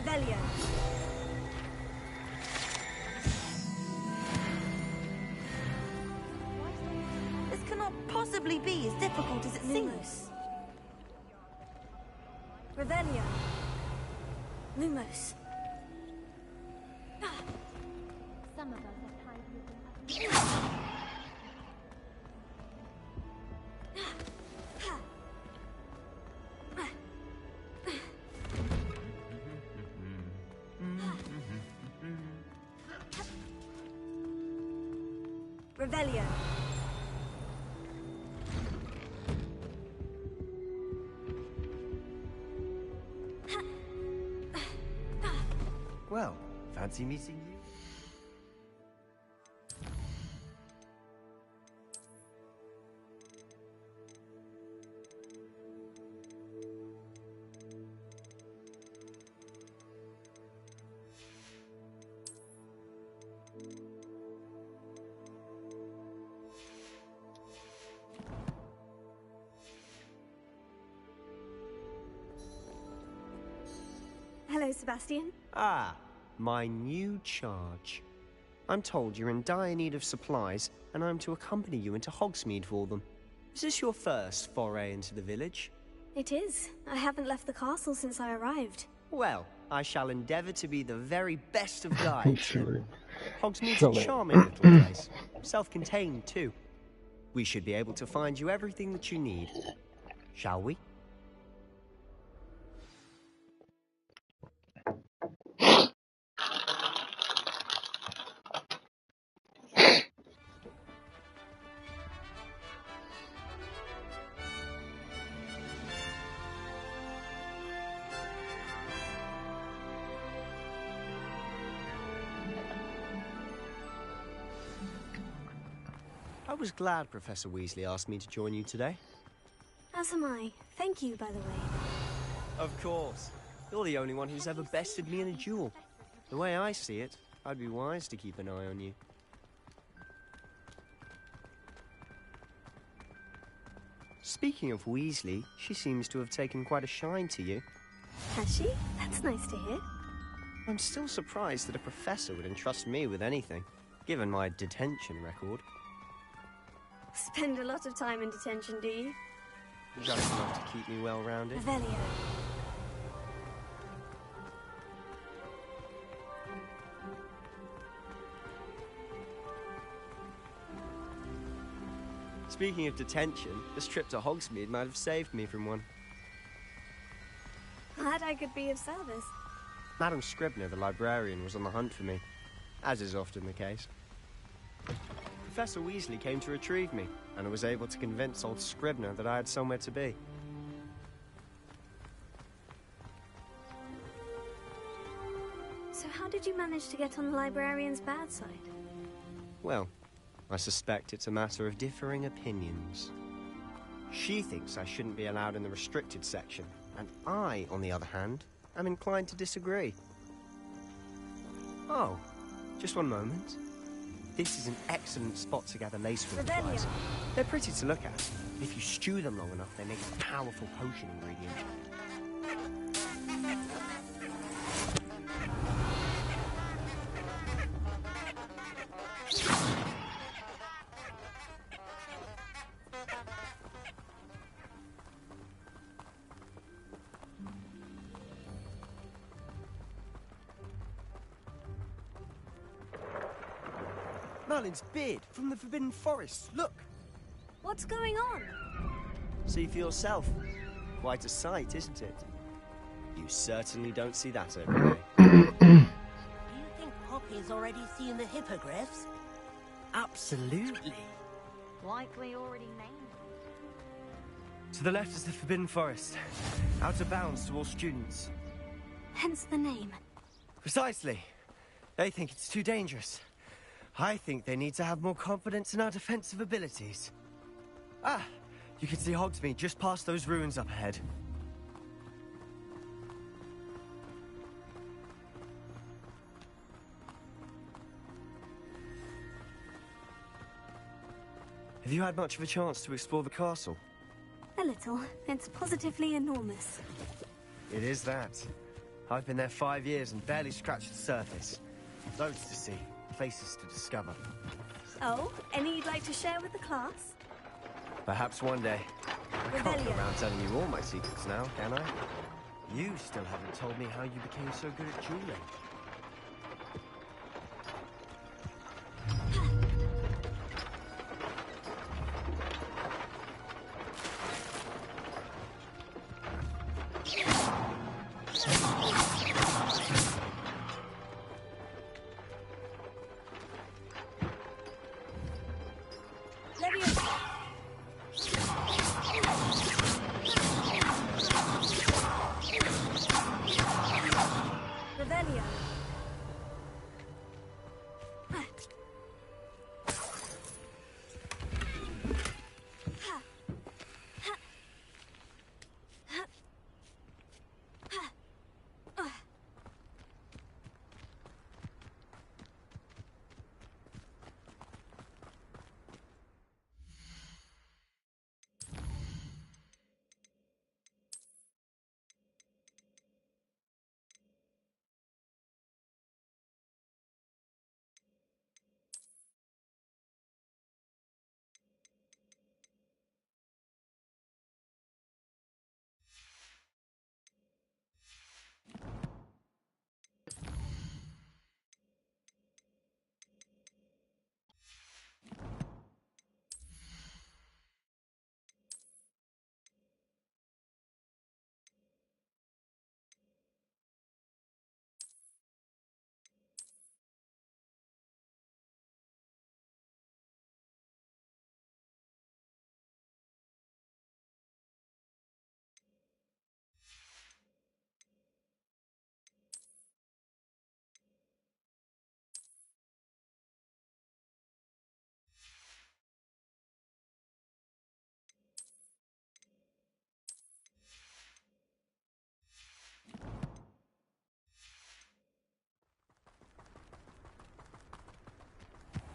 Revelio. This cannot possibly be as difficult as it seems. Revelio. Lumos. Some of us have tried using Revelio. Well, fancy meeting you? Hello, Sebastian. Ah, my new charge. I'm told you're in dire need of supplies, and I'm to accompany you into Hogsmeade for them. Is this your first foray into the village? It is. I haven't left the castle since I arrived. Well, I shall endeavour to be the very best of guides. Silly. Hogsmeade's a charming little place. Self-contained, too. We should be able to find you everything that you need. Shall we? I was glad Professor Weasley asked me to join you today. As am I. Thank you, by the way. Of course. You're the only one who's ever bested me in a duel. The way I see it, I'd be wise to keep an eye on you. Speaking of Weasley, she seems to have taken quite a shine to you. Has she? That's nice to hear. I'm still surprised that a professor would entrust me with anything, given my detention record. Spend a lot of time in detention, do you? Just enough to keep me well-rounded. Revelio. Speaking of detention, this trip to Hogsmeade might have saved me from one. Glad I could be of service. Madam Scribner, the librarian, was on the hunt for me, as is often the case. Professor Weasley came to retrieve me, and I was able to convince old Scribner that I had somewhere to be. So how did you manage to get on the librarian's bad side? Well, I suspect it's a matter of differing opinions. She thinks I shouldn't be allowed in the restricted section, and I, on the other hand, am inclined to disagree. Oh, just one moment. This is an excellent spot to gather lace supplies. They're pretty to look at. If you stew them long enough, they make a powerful potion ingredient. Merlin's beard from the Forbidden Forest. Look! What's going on? See for yourself. Quite a sight, isn't it? You certainly don't see that every day. Do you think Poppy's already seen the hippogriffs? Absolutely. Likely already named. To the left is the Forbidden Forest. Out of bounds to all students. Hence the name. Precisely. They think it's too dangerous. I think they need to have more confidence in our defensive abilities. Ah, you can see Hogsmeade just past those ruins up ahead. Have you had much of a chance to explore the castle? A little. It's positively enormous. It is that. I've been there 5 years and barely scratched the surface. Loads to see, places to discover. Oh, any you'd like to share with the class? Perhaps one day. I can't go Rebellion. around telling you all my secrets now, can I? You still haven't told me how you became so good at dueling. Revelio.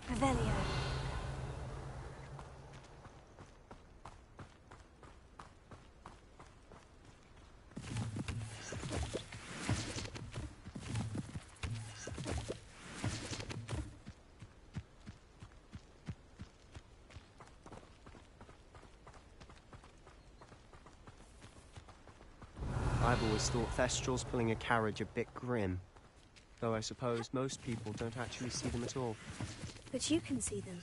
Revelio. I've always thought Thestrals pulling a carriage a bit grim. Though I suppose most people don't actually see them at all. But you can see them.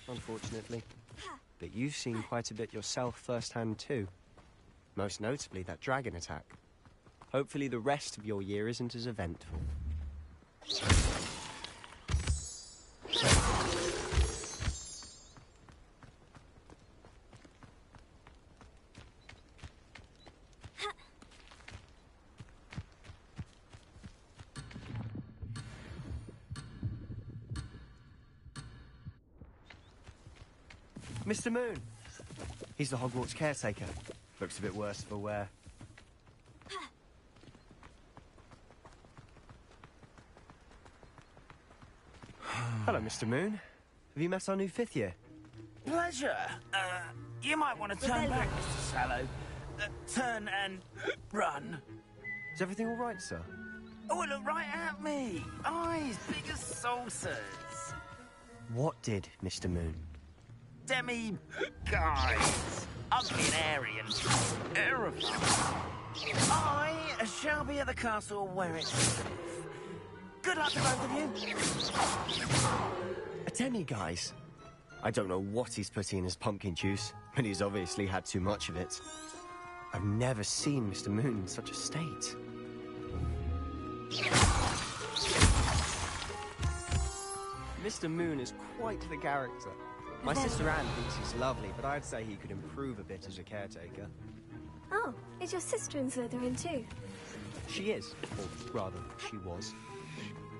Unfortunately. But you've seen quite a bit yourself firsthand too. Most notably that dragon attack. Hopefully the rest of your year isn't as eventful. Mr. Moon! He's the Hogwarts caretaker. Looks a bit worse for wear. Hello, Mr. Moon. Have you met our new 5th year? Pleasure. You might want to turn back, Mr. Sallow. Turn and run. Is everything all right, sir? Oh, look right at me. Eyes big as saucers. What did, Mr. Moon? Demi-guys. Ugly and airy and terrifying. I shall be at the castle where it's safe. Good luck to both of you. A demi-guise? I don't know what he's putting in his pumpkin juice, but he's obviously had too much of it. I've never seen Mr. Moon in such a state. Mr. Moon is quite the character. My sister Anne thinks he's lovely, but I'd say he could improve a bit as a caretaker. Oh, is your sister in Slytherin too? She is, or rather, she was.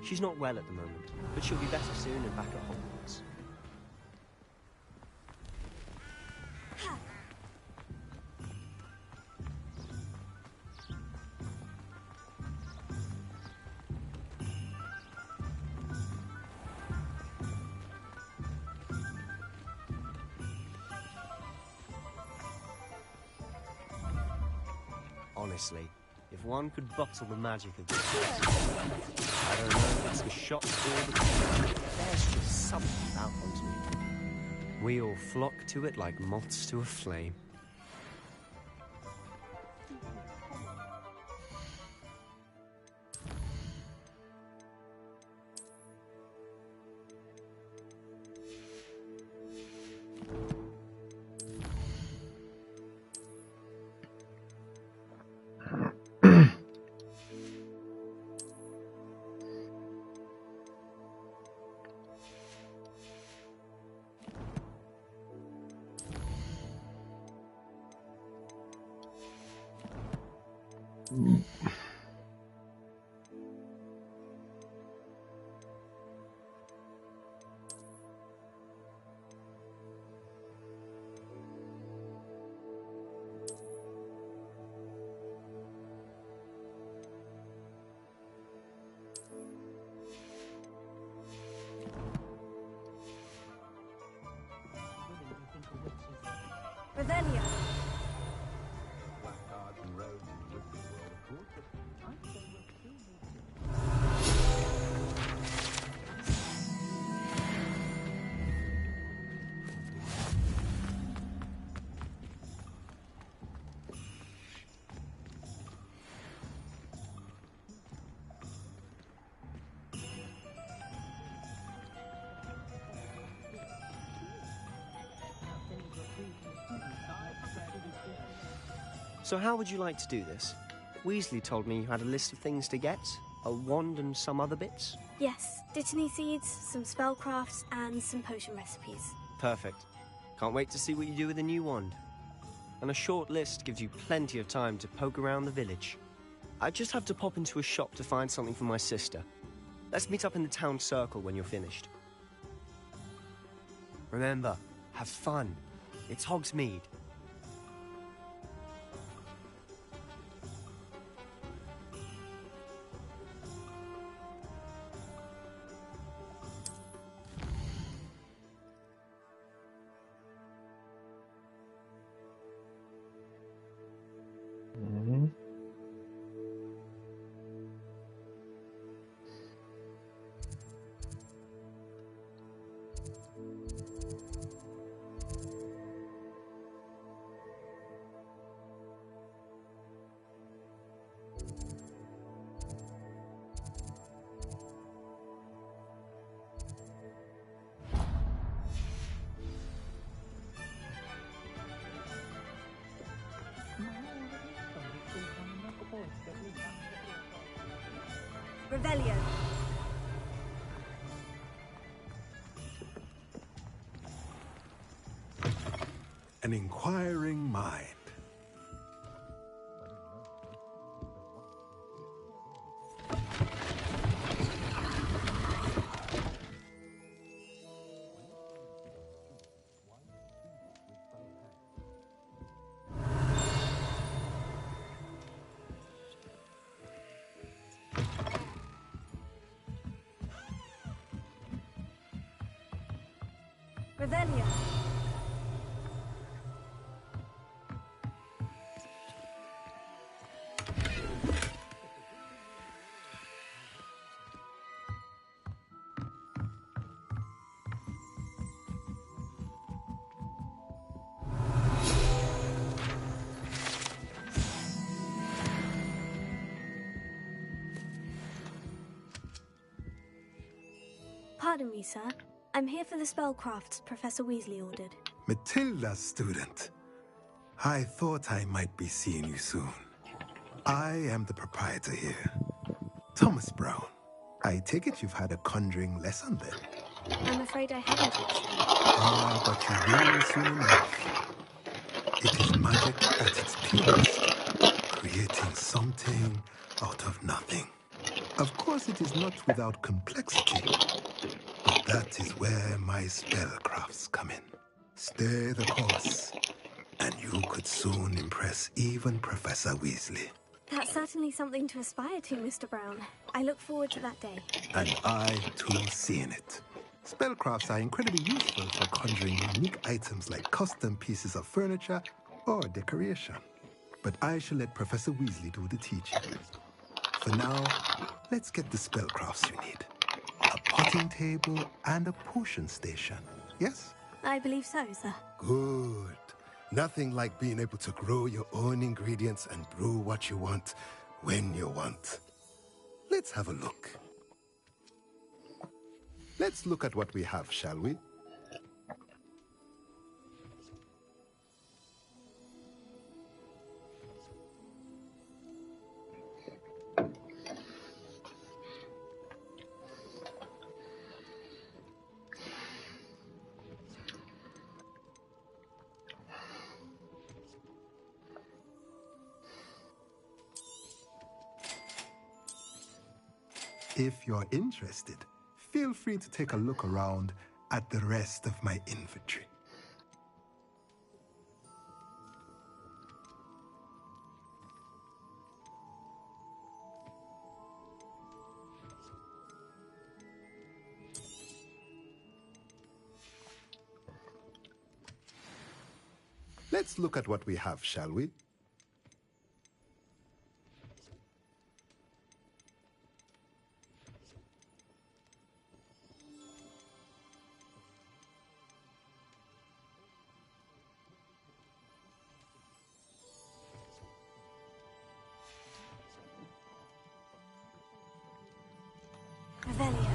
She's not well at the moment, but she'll be better soon and back at Hogwarts. Honestly, If one could bottle the magic of this place. I don't know if it's the shop or the tea. There's just something about Hogsmeade. We all flock to it like moths to a flame. Revelio. So how would you like to do this? Weasley told me you had a list of things to get. A wand and some other bits. Yes, Dittany seeds, some spellcrafts, and some potion recipes. Perfect. Can't wait to see what you do with the new wand. And a short list gives you plenty of time to poke around the village. I just have to pop into a shop to find something for my sister. Let's meet up in the town circle when you're finished. Remember, have fun. It's Hogsmeade. Revelio. An inquiring mind. Revelio. Pardon me, sir. I'm here for the spellcrafts Professor Weasley ordered. Matilda, student. I thought I might be seeing you soon. I am the proprietor here, Thomas Brown. I take it you've had a conjuring lesson then? I'm afraid I haven't actually. Ah, but you will soon enough. It is magic at its purest, creating something out of nothing. Of course, it is not without complexity, but that is where my spellcrafts come in. Stay the course, and you could soon impress even Professor Weasley. That's certainly something to aspire to, Mr. Brown. I look forward to that day. And I, too, seeing it. Spellcrafts are incredibly useful for conjuring unique items like custom pieces of furniture or decoration. but I shall let Professor Weasley do the teaching. For now, let's get the spellcrafts you need. A potting table and a potion station, yes? I believe so, sir. Good. Nothing like being able to grow your own ingredients and brew what you want, when you want. Let's have a look. Let's look at what we have, shall we? If you're interested, feel free to take a look around at the rest of my inventory. Let's look at what we have, shall we? Revelio.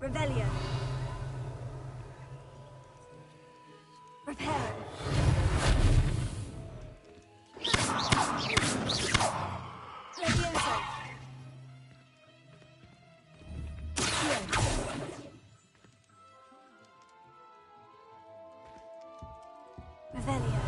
Revelio. Reparo. Levioso. Revelio.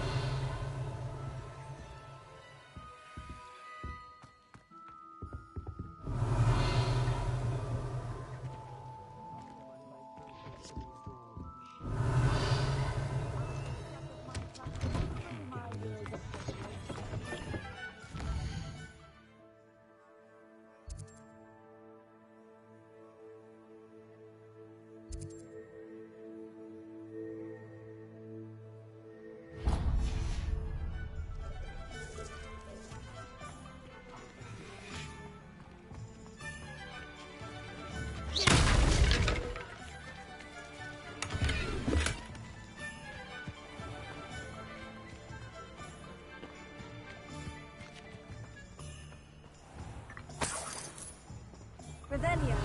Revelio.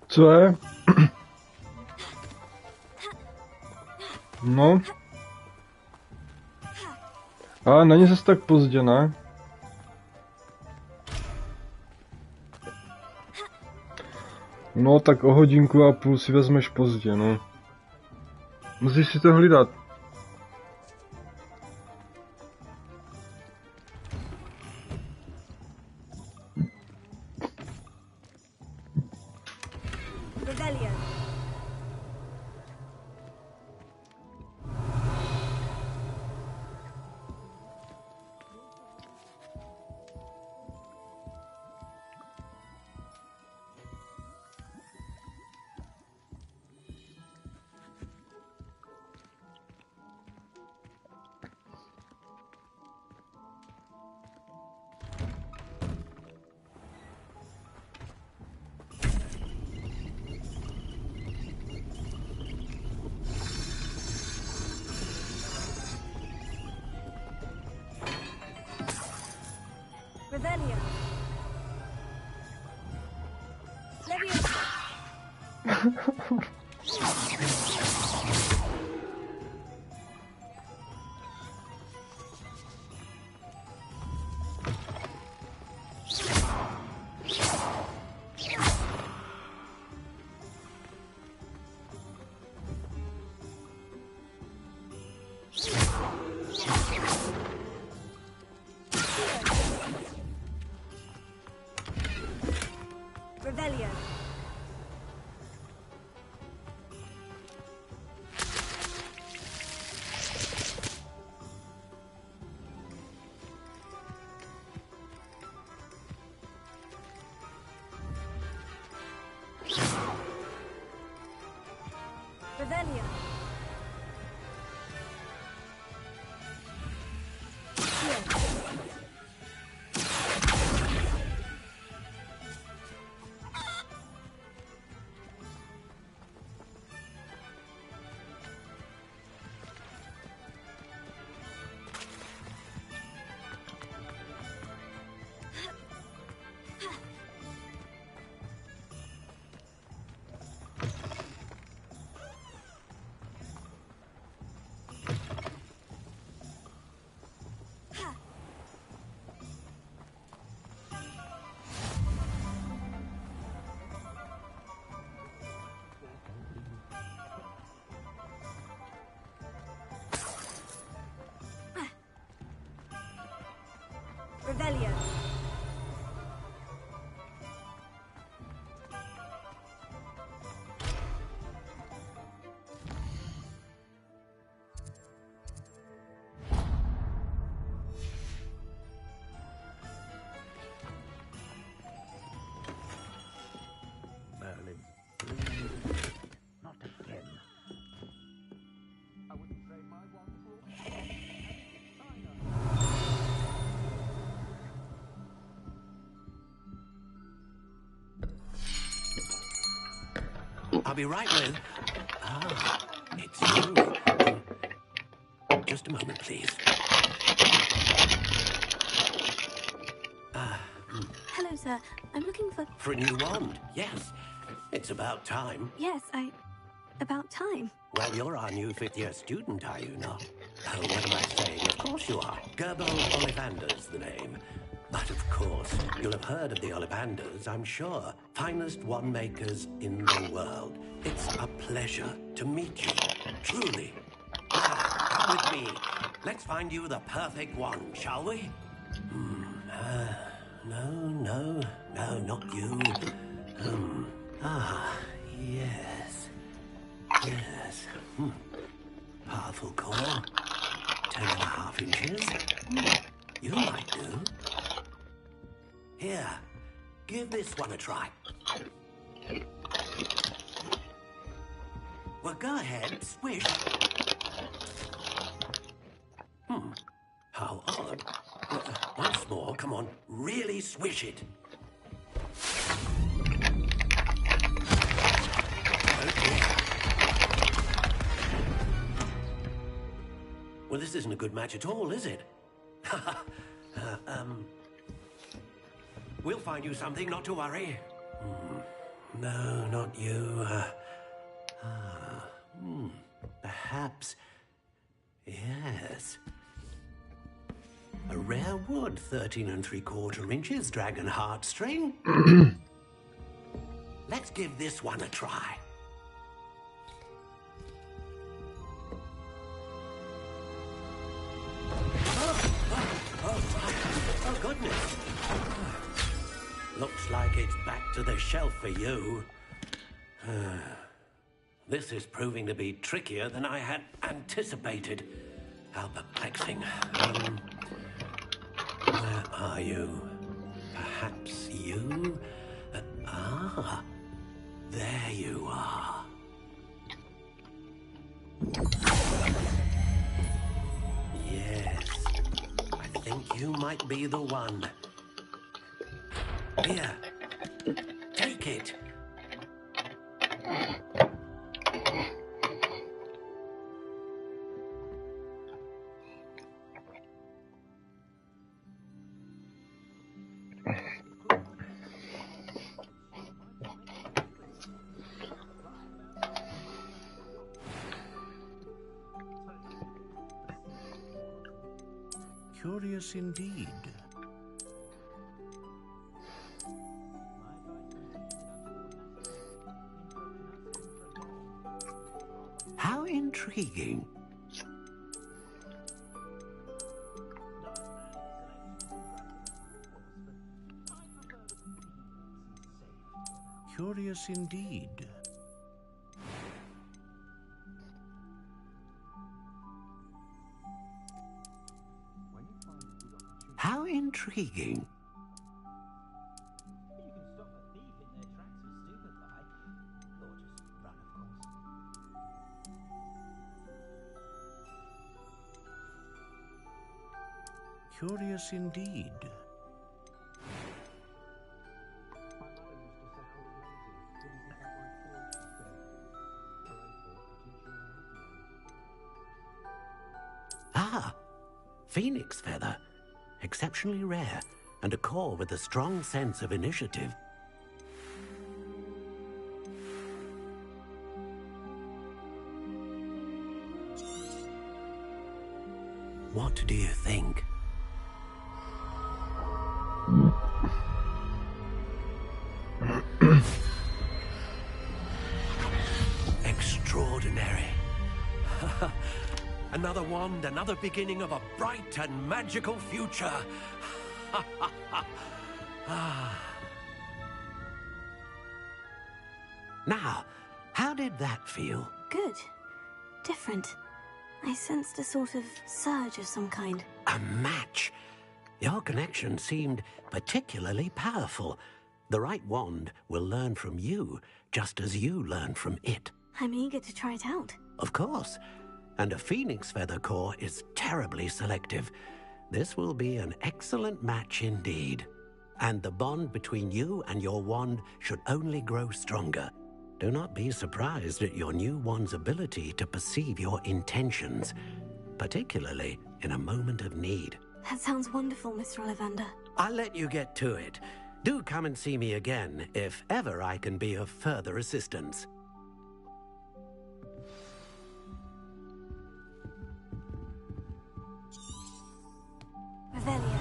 Co je? No. Ale není zase tak pozdě, ne? No, tak o hodinku a půl si vezmeš pozdě, no. Musíš si to hlídat. Revelio. Revelio. Leviosa. Revelio. Revelio. Revelio. Merlin. Not again. I wouldn't say my wonderful. I'll be right with. Ah, it's you. Just a moment, please. Hello, sir. I'm looking for... For a new wand, yes. It's about time. Yes, about time. Well, you're our new fifth-year student, are you not? Oh, what am I saying? Of course you are. Gerbo Ollivander's the name. But of course, you'll have heard of the Ollivanders, I'm sure. Finest wand makers in the world. It's a pleasure to meet you, truly. Come with me. Let's find you the perfect wand, shall we? No, not you. Yes. Yes. Powerful core. 10.5 inches. You might do. Here, give this one a try. Well, go ahead, swish. How odd. Once more, come on, really swish it. Okay. Well, this isn't a good match at all, is it? We'll find you something, not to worry. No, not you. Perhaps. Yes. A rare wood, 13 3/4 inches, dragon heartstring. Let's give this one a try. Oh, goodness. Looks like it's back to the shelf for you. This is proving to be trickier than I had anticipated. How perplexing. Where are you? Perhaps you? There you are. Yes, I think you might be the one. Here, take it. Curious indeed. How intriguing. Curious indeed. How intriguing. Curious indeed. Ah, phoenix feather. Exceptionally rare, and a core with a strong sense of initiative. What do you think? Extraordinary. Another wand, another beginning of a bright and magical future. Now, how did that feel? Good. Different. I sensed a sort of surge of some kind. A match. Your connection seemed particularly powerful. The right wand will learn from you, just as you learn from it. I'm eager to try it out. Of course. And a phoenix feather core is terribly selective. This will be an excellent match indeed. And the bond between you and your wand should only grow stronger. Do not be surprised at your new wand's ability to perceive your intentions, particularly in a moment of need. That sounds wonderful, Mr. Ollivander. I'll let you get to it. Do come and see me again if ever I can be of further assistance. Revelio.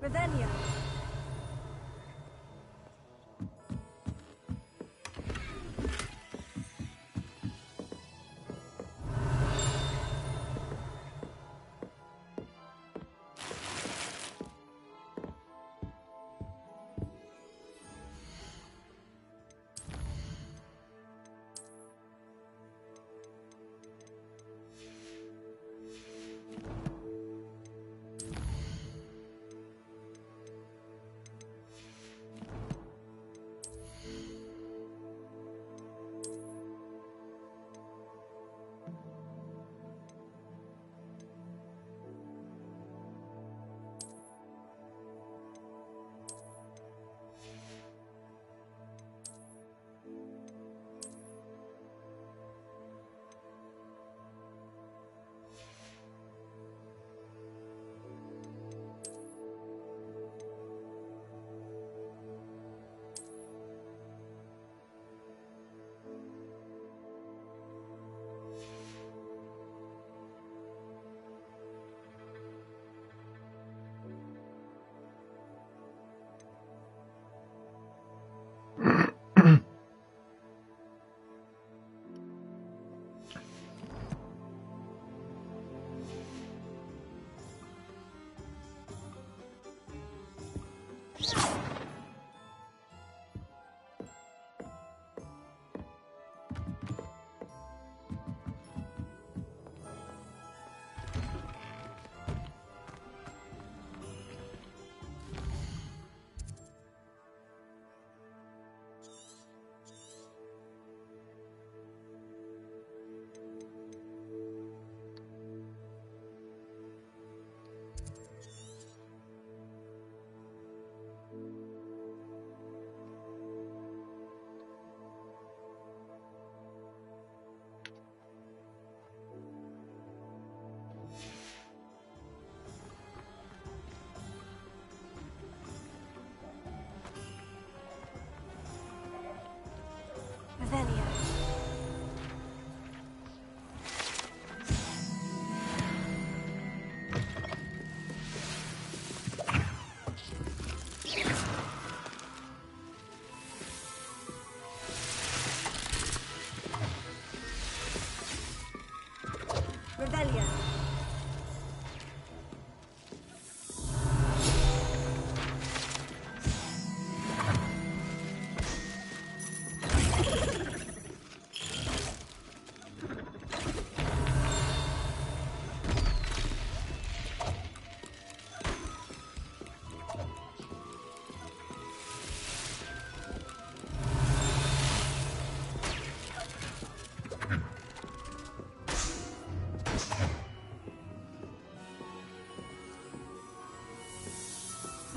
Revelio.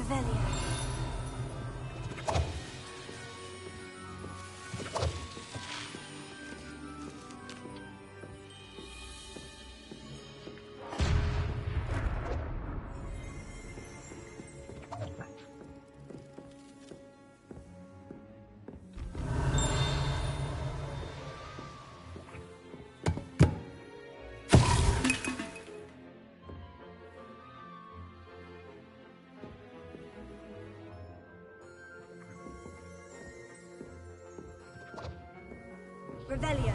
Revelio. Revelio.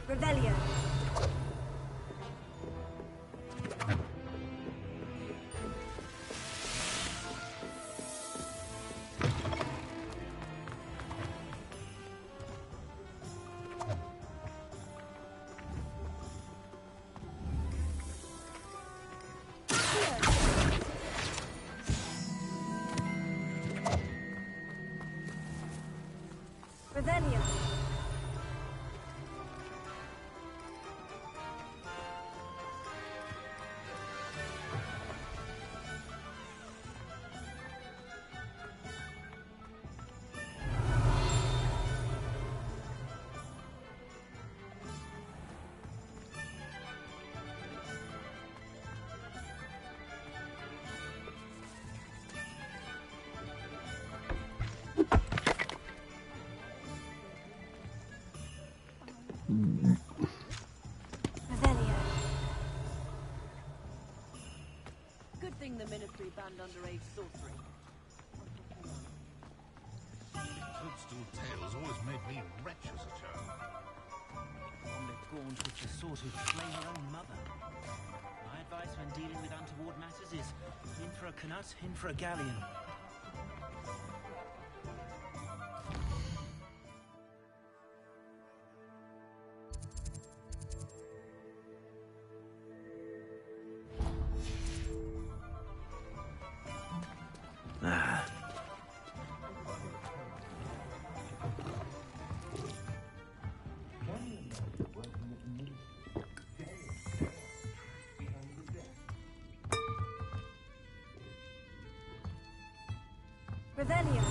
Revelio. Revelio. Good thing the Ministry banned underage sorcery. Toadstool tales always made me wretch as a child. One that gaunt which is sort of slay her own mother. My advice when dealing with untoward matters is in for a canut, in for a galleon. Revelio.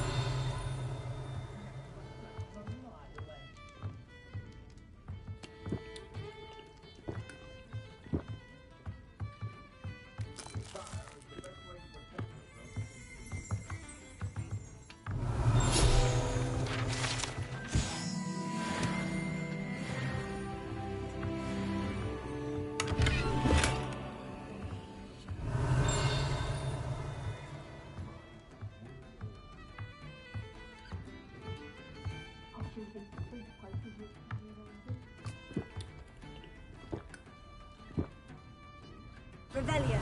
Revelio.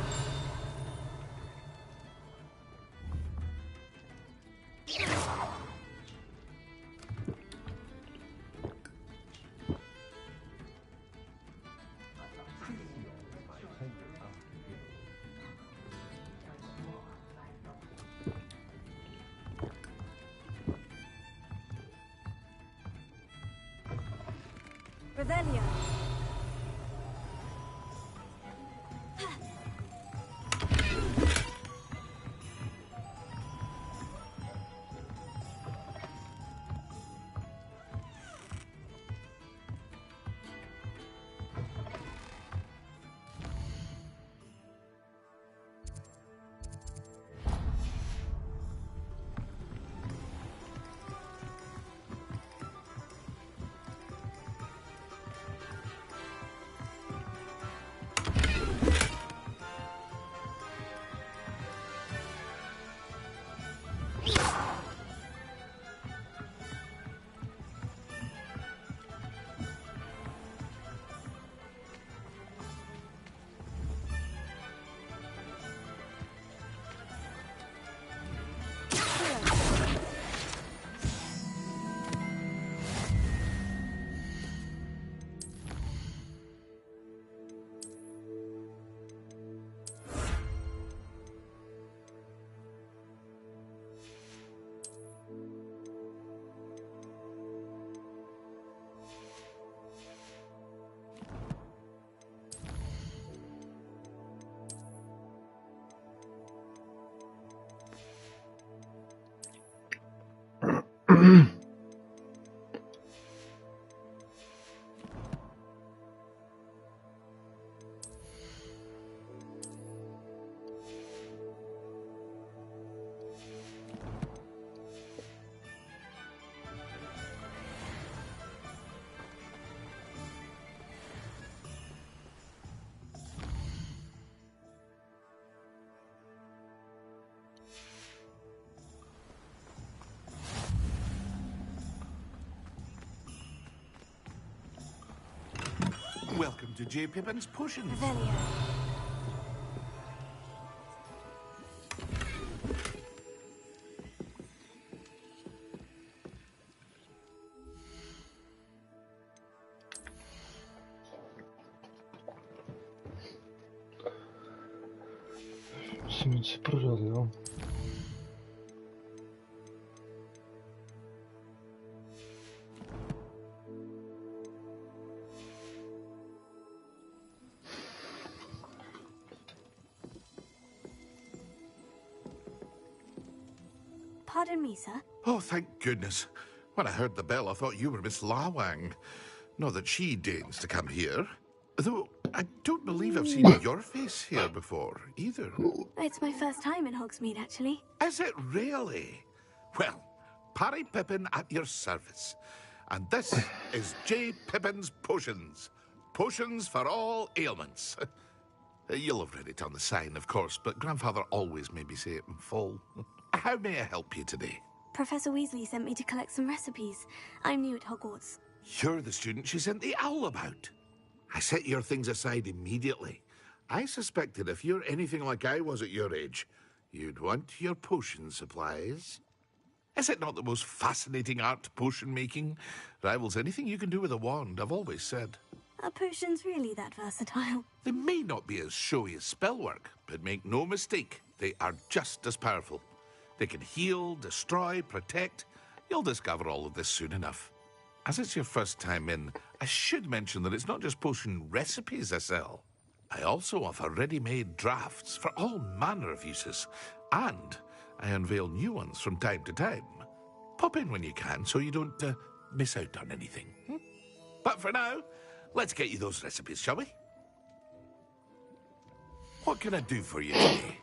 Revelio. Welcome to J. Pippin's Potions. Revelio. Musím něco prodat, jo? Pardon me, sir. Oh, thank goodness. When I heard the bell, I thought you were Miss Lawang. Not that she deigns to come here. Though, I don't believe I've seen your face here before, either. It's my first time in Hogsmeade, actually. Is it really? Well, Parry Pippin at your service. And this is J. Pippin's Potions. Potions for all ailments. You'll have read it on the sign, of course, but Grandfather always made me say it in full. How may I help you today? Professor Weasley sent me to collect some recipes. I'm new at Hogwarts. You're the student she sent the owl about. I set your things aside immediately. I suspected if you're anything like I was at your age, you'd want your potion supplies. Is it not the most fascinating art, potion making? Rivals anything you can do with a wand, I've always said. Are potions really that versatile? They may not be as showy as spellwork, but make no mistake, they are just as powerful. They can heal, destroy, protect. You'll discover all of this soon enough. As it's your first time in, I should mention that it's not just potion recipes I sell. I also offer ready-made drafts for all manner of uses, and I unveil new ones from time to time. Pop in when you can so you don't miss out on anything. But for now, let's get you those recipes, shall we? What can I do for you today?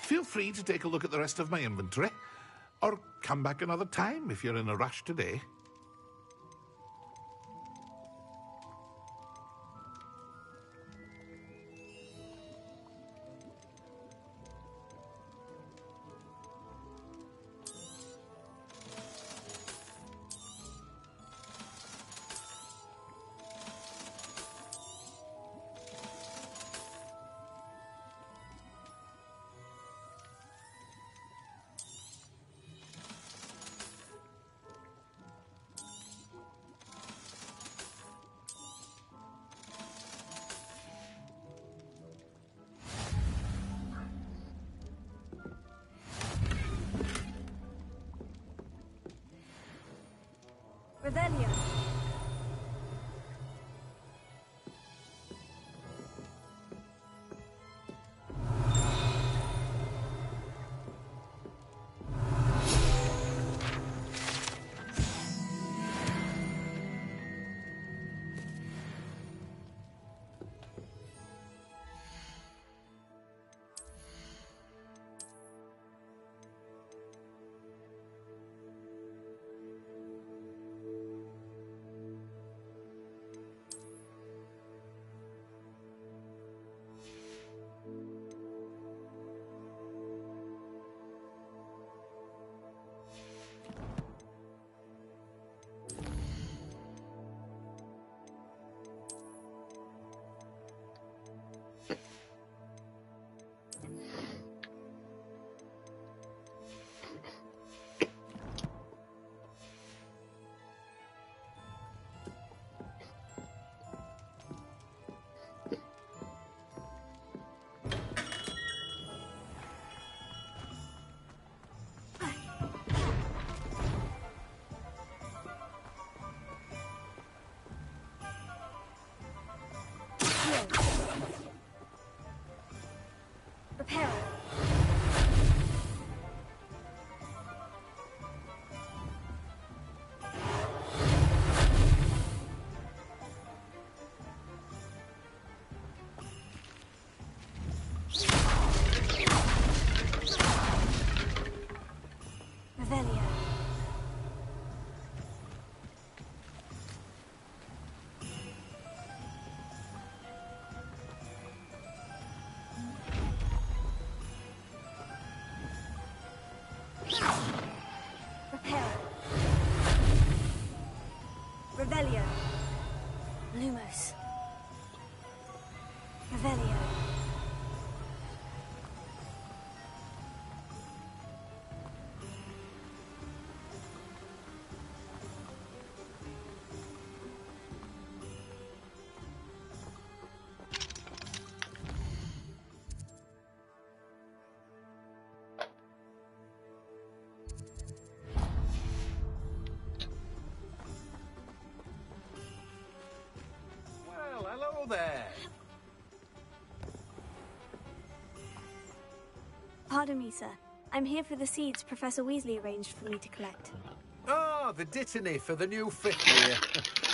Feel free to take a look at the rest of my inventory, or come back another time if you're in a rush today. Revelio. there! Pardon me, sir. I'm here for the seeds Professor Weasley arranged for me to collect. Ah, the dittany for the new 5th year.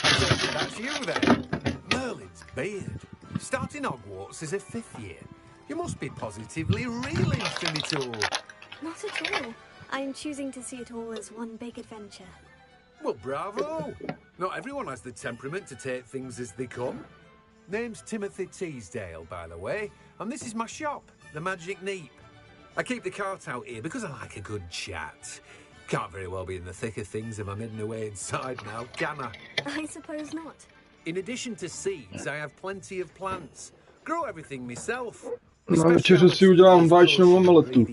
I take it that's you then. Merlin's beard. Starting Hogwarts as a 5th year. You must be positively reeling from it all. Not at all. I'm choosing to see it all as one big adventure. Well, bravo! Not everyone has the temperament to take things as they come. Name's Timothy Teasdale, by the way, and this is my shop, the Magic Neep. I keep the cart out here because I like a good chat. Can't very well be in the thick of things if I'm hidden away inside now, can I? I suppose not. In addition to seeds, I have plenty of plants. Grow everything myself. Na večeři si udělám vaječnou omeletu.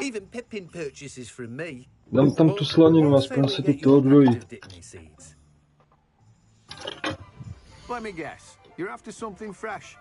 Even Pippin purchases from me. Dám tam tu slaninu, aspoň se to toho odvojí. Let me guess. You're after something fresh.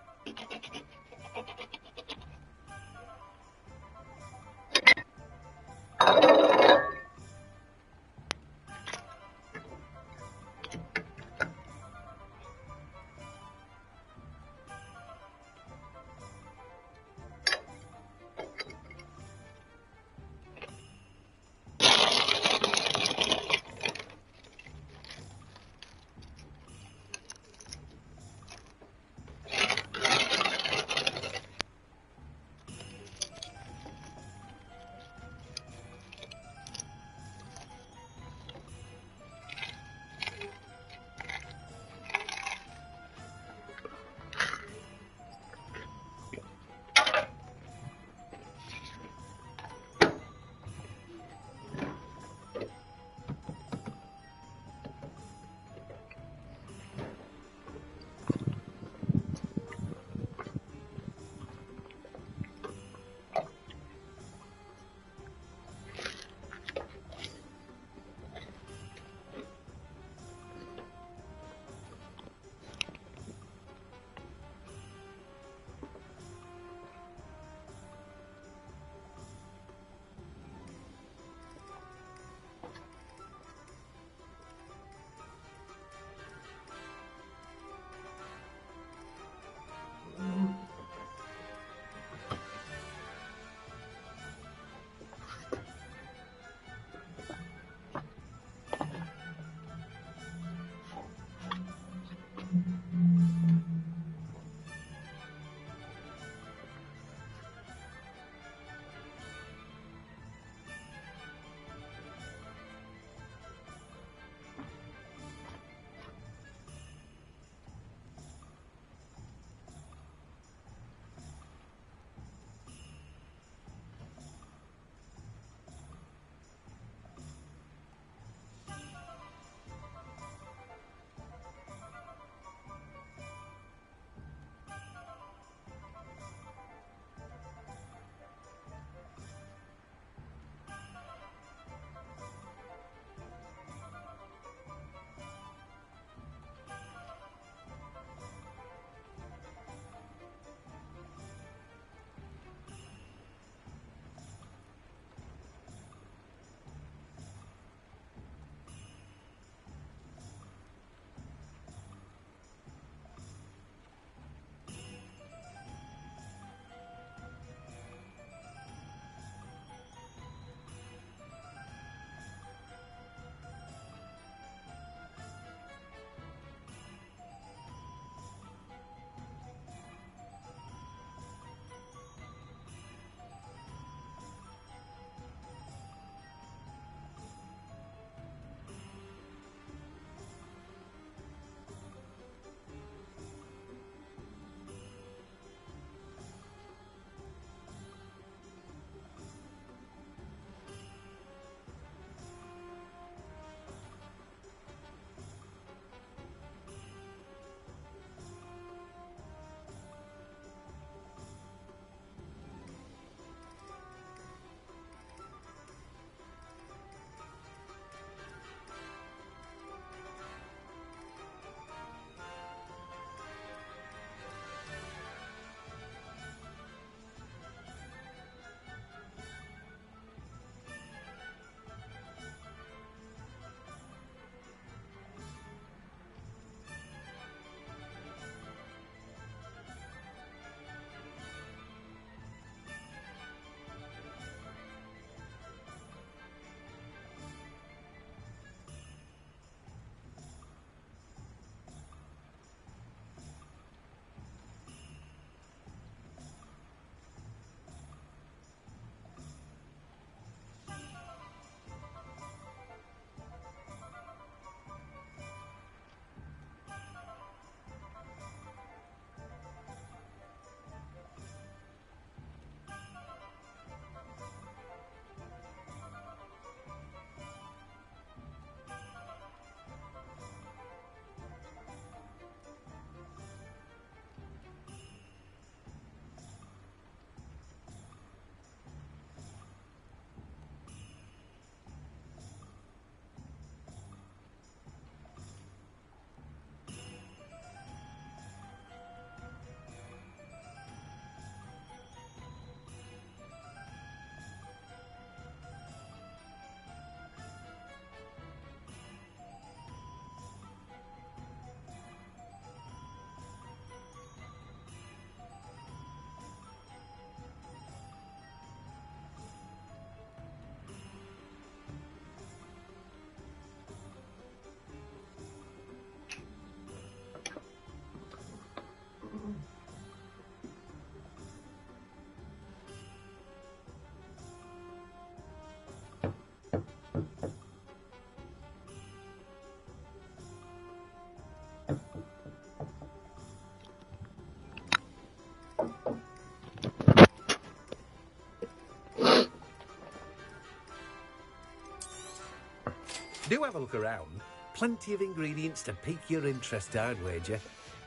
Do have a look around. Plenty of ingredients to pique your interest, I'd wager.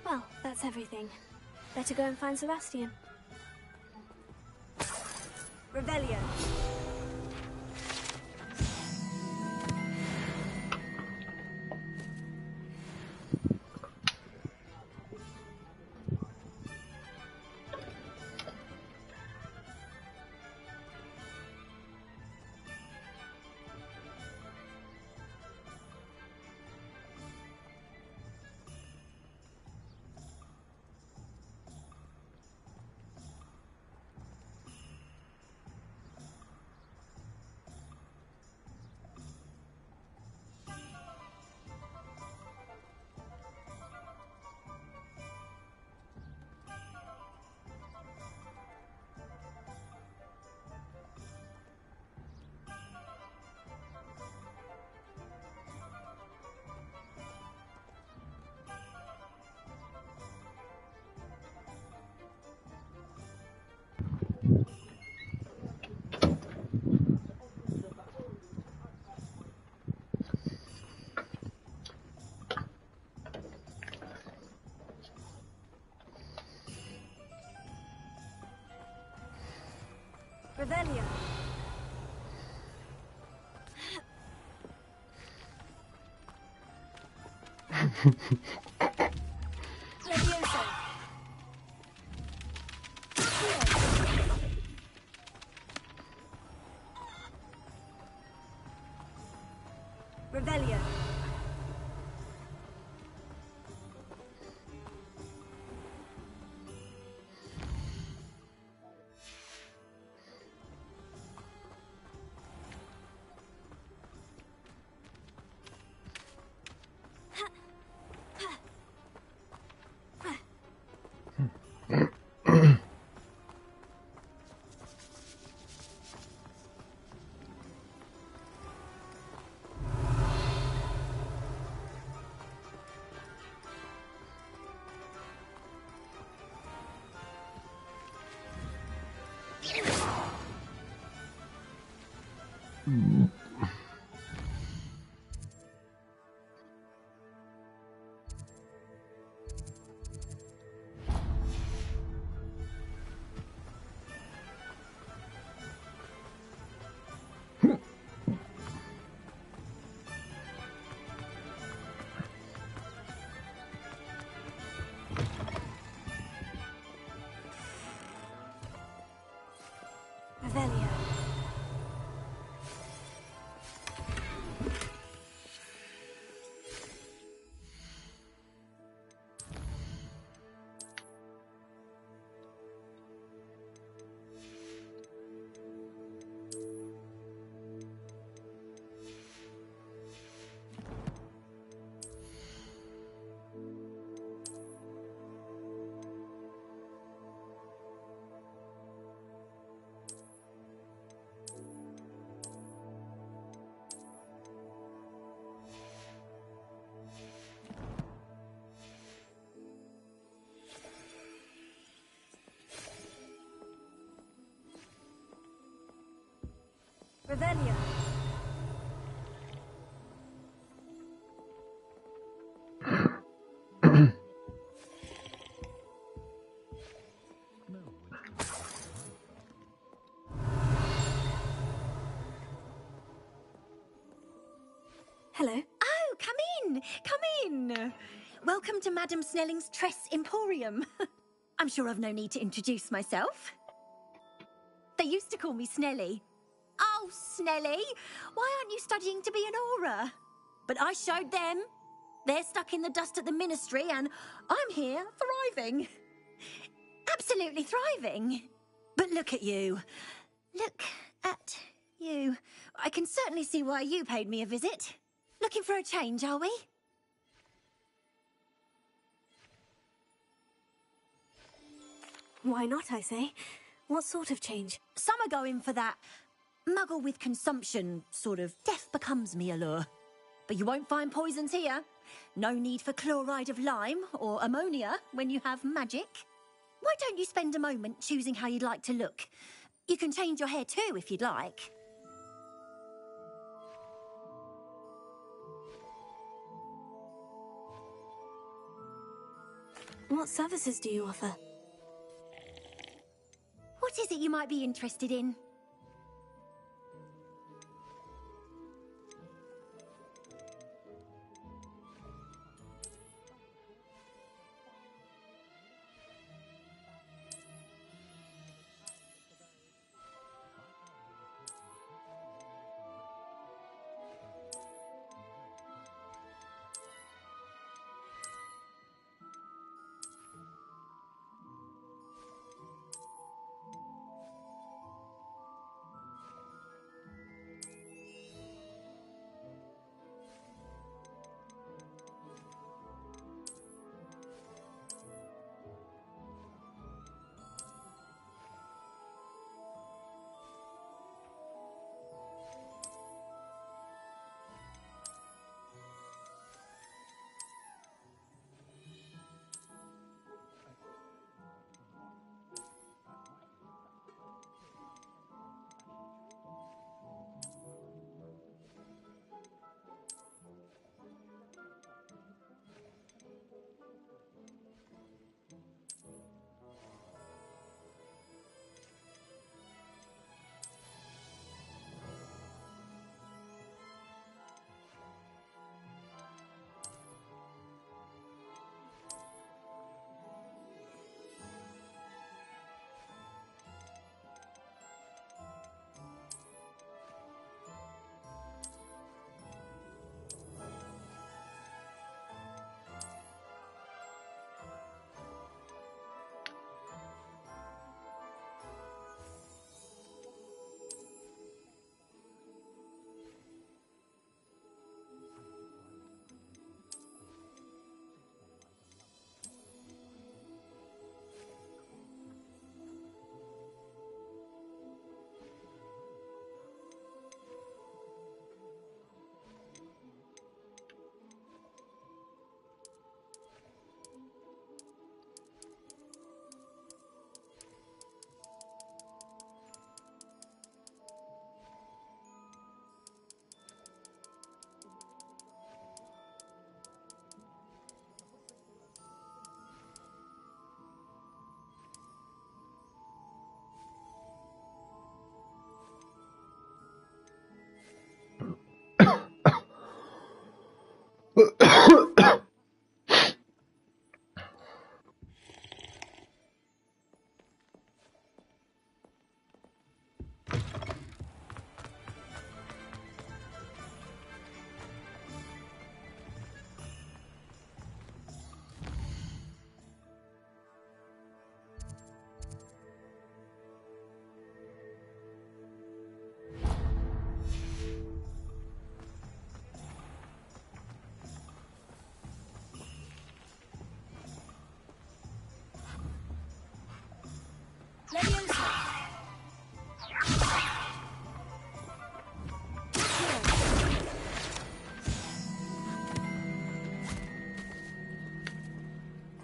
Well, that's everything. Better go and find Sebastian. Revelio. Revelio. Levioso. Revelio. Revelio. Revelio. Hello. Oh, come in! Come in! Welcome to Madame Snelling's Tress Emporium. I'm sure I've no need to introduce myself. They used to call me Snelly. Oh, Snelly! Why aren't you studying to be an aura? But I showed them. They're stuck in the dust at the ministry, and I'm here thriving. Absolutely thriving. But look at you. Look at you. I can certainly see why you paid me a visit. Looking for a change, are we? Why not, I say? What sort of change? Some are going for that Muggle with consumption, sort of. Death becomes me allure. But you won't find poisons here. No need for chloride of lime or ammonia when you have magic. Why don't you spend a moment choosing how you'd like to look? You can change your hair too if you'd like. What services do you offer? What is it you might be interested in?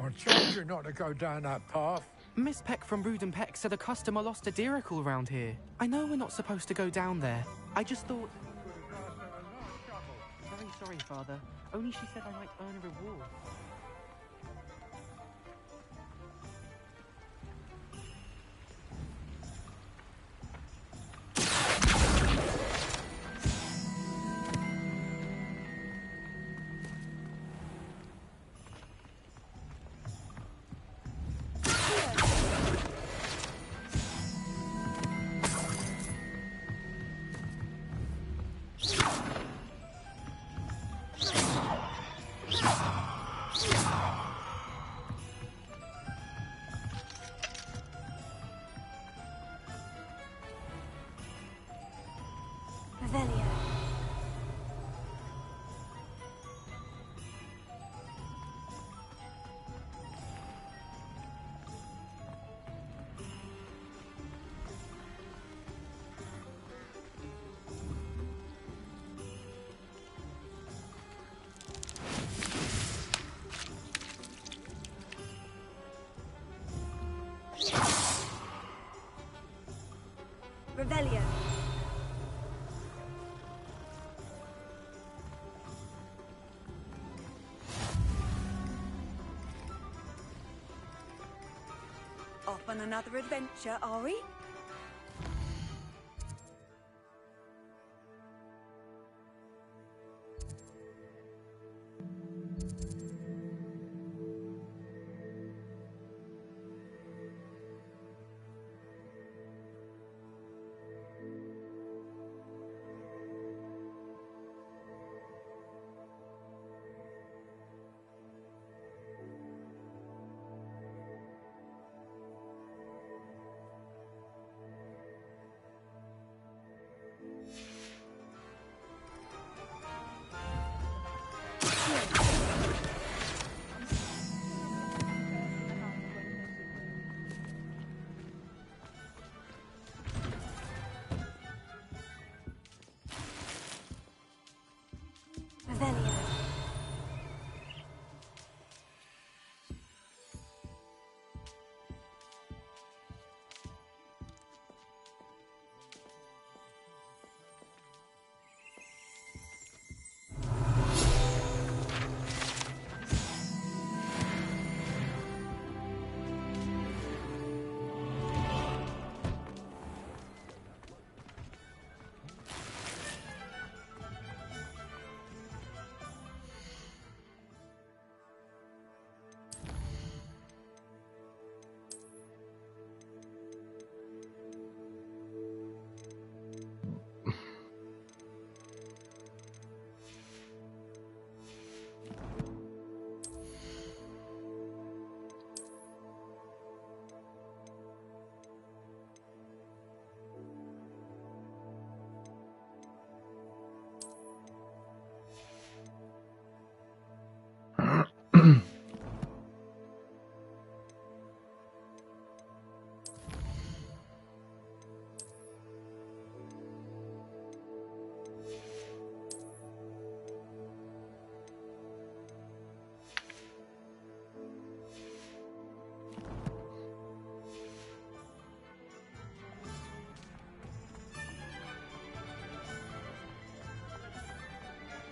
I told you not to go down that path. Miss Peck from Brood and Peck said a customer lost a diricle around here. I know we're not supposed to go down there. I just thought... Very sorry, Father. Only she said I might earn a reward. Revelio. Off on another adventure, are we? Revelio.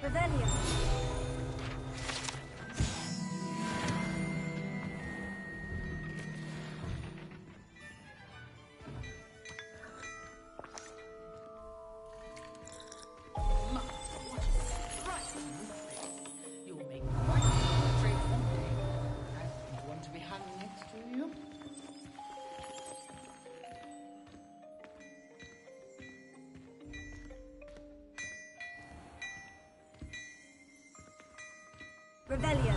Revelio. You'll make quite a portrait one day. I want to be hung next to you. Revelio.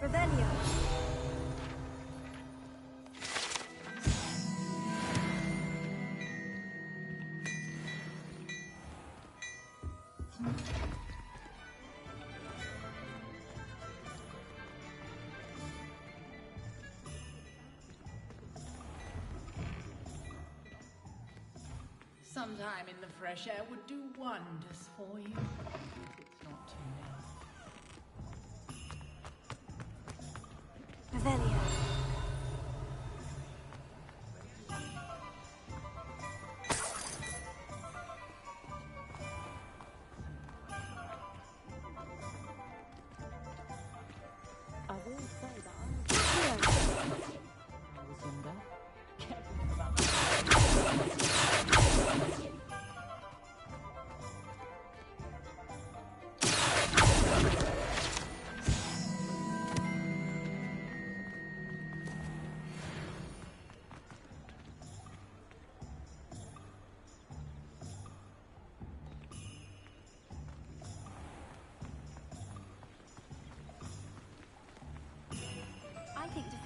Revelio. Some time in the fresh air would do wonders for you. If it's not too late.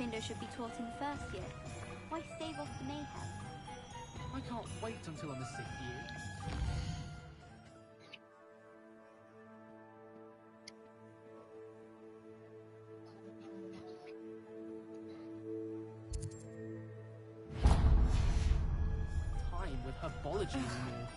Remainder should be taught in the first year. Why stave off the mayhem? I can't wait until I'm the 6th year. Time with herbology anymore.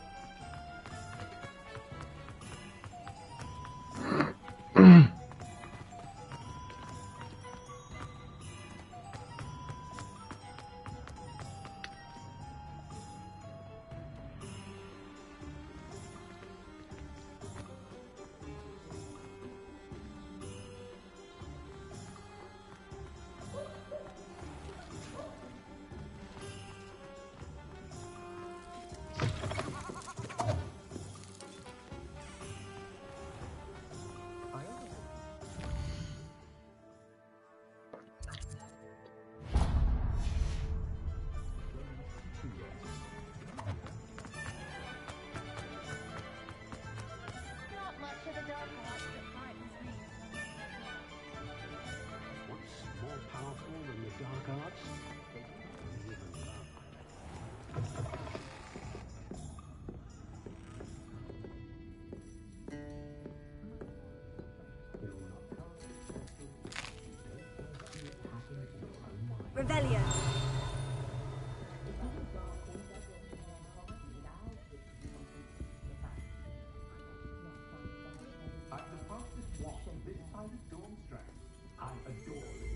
Not much of the dark arts that frightens me. What's more powerful than the dark arts? Revelio. I'm the fastest walk on this side of Dawn's Strand. I adore the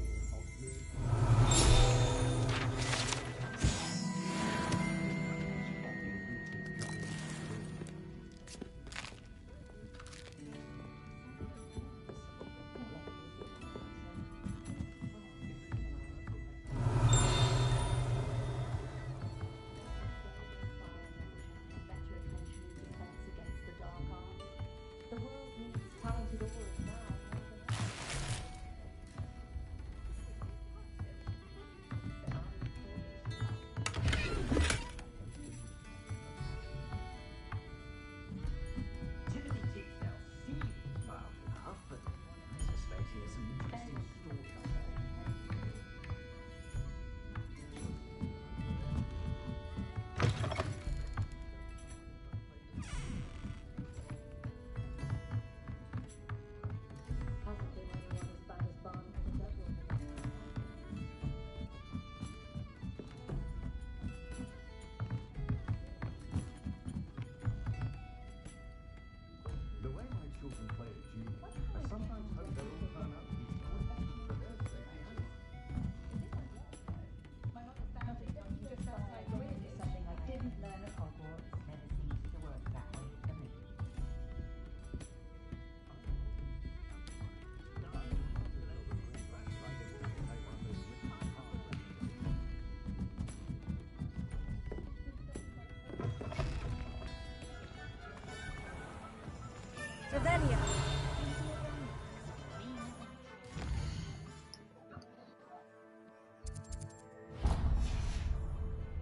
Revelio.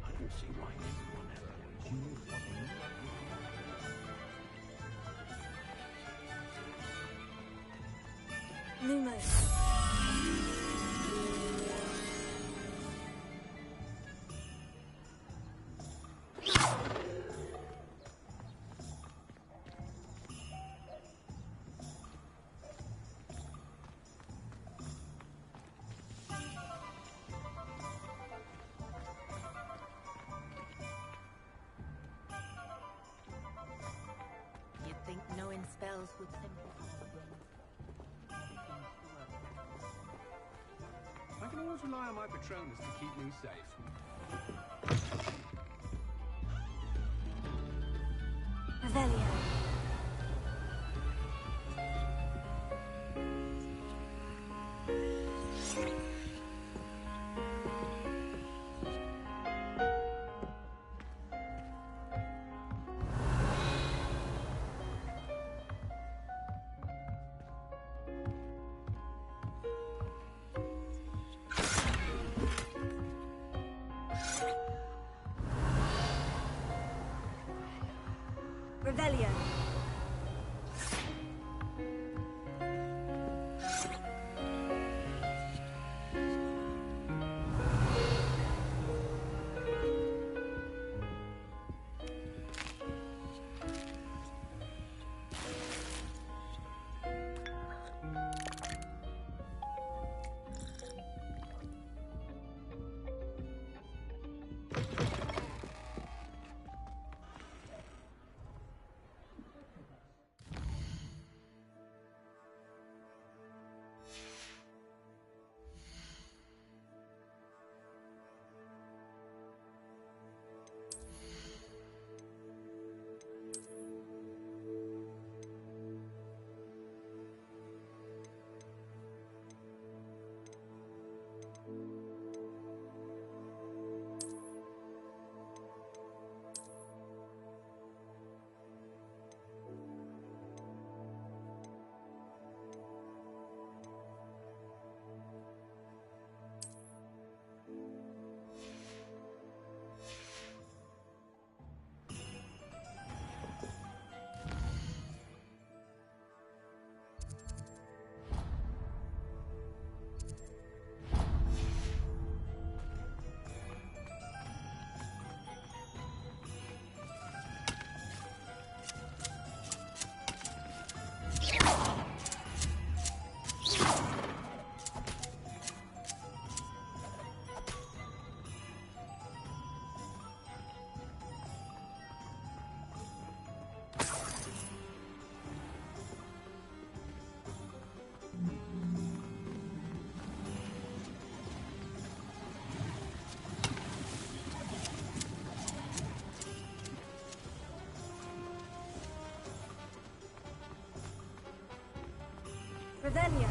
I don't see why everyone avoids you. Lumos. You'd think knowing spells would simplify things. I can always rely on my Patronus to keep me safe. Revelio. Revelio.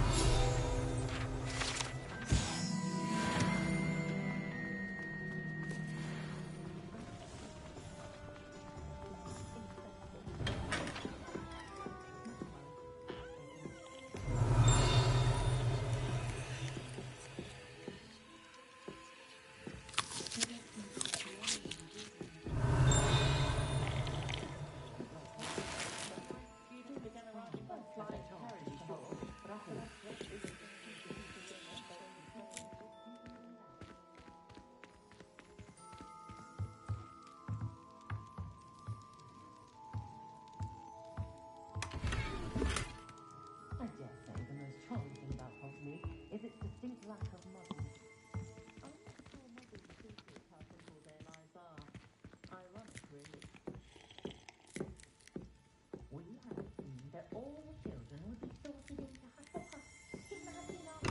I dare say the most charming thing about Hogsmeade is its distinct lack of muddles. I'm not sure muggles appreciate how simple their lives are. Ironic, really. We had it seen that all the children would be sorted into Hufflepuff. Imagine us.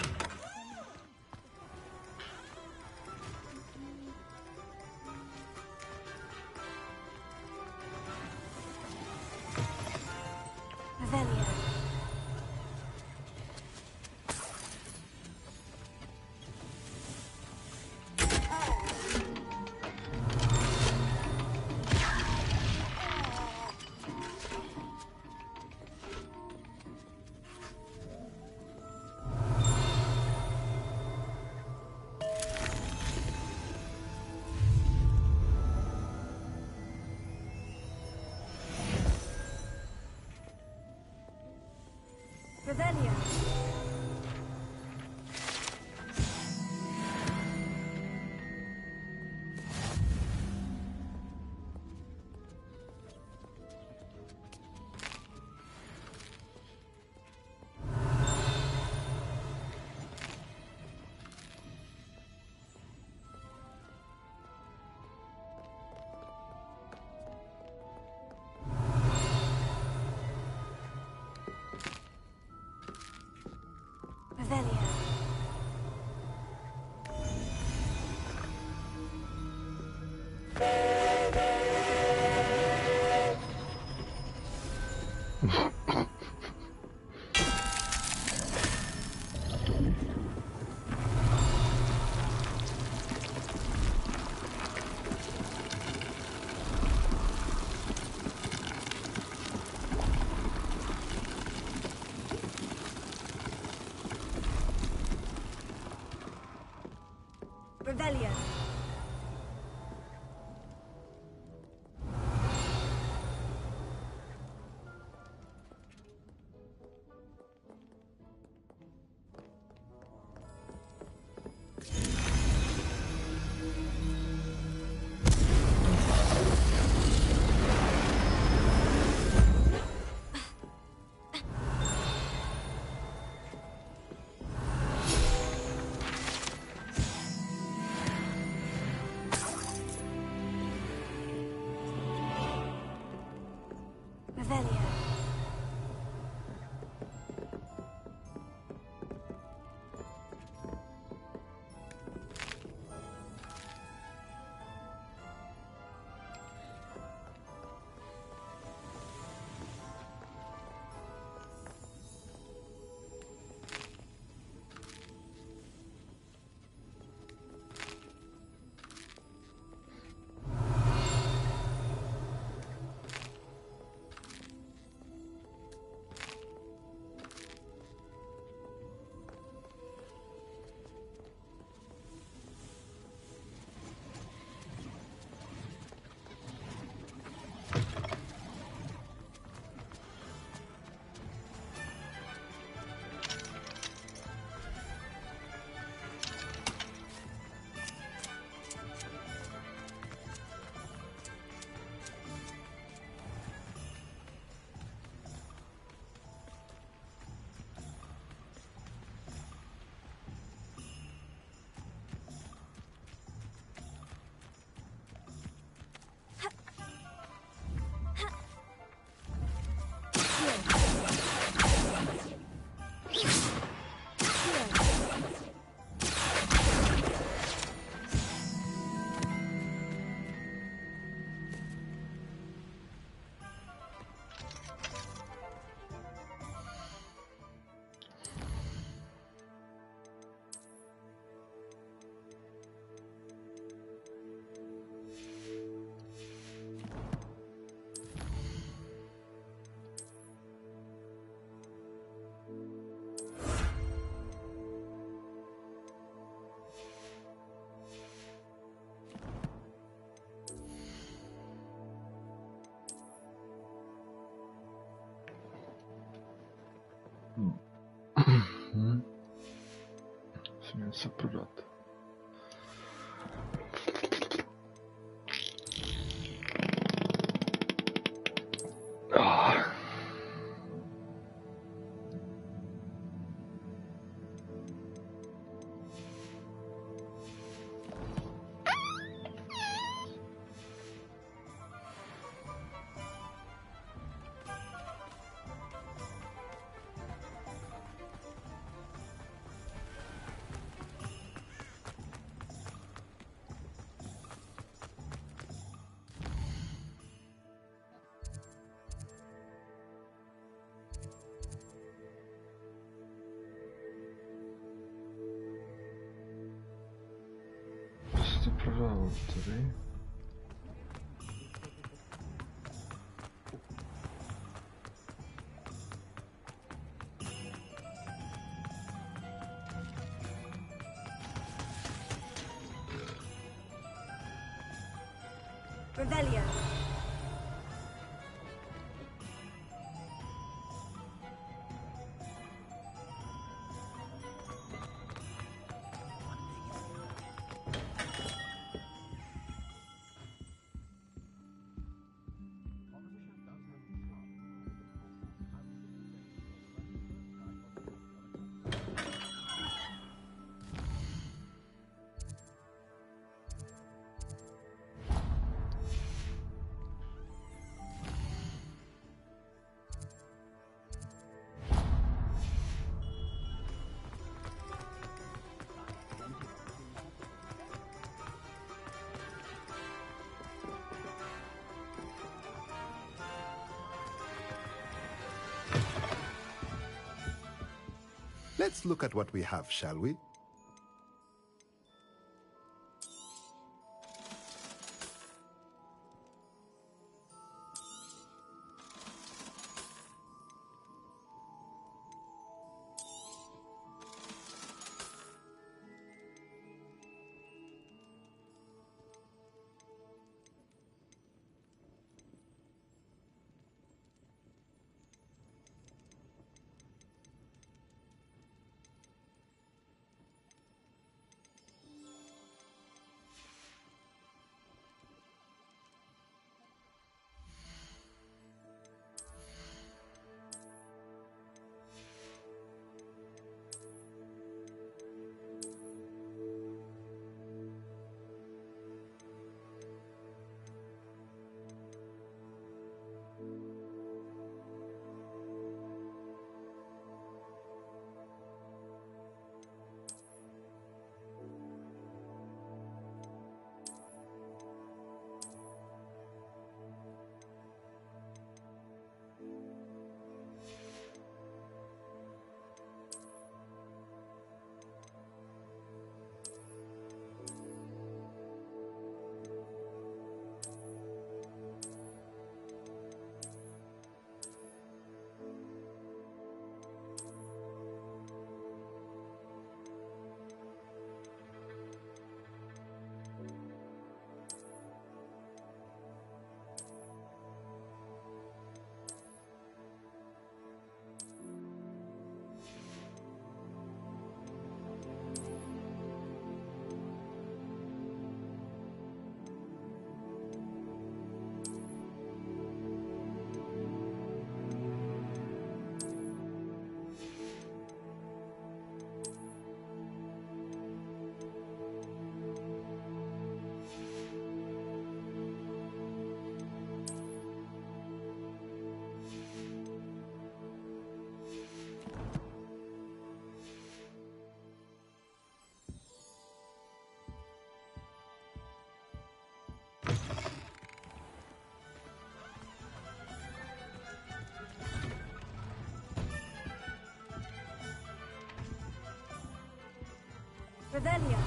Revelio. Revelio. Revelio. Revelio. Musím něco prodat. Co to prodával tady? Revelio. Let's look at what we have, shall we? Revelio.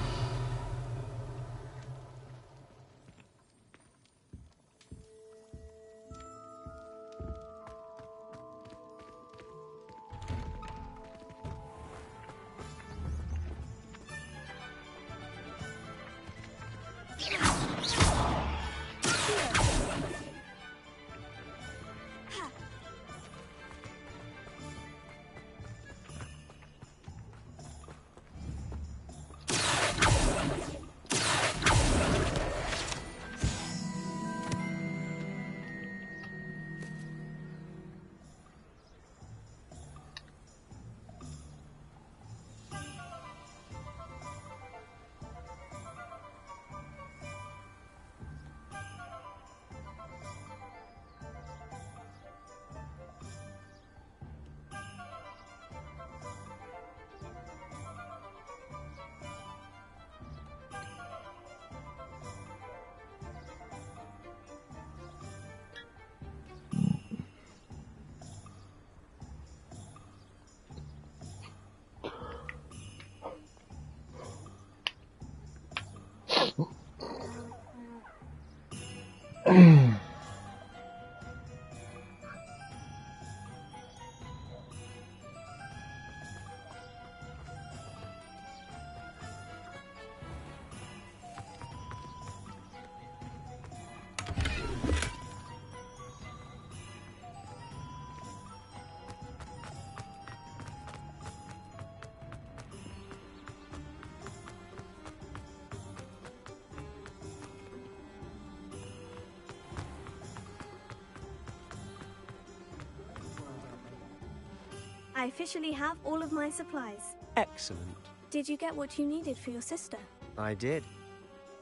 I officially have all of my supplies. Excellent. Did you get what you needed for your sister? I did.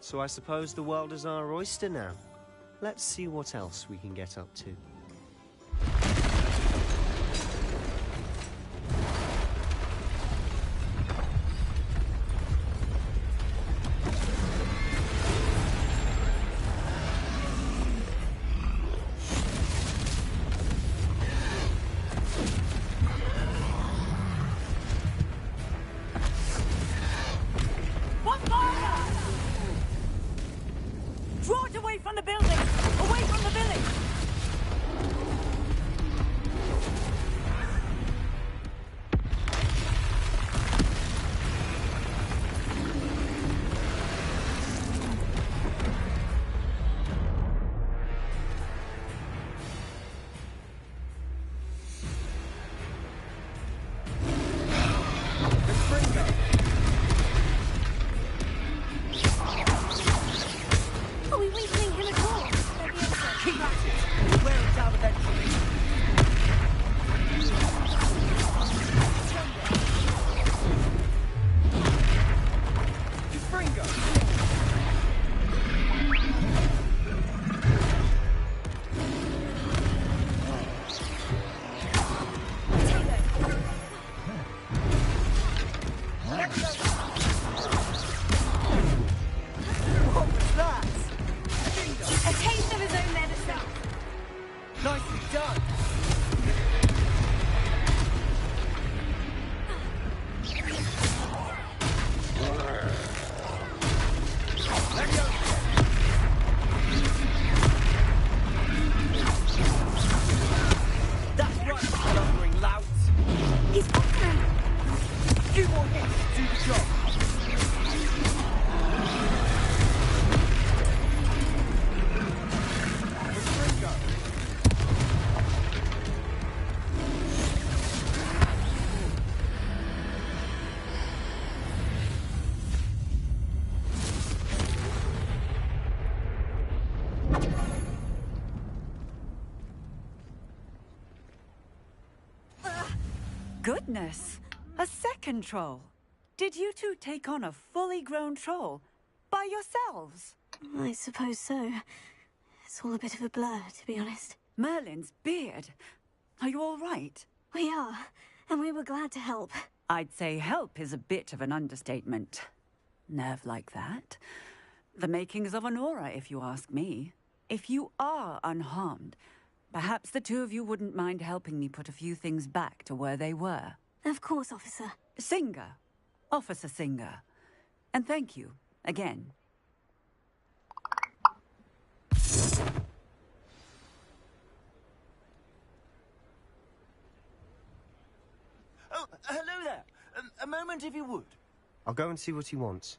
So I suppose the world is our oyster now. Let's see what else we can get up to. Draw it away from the building! Away from the village! Are we weakening him at all? Keep at it! We'll wear it down eventually. What was that? A taste of his own medicine. Nicely done. That's right, lumbering louts. He's got them. Few more hits to do the job. Goodness! A second troll. Did you two take on a fully grown troll by yourselves? I suppose so. It's all a bit of a blur, to be honest. Merlin's beard. Are you all right? We are, and we were glad to help. I'd say help is a bit of an understatement. Nerve like that. The makings of an aura, if you ask me. If you are unharmed, perhaps the two of you wouldn't mind helping me put a few things back to where they were. Of course, officer. Singer. Officer Singer. And thank you, again. Oh, hello there. A moment if you would. I'll go and see what he wants.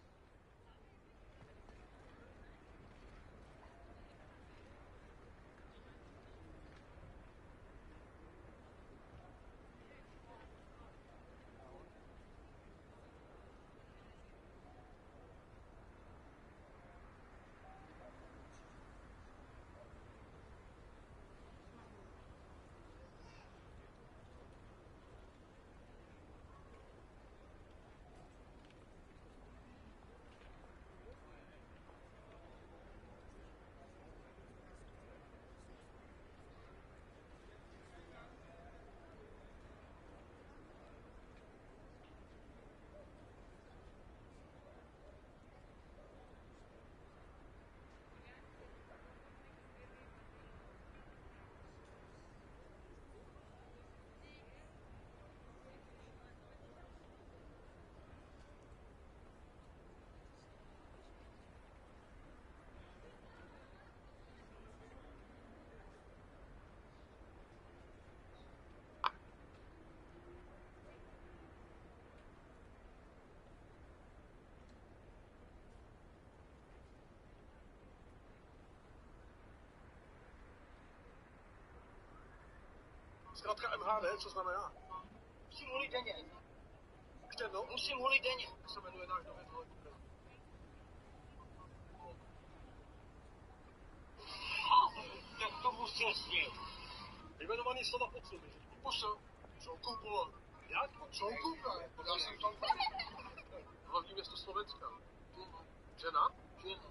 Zkrátka MHD, co znamená? Musím hulit denně. Ještě jednou? Musím hulit denně. Jak se jmenuje náš nový volební prezident? Tak to musel svět. Vyjmenovaný slova podsluby. Musel. Jsou koupovat. Jak? Jsou koupovat. Já jsem tam. Hlavní město Slovenska. Žena? Žena.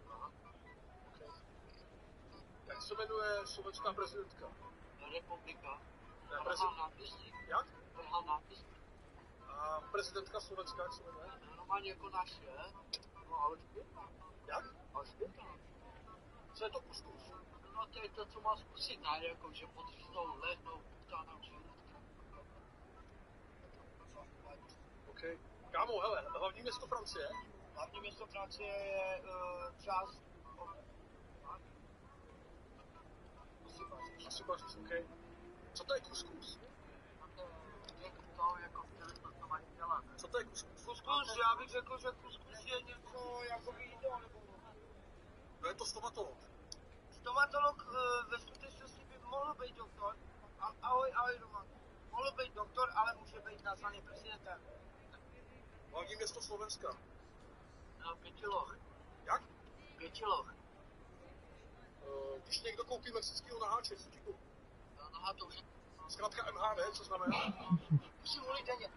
Aha. Okay. Jak se jmenuje slovenská prezidentka? Republika. Jak? Vrchal nápisník. A prezidentka Slovenska, jak se jmenuje? Normálně jako naše. No ale jak? Alžběta. Co je to kuskus? No to je to, co má zkusit, ne? Jako, že potřebnou lehnou kutánou žilutku. OK. Kámo, hele, hlavní město Francie? Hlavní město Francie je část... Asi máš, OK. Co to je kuskus? To jako to mají dělat. Co to je kuskus? Kuskus, já bych řekl, že kuskus je něco jako jídlo, nebo... No je to stomatolog. Stomatolog ve skutečnosti by mohl být doktor. Ahoj Roman. Mohl být doktor, ale může být nazvaný prezidentem. Hlavní město Slovenska. No, Pětiloch. Jak? Pětiloch. Když někdo koupí mexického naháče, co ti koupí? Aha, to už. Zkrátka MHD, co znamená? Musím volit denně.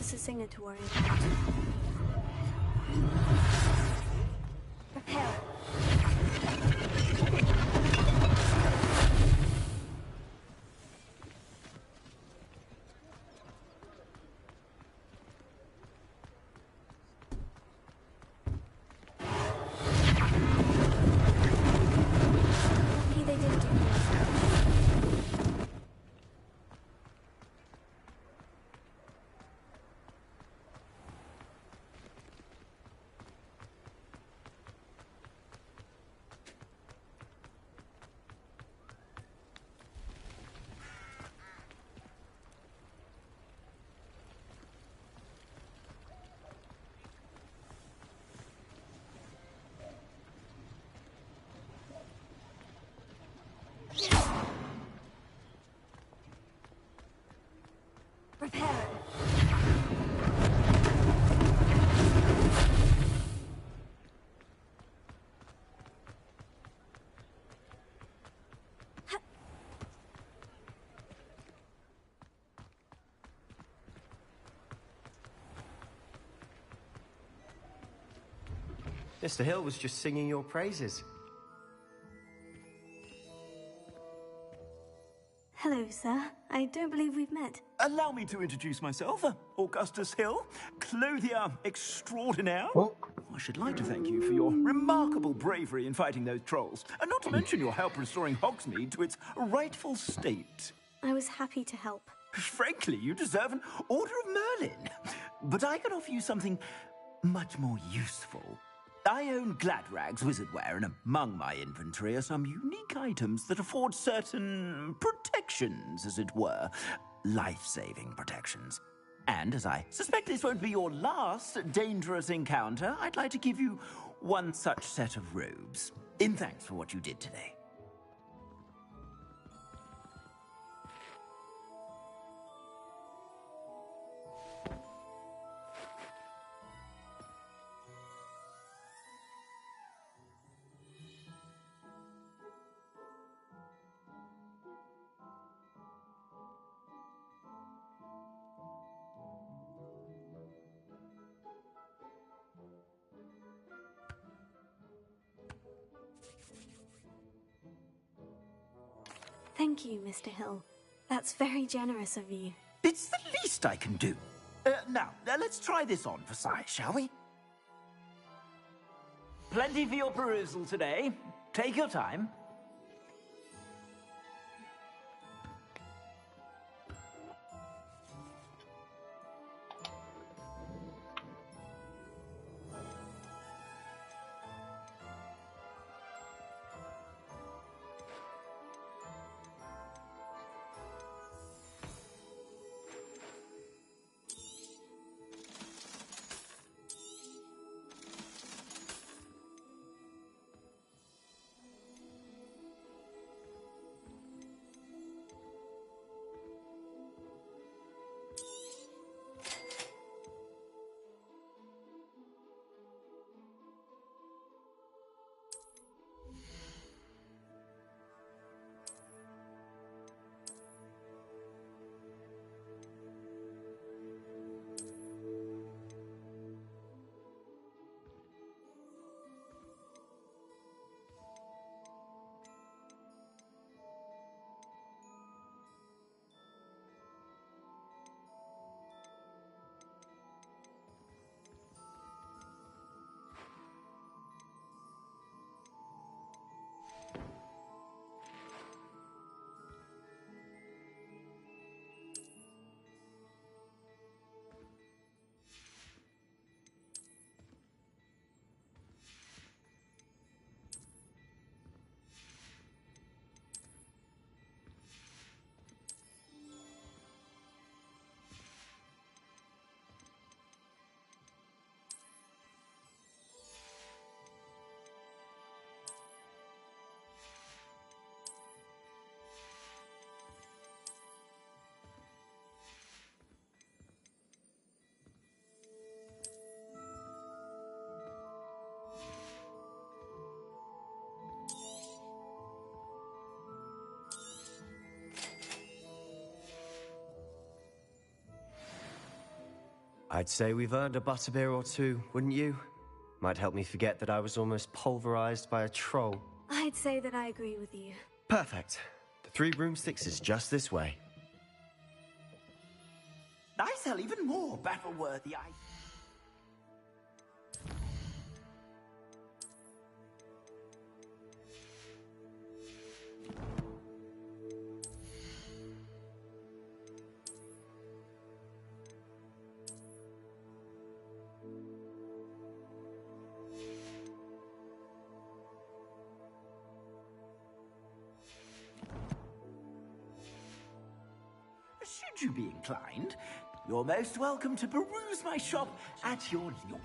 Officer Singer to worry about. Prepare. Lucky they didn't do Prepare. Mr. Hill was just singing your praises. Hello, sir. I don't believe we've met. Allow me to introduce myself. Augustus Hill, clothier extraordinaire. Oh. I should like to thank you for your remarkable bravery in fighting those trolls, and not to mention your help restoring Hogsmeade to its rightful state. I was happy to help. Frankly, you deserve an Order of Merlin. But I can offer you something much more useful. I own Gladrag's wizardware, and among my inventory are some unique items that afford certain protections, as it were. Life-saving protections. And as I suspect this won't be your last dangerous encounter, I'd like to give you one such set of robes, in thanks for what you did today. Thank you, Mr. Hill. That's very generous of you. It's the least I can do. Now, let's try this on for size, shall we? Plenty for your perusal today. Take your time. I'd say we've earned a butterbeer or two, wouldn't you? Might help me forget that I was almost pulverized by a troll. I'd say that I agree with you. Perfect. The 3 broomsticks is just this way. I sell even more battle-worthy items. Should you be inclined, you're most welcome to peruse my shop at your leisure.